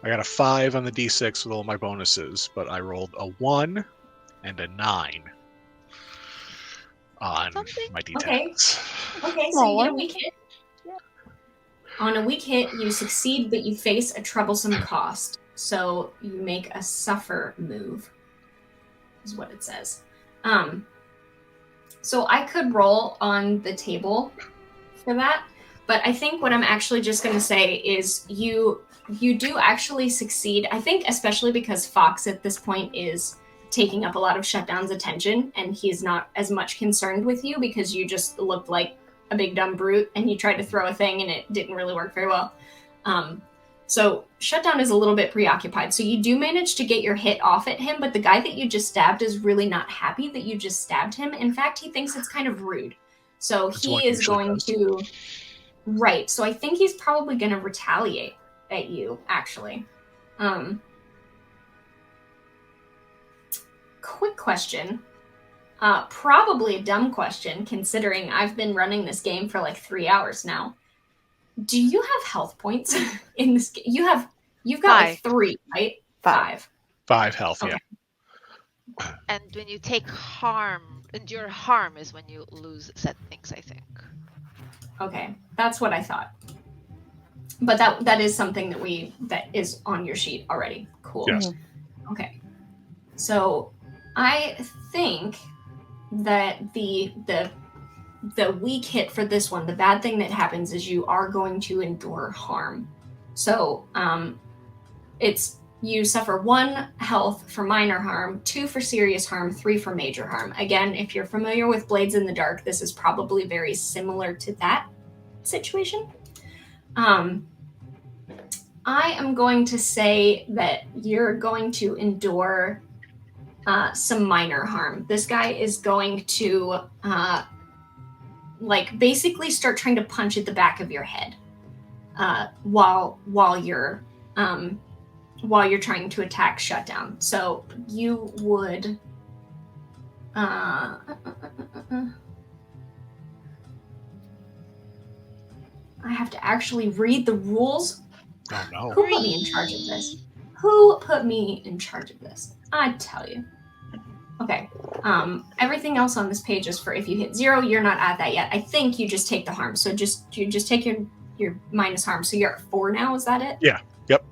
5 on the d6 with all my bonuses, but I rolled a 1 and a 9 on my d10s. Okay, so you get a weak hit. On a weak hit, you succeed, but you face a troublesome cost. So you make a suffer move, is what it says. So I could roll on the table for that, but I think what I'm actually just going to say is you do actually succeed. I think especially because Fox at this point is taking up a lot of Shutdown's attention, and he's not as much concerned with you because you just looked like a big dumb brute and you tried to throw a thing and it didn't really work very well. So Shutdown is a little bit preoccupied. So you do manage to get your hit off at him, but the guy that you just stabbed is really not happy that you just stabbed him. In fact, he thinks it's kind of rude. So he is going to... Right. So I think he's probably going to retaliate at you, actually. Quick question. Probably a dumb question, considering I've been running this game for like 3 hours now. Do you have health points in this game? You've got 5. Like 3, right? 5. 5 health, okay. Yeah. And when you take harm, endure harm is when you lose said things, I think. Okay, that's what I thought. But that is something that is on your sheet already. Cool. Yes. Okay. So I think that the weak hit for this one, the bad thing that happens is you are going to endure harm. So it's you suffer 1 health for minor harm, 2 for serious harm, 3 for major harm. Again, if you're familiar with Blades in the Dark, this is probably very similar to that situation. I am going to say that you're going to endure some minor harm. This guy is going to basically start trying to punch at the back of your head while you're trying to attack Shutdown. So you would I have to actually read the rules. Oh no. Who put me in charge of this? Who put me in charge of this? I tell you. Okay. Everything else on this page is for if you hit 0, you're not at that yet. I think you just take the harm. So you just take your your minus harm. So you're at 4 now. Is that it? Yeah. Yep.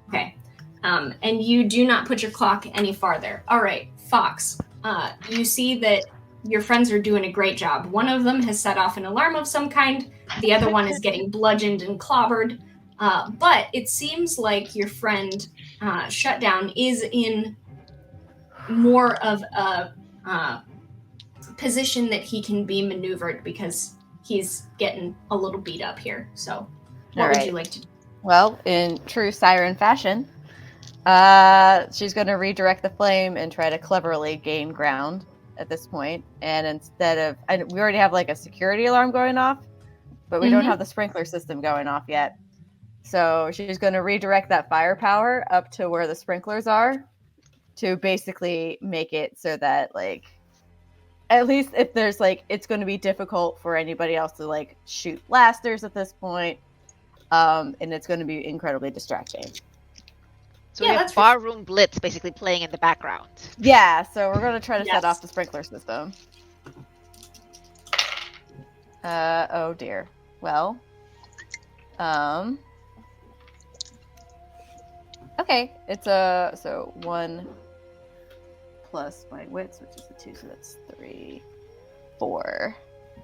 Okay. And you do not put your clock any farther. All right, Fox. You see that your friends are doing a great job. One of them has set off an alarm of some kind. The other one is getting bludgeoned and clobbered. But it seems like your friend Shutdown is in more of a position that he can be maneuvered because he's getting a little beat up here. So what would you like to do? Well, in true siren fashion, she's going to redirect the flame and try to cleverly gain ground at this point. And instead of, we already have like a security alarm going off, but we don't have the sprinkler system going off yet. So she's going to redirect that firepower up to where the sprinklers are to basically make it so that, like, at least if there's like, it's going to be difficult for anybody else to like shoot blasters at this point. And it's going to be incredibly distracting. So we have Barroom Blitz basically playing in the background. Yeah, so we're going to try to set off the sprinkler system. Oh dear. Well, okay, it's so 1 plus my wits, which is a 2, so that's 3, 4.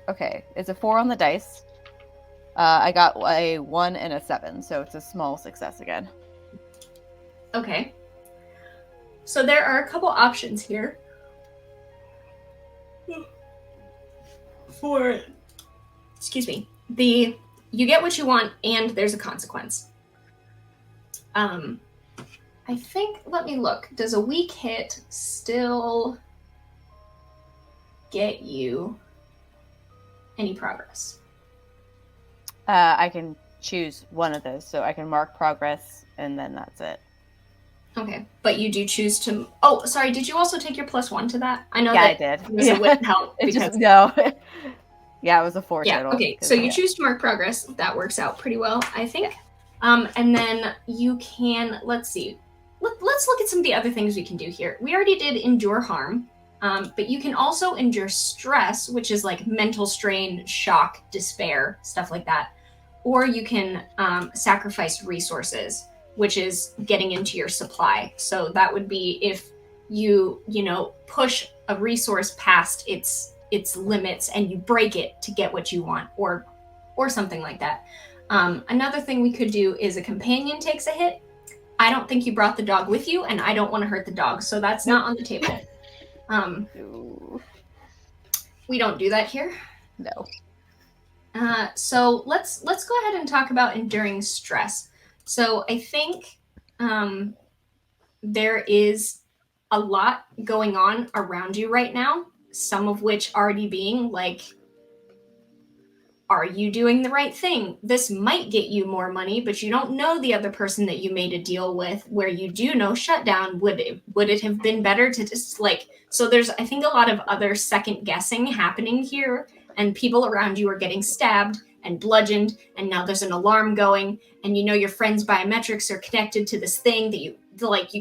Okay, it's a 4 on the dice. I got a 1 and a 7, so it's a small success again. Okay. So there are a couple options here. Excuse me. You get what you want, and there's a consequence. I think, let me look. Does a weak hit still get you any progress? I can choose one of those, so I can mark progress, and then that's it. Okay, but you do choose to... Oh, sorry, did you also take your +1 to that? I know I that did. it wouldn't help. No. Yeah, it was a 4 yeah, total. Okay, so you choose to mark progress. That works out pretty well, I think. And then you can... Let's see. Let's look at some of the other things we can do here. We already did endure harm, but you can also endure stress, which is like mental strain, shock, despair, stuff like that. Or you can sacrifice resources, which is getting into your supply. So that would be if you push a resource past its limits and you break it to get what you want, or something like that. Another thing we could do is a companion takes a hit. I don't think you brought the dog with you, and I don't want to hurt the dog, so that's not on the table. We don't do that here. No. So let's go ahead and talk about enduring stress. So I think there is a lot going on around you right now, some of which already being like, are you doing the right thing? This might get you more money, but you don't know the other person that you made a deal with, where you do know Shutdown. Would it have been better to just like... So there's, I think, a lot of other second guessing happening here, and people around you are getting stabbed and bludgeoned, and now there's an alarm going, and your friend's biometrics are connected to this thing that you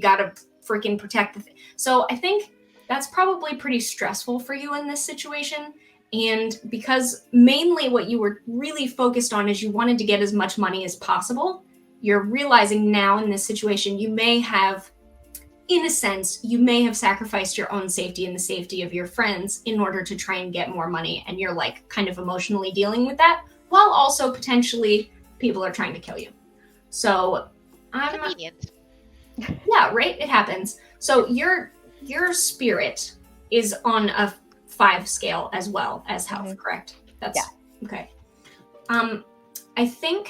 gotta freaking protect the thing. So I think that's probably pretty stressful for you in this situation. And because mainly what you were really focused on is you wanted to get as much money as possible, you're realizing now in this situation, you may have, in a sense, sacrificed your own safety and the safety of your friends in order to try and get more money. And you're like kind of emotionally dealing with that, while also potentially people are trying to kill you. So Convenient. Yeah, right? It happens. So your spirit is on a 5 scale as well as health, correct? That's okay. I think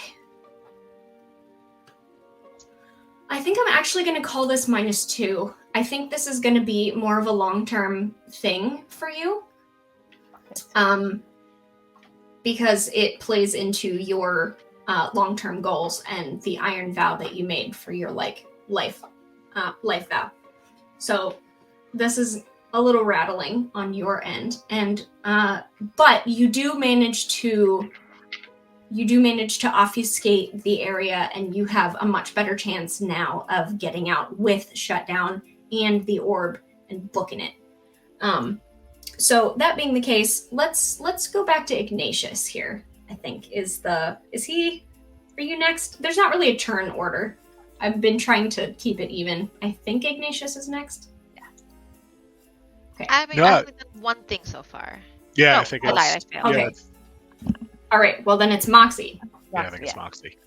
I'm actually going to call this -2. I think this is going to be more of a long-term thing for you. Because it plays into your long-term goals and the iron vow that you made for your life vow. So this is a little rattling on your end, and but you do manage to obfuscate the area, and you have a much better chance now of getting out with Shutdown and the orb and booking it. So that being the case, let's go back to Ignatius here. I think is he Are you next? There's not really a turn order. I've been trying to keep it even. I think Ignatius is next. I mean, No. I've only done one thing so far. Yeah, No, I think I lied. I it's failed. Okay. yeah, it's- All right. Well, then it's Moxie. I think it's Moxie.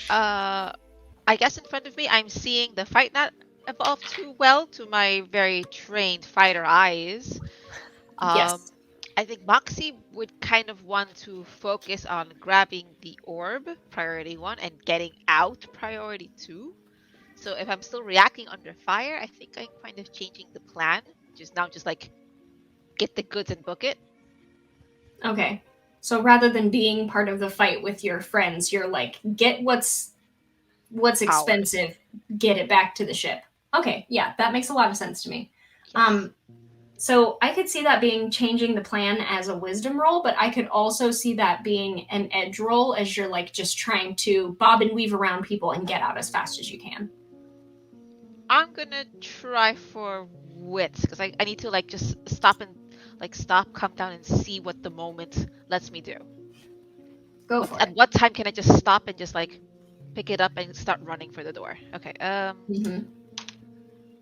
I guess in front of me, I'm seeing the fight not evolve too well to my very trained fighter eyes. Yes. I think Moxie would kind of want to focus on grabbing the orb, priority 1, and getting out, priority 2. So if I'm still reacting under fire, I think I'm kind of changing the plan. Just like get the goods and book it. Okay. So rather than being part of the fight with your friends, you're like, get what's expensive, get it back to the ship. Okay, yeah, that makes a lot of sense to me. Yes. So I could see that being changing the plan as a wisdom roll, but I could also see that being an edge roll as you're like just trying to bob and weave around people and get out as fast as you can. I'm gonna try for wits because I need to like just stop, calm down, and see what the moment lets me do. Go for At it. what time can I just stop and just like pick it up and start running for the door? Okay.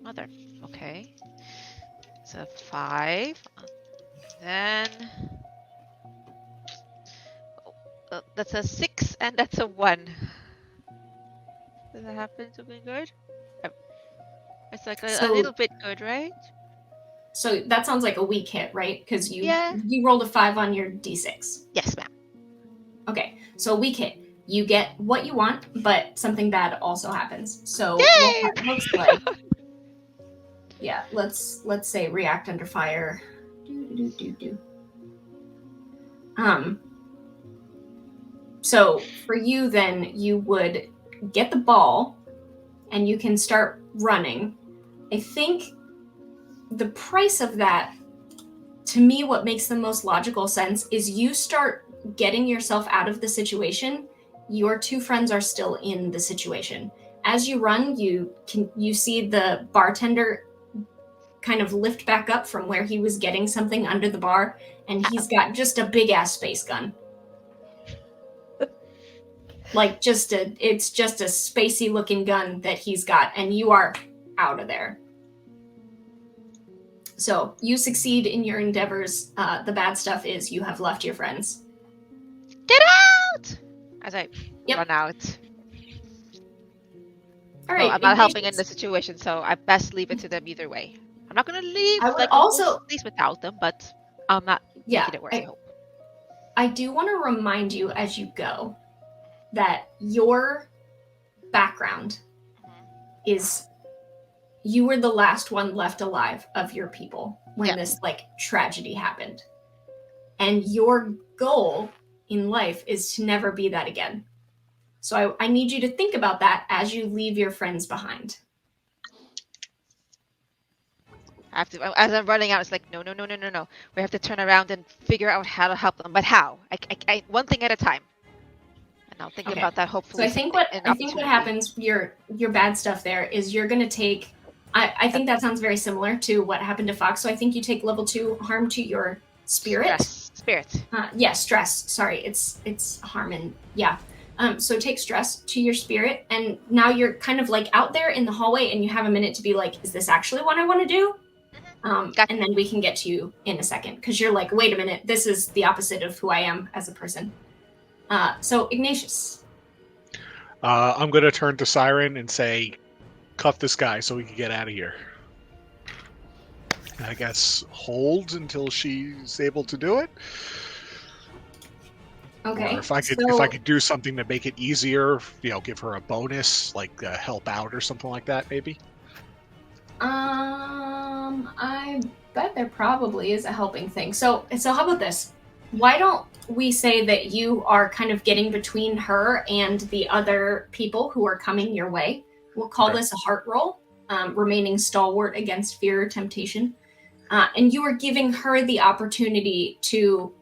Mother. Okay. It's a 5. Then that's a 6 and that's a 1. Does that happen something good? It's like a little bit good, right? So that sounds like a weak hit, right? Because you Yeah. you rolled a 5 on your d6. Yes, ma'am. Okay, so a weak hit. You get what you want, but something bad also happens. So Yay! what that looks like. Yeah, let's say react under fire. So for you then you would get the ball and you can start running. I think the price of that, to me, what makes the most logical sense is you start getting yourself out of the situation. Your two friends are still in the situation. As you run, you see the bartender kind of lift back up from where he was getting something under the bar, and he's got just a big ass space gun. Like it's just a spacey looking gun that he's got, and you are out of there. So you succeed in your endeavors. The bad stuff is you have left your friends. Get out! As I run out. All right. No, I'm not helping in the situation, so I best leave it to them either way. I'm not gonna leave I would a whole place without them, but I'm not making it worse. I hope. I do want to remind you as you go that your background is you were the last one left alive of your people when this tragedy happened. And your goal in life is to never be that again. So I need you to think about that as you leave your friends behind. I have to, as I'm running out, it's like, no. We have to turn around and figure out how to help them. But how? I one thing at a time. And I'll think about that hopefully. So I think what happens, your bad stuff there is you're going to take, I think that sounds very similar to what happened to Fox. So I think you take level 2 harm to your spirit. Spirit. Stress. Sorry, it's harm and so take stress to your spirit, and now you're kind of like out there in the hallway, and you have a minute to be like, is this actually what I want to do? Gotcha. And then we can get to you in a second, because you're like, wait a minute, this is the opposite of who I am as a person. So Ignatius. I'm going to turn to Siren and say, cuff this guy so we can get out of here. I guess hold until she's able to do it. Okay. Or if I could do something to make it easier, give her a bonus, like help out or something like that, maybe. I bet there probably is a helping thing. So how about this? Why don't we say that you are kind of getting between her and the other people who are coming your way? We'll call this a heart roll, remaining stalwart against fear or temptation. And you are giving her the opportunity to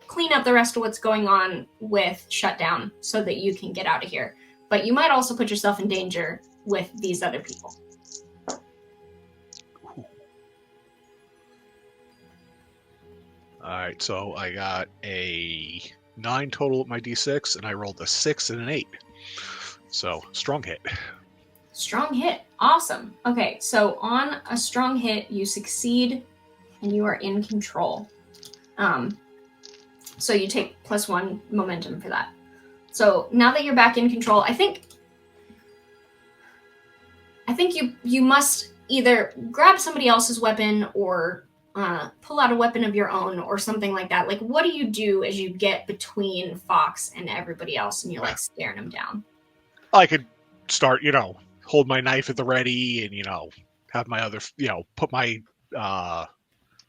clean up the rest of what's going on with Shutdown so that you can get out of here. But you might also put yourself in danger with these other people. All right, so I got a 9 total at my d6, and I rolled a 6 and an 8. So strong hit. Strong hit. Awesome. Okay, so on a strong hit, you succeed and you are in control. So you take +1 momentum for that. So now that you're back in control, I think you must either grab somebody else's weapon or pull out a weapon of your own or something like that. Like, what do you do as you get between Fox and everybody else and you're like staring them down? I could start, hold my knife at the ready and, have my other, put my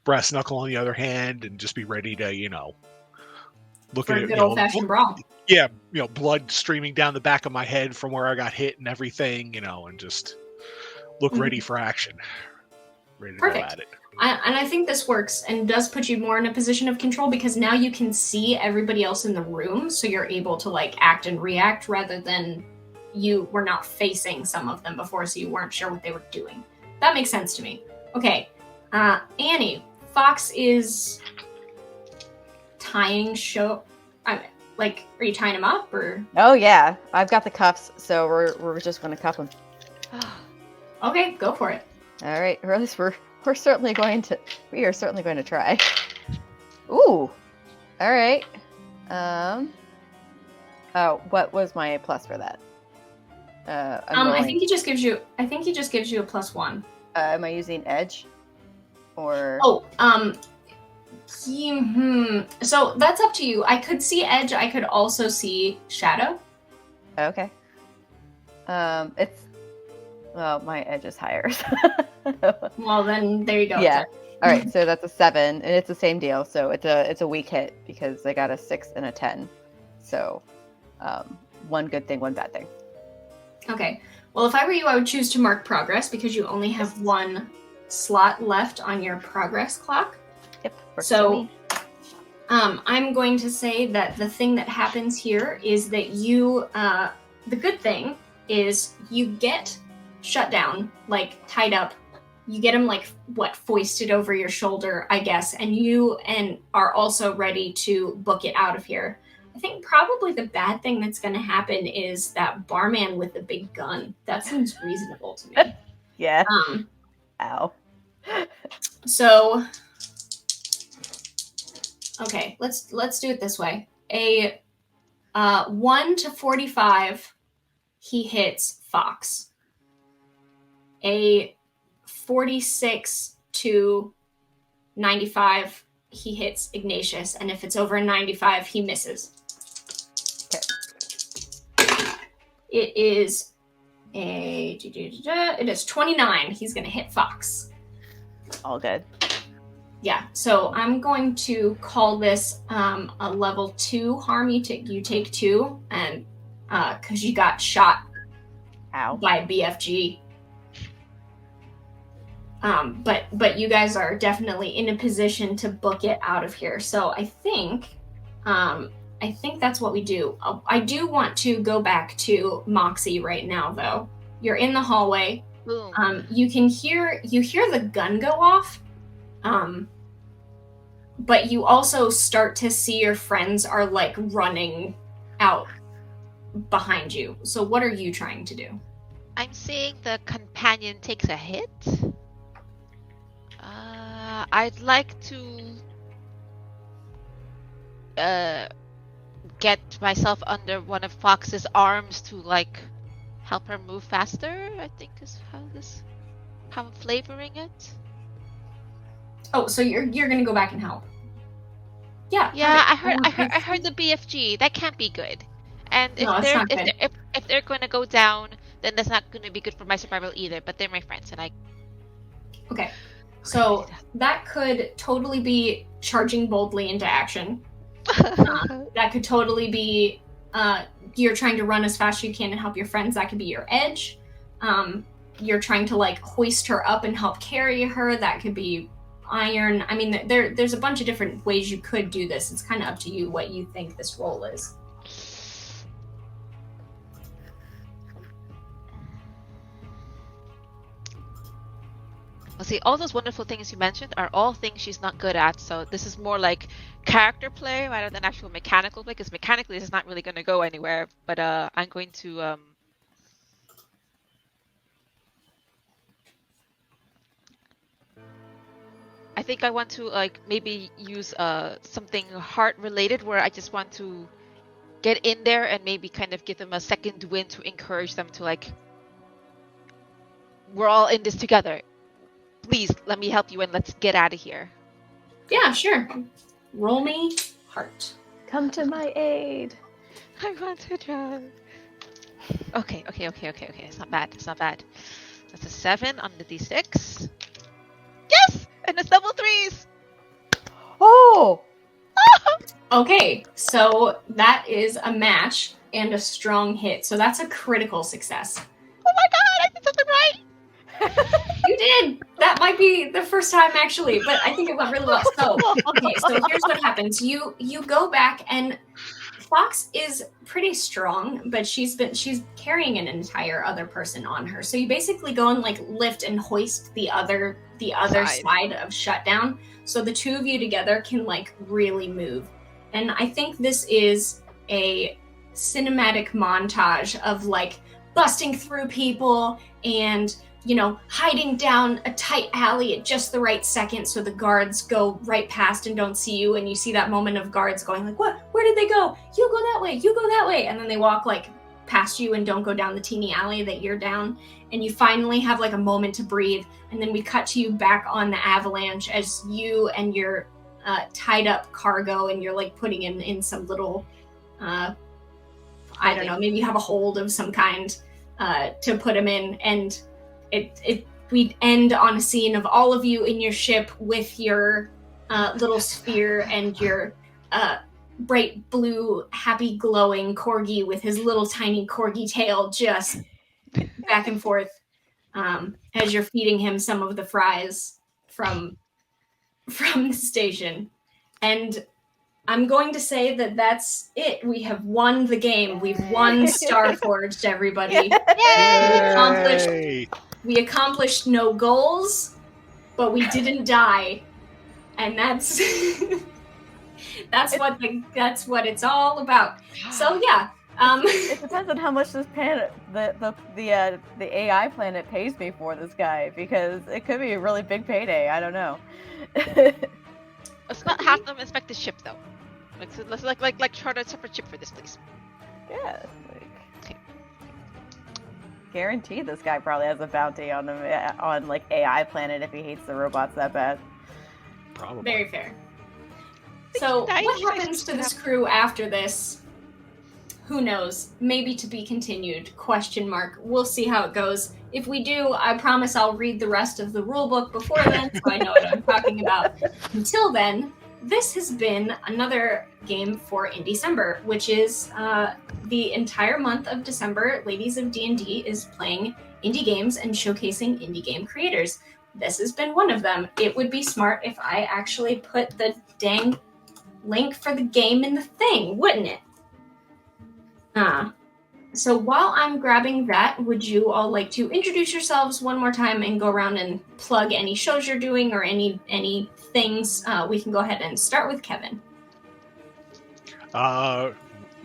brass knuckle on the other hand and just be ready to, look For at a it. good old-fashioned brawl. Yeah, blood streaming down the back of my head from where I got hit and everything, and just look ready for action. Ready to Perfect. go at it. And I think this works and does put you more in a position of control because now you can see everybody else in the room, so you're able to like act and react rather than you were not facing some of them before, so you weren't sure what they were doing. That makes sense to me. Okay, Annie, Fox is tying are you tying him up or? Oh yeah, I've got the cuffs, so we're just gonna cuff him. Okay, go for it. All right, or at least we are certainly going to try. Ooh, all right. Oh, what was my plus for that? I think he just gives you a +1. Am I using edge? Or so that's up to you. I could see edge. I could also see shadow. Okay. My edge is higher. Well, then there you go. Yeah. All right, so that's a 7, and it's the same deal. So it's a weak hit because I got a 6 and a 10. So, one good thing, one bad thing. Okay. Well, if I were you, I would choose to mark progress because you only have one slot left on your progress clock. Yep. So, I'm going to say that the thing that happens here is that you, the good thing is you get shut down, like tied up. You get him foisted over your shoulder, I guess, and you are also ready to book it out of here. I think probably the bad thing that's going to happen is that barman with the big gun. That seems reasonable to me. Yeah. Ow. So, okay, let's do it this way. A 1 to 45, he hits Fox. A 46 to 95, he hits Ignatius, and if it's over 95, he misses. Okay. It is 29. He's going to hit Fox. All good. Yeah, so I'm going to call this a level 2 harm. You take 2, and because you got shot by BFG. But you guys are definitely in a position to book it out of here. So I think that's what we do. I do want to go back to Moxie right now, though. You're in the hallway. Boom. You hear the gun go off. But you also start to see your friends are like running out behind you. So what are you trying to do? I'm seeing the companion takes a hit. I'd like to get myself under one of Fox's arms to like help her move faster. I think is how I'm flavoring it. Oh, so you're gonna go back and help? Yeah. Yeah, perfect. I heard the BFG. That can't be good. And if they're going to go down, then that's not going to be good for my survival either. But they're my friends, and I. Okay, so that could totally be charging boldly into action. That could totally be you're trying to run as fast as you can and help your friends. That could be your edge. You're trying to like hoist her up and help carry her. That could be iron. I mean, there's a bunch of different ways you could do this. It's kind of up to you what you think this role is. Well, see, all those wonderful things you mentioned are all things she's not good at. So this is more like character play rather than actual mechanical play, because mechanically this is not really going to go anywhere. But I'm going to I think I want to like maybe use something heart related where I just want to get in there and maybe kind of give them a second wind to encourage them to like, we're all in this together. Please let me help you and let's get out of here. Yeah, sure. Roll me heart. Come to my aid. I want to try. Okay. It's not bad. That's a 7 on the d6. Yes! And it's double 3s! Oh! Okay, so that is a match and a strong hit. So that's a critical success. Oh my god, I did something right! You did! That might be the first time actually, but I think it went really well. So, okay, so here's what happens. You go back and Fox is pretty strong, but she's carrying an entire other person on her. So you basically go and like lift and hoist the other side of Shutdown. So the two of you together can like really move. And I think this is a cinematic montage of like busting through people and, you know, hiding down a tight alley at just the right second so the guards go right past and don't see you. And you see that moment of guards going like, what? Where did they go? You go that way. You go that way. And then they walk like past you and don't go down the teeny alley that you're down. And you finally have like a moment to breathe. And then we cut to you back on the avalanche as you and your tied up cargo and you're like putting in some little, I don't know, maybe you have a hold of some kind to put them in. And we'd end on a scene of all of you in your ship with your little sphere and your bright blue, happy glowing corgi with his little tiny corgi tail just back and forth as you're feeding him some of the fries from the station. And I'm going to say that that's it. We have won the game. We've won Starforged, everybody. Yay! We accomplished no goals, but we didn't die. And that's that's what it's all about. So yeah. It depends on how much this planet, the AI planet pays me for this guy, because it could be a really big payday. I don't know. Let's not have them inspect the ship though. Let's like charter a separate ship for this, please. Yeah. Okay. Guarantee this guy probably has a bounty on him on like AI planet if he hates the robots that bad. Probably. Very fair. So what happens to this crew after this? Who knows? Maybe to be continued, ? We'll see how it goes. If we do, I promise I'll read the rest of the rulebook before then, so I know what I'm talking about. Until then, this has been another game for in December, which is the entire month of December. Ladies of D&D is playing indie games and showcasing indie game creators. This has been one of them. It would be smart if I actually put the dang link for the game in the thing, wouldn't it? So while I'm grabbing that, would you all like to introduce yourselves one more time and go around and plug any shows you're doing or any things? We can go ahead and start with Kevin. My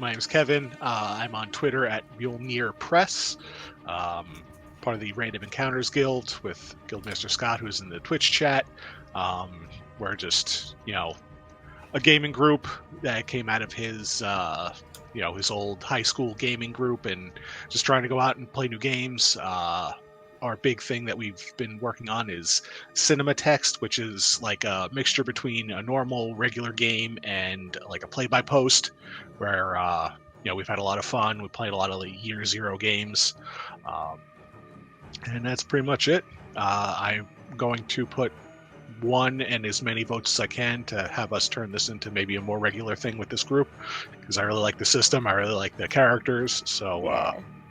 name's Kevin. I'm on Twitter at Mjolnir Press, part of the Random Encounters Guild with Guildmaster Scott, who's in the Twitch chat. We're just, a gaming group that came out of his his old high school gaming group and just trying to go out and play new games. Our big thing that we've been working on is cinema text, which is like a mixture between a normal regular game and like a play-by-post where, we've had a lot of fun. We played a lot of the Year Zero games. And that's pretty much it. I'm going to put one and as many votes as I can to have us turn this into maybe a more regular thing with this group, because I really like the system. I really like the characters. So,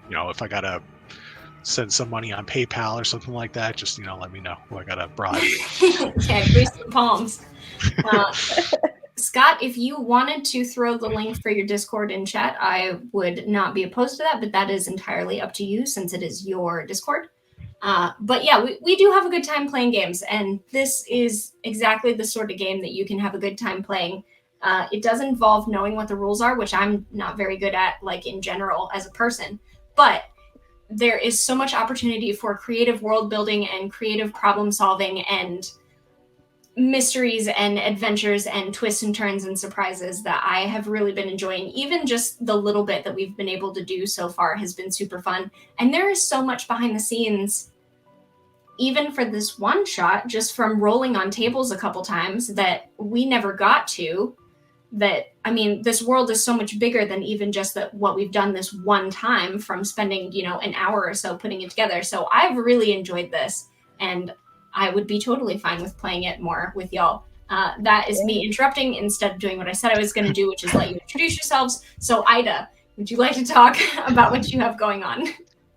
if I got to send some money on PayPal or something like that, just, let me know who I got to bribe. Yeah, grease the palms. Scott, if you wanted to throw the link for your Discord in chat, I would not be opposed to that, but that is entirely up to you since it is your Discord. But yeah, we do have a good time playing games, and this is exactly the sort of game that you can have a good time playing. It does involve knowing what the rules are, which I'm not very good at, like in general as a person, but there is so much opportunity for creative world building and creative problem solving and mysteries and adventures and twists and turns and surprises that I have really been enjoying. Even just the little bit that we've been able to do so far has been super fun. And there is so much behind the scenes, even for this one shot, just from rolling on tables a couple times that we never got to. That, I mean, this world is so much bigger than even just what we've done this one time, from spending, an hour or so putting it together. So I've really enjoyed this, and I would be totally fine with playing it more with y'all. That is me interrupting instead of doing what I said I was going to do, which is let you introduce yourselves. So Ida, would you like to talk about what you have going on?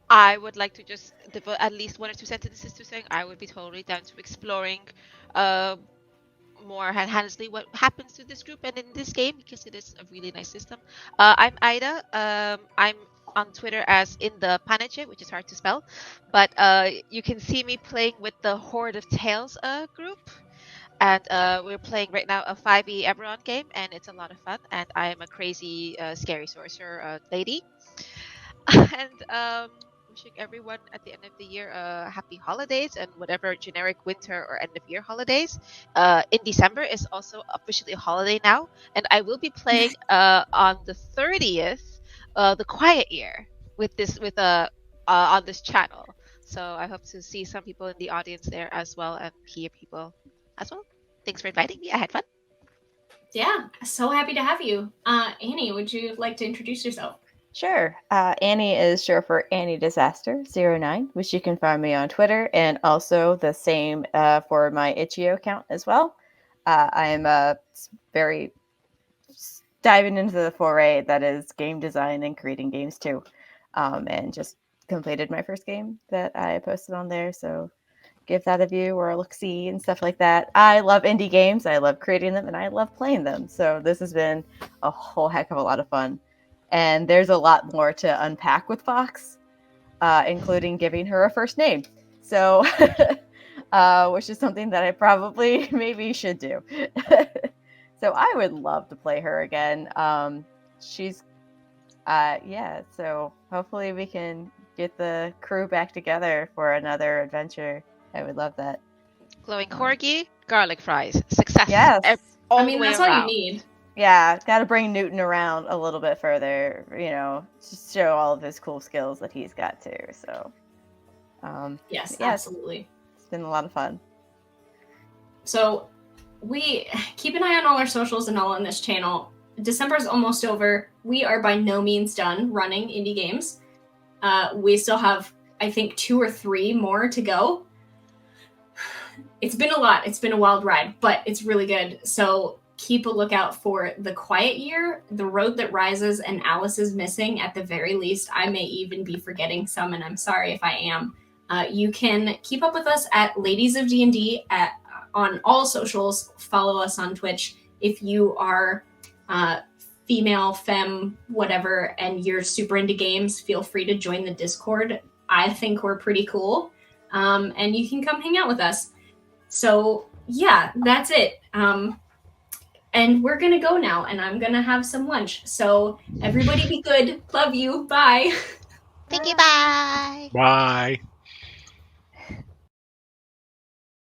I would like to just devote at least 1 or 2 sentences to saying I would be totally down to exploring more handedly what happens to this group and in this game, because it is a really nice system. I'm Ida. I'm on Twitter as in the Panache, which is hard to spell, but you can see me playing with the Horde of Tales group, and we're playing right now a 5e Eberron game, and it's a lot of fun, and I am a crazy scary sorcerer lady. And wishing everyone at the end of the year happy holidays and whatever generic winter or end of year holidays. In December is also officially a holiday now, and I will be playing on the 30th, the Quiet Year on this channel. So I hope to see some people in the audience there as well, and hear people as well. Thanks for inviting me. I had fun. Yeah, so happy to have you. Annie, would you like to introduce yourself? Sure. Annie is short for Annie Disaster 09, which you can find me on Twitter, and also the same for my itch.io account as well. I'm very diving into the foray that is game design and creating games too, and just completed my first game that I posted on there. So give that a view or a look-see and stuff like that. I love indie games. I love creating them, and I love playing them. So this has been a whole heck of a lot of fun. And there's a lot more to unpack with Fox, including giving her a first name. So, which is something that I probably maybe should do. So I would love to play her again. So hopefully we can get the crew back together for another adventure. I would love that. Glowing corgi, garlic fries, success. Yes. That's all you need. Yeah, got to bring Newton around a little bit further, to show all of his cool skills that he's got too. So, yes, absolutely. It's been a lot of fun. So, we keep an eye on all our socials and all on this channel. December's almost over. We are by no means done running indie games. We still have, I think, 2 or 3 more to go. It's been a lot. It's been a wild ride, but it's really good. So keep a lookout for The Quiet Year, The Road That Rises, and Alice is Missing at the very least. I may even be forgetting some, and I'm sorry if I am. You can keep up with us at Ladies of D&D on all socials. Follow us on Twitch. If you are female, femme, whatever, and you're super into games, feel free to join the Discord. I think we're pretty cool. And you can come hang out with us. So, yeah, that's it. And we're going to go now, and I'm going to have some lunch. So everybody be good. Love you. Bye. Thank you. Bye. Bye.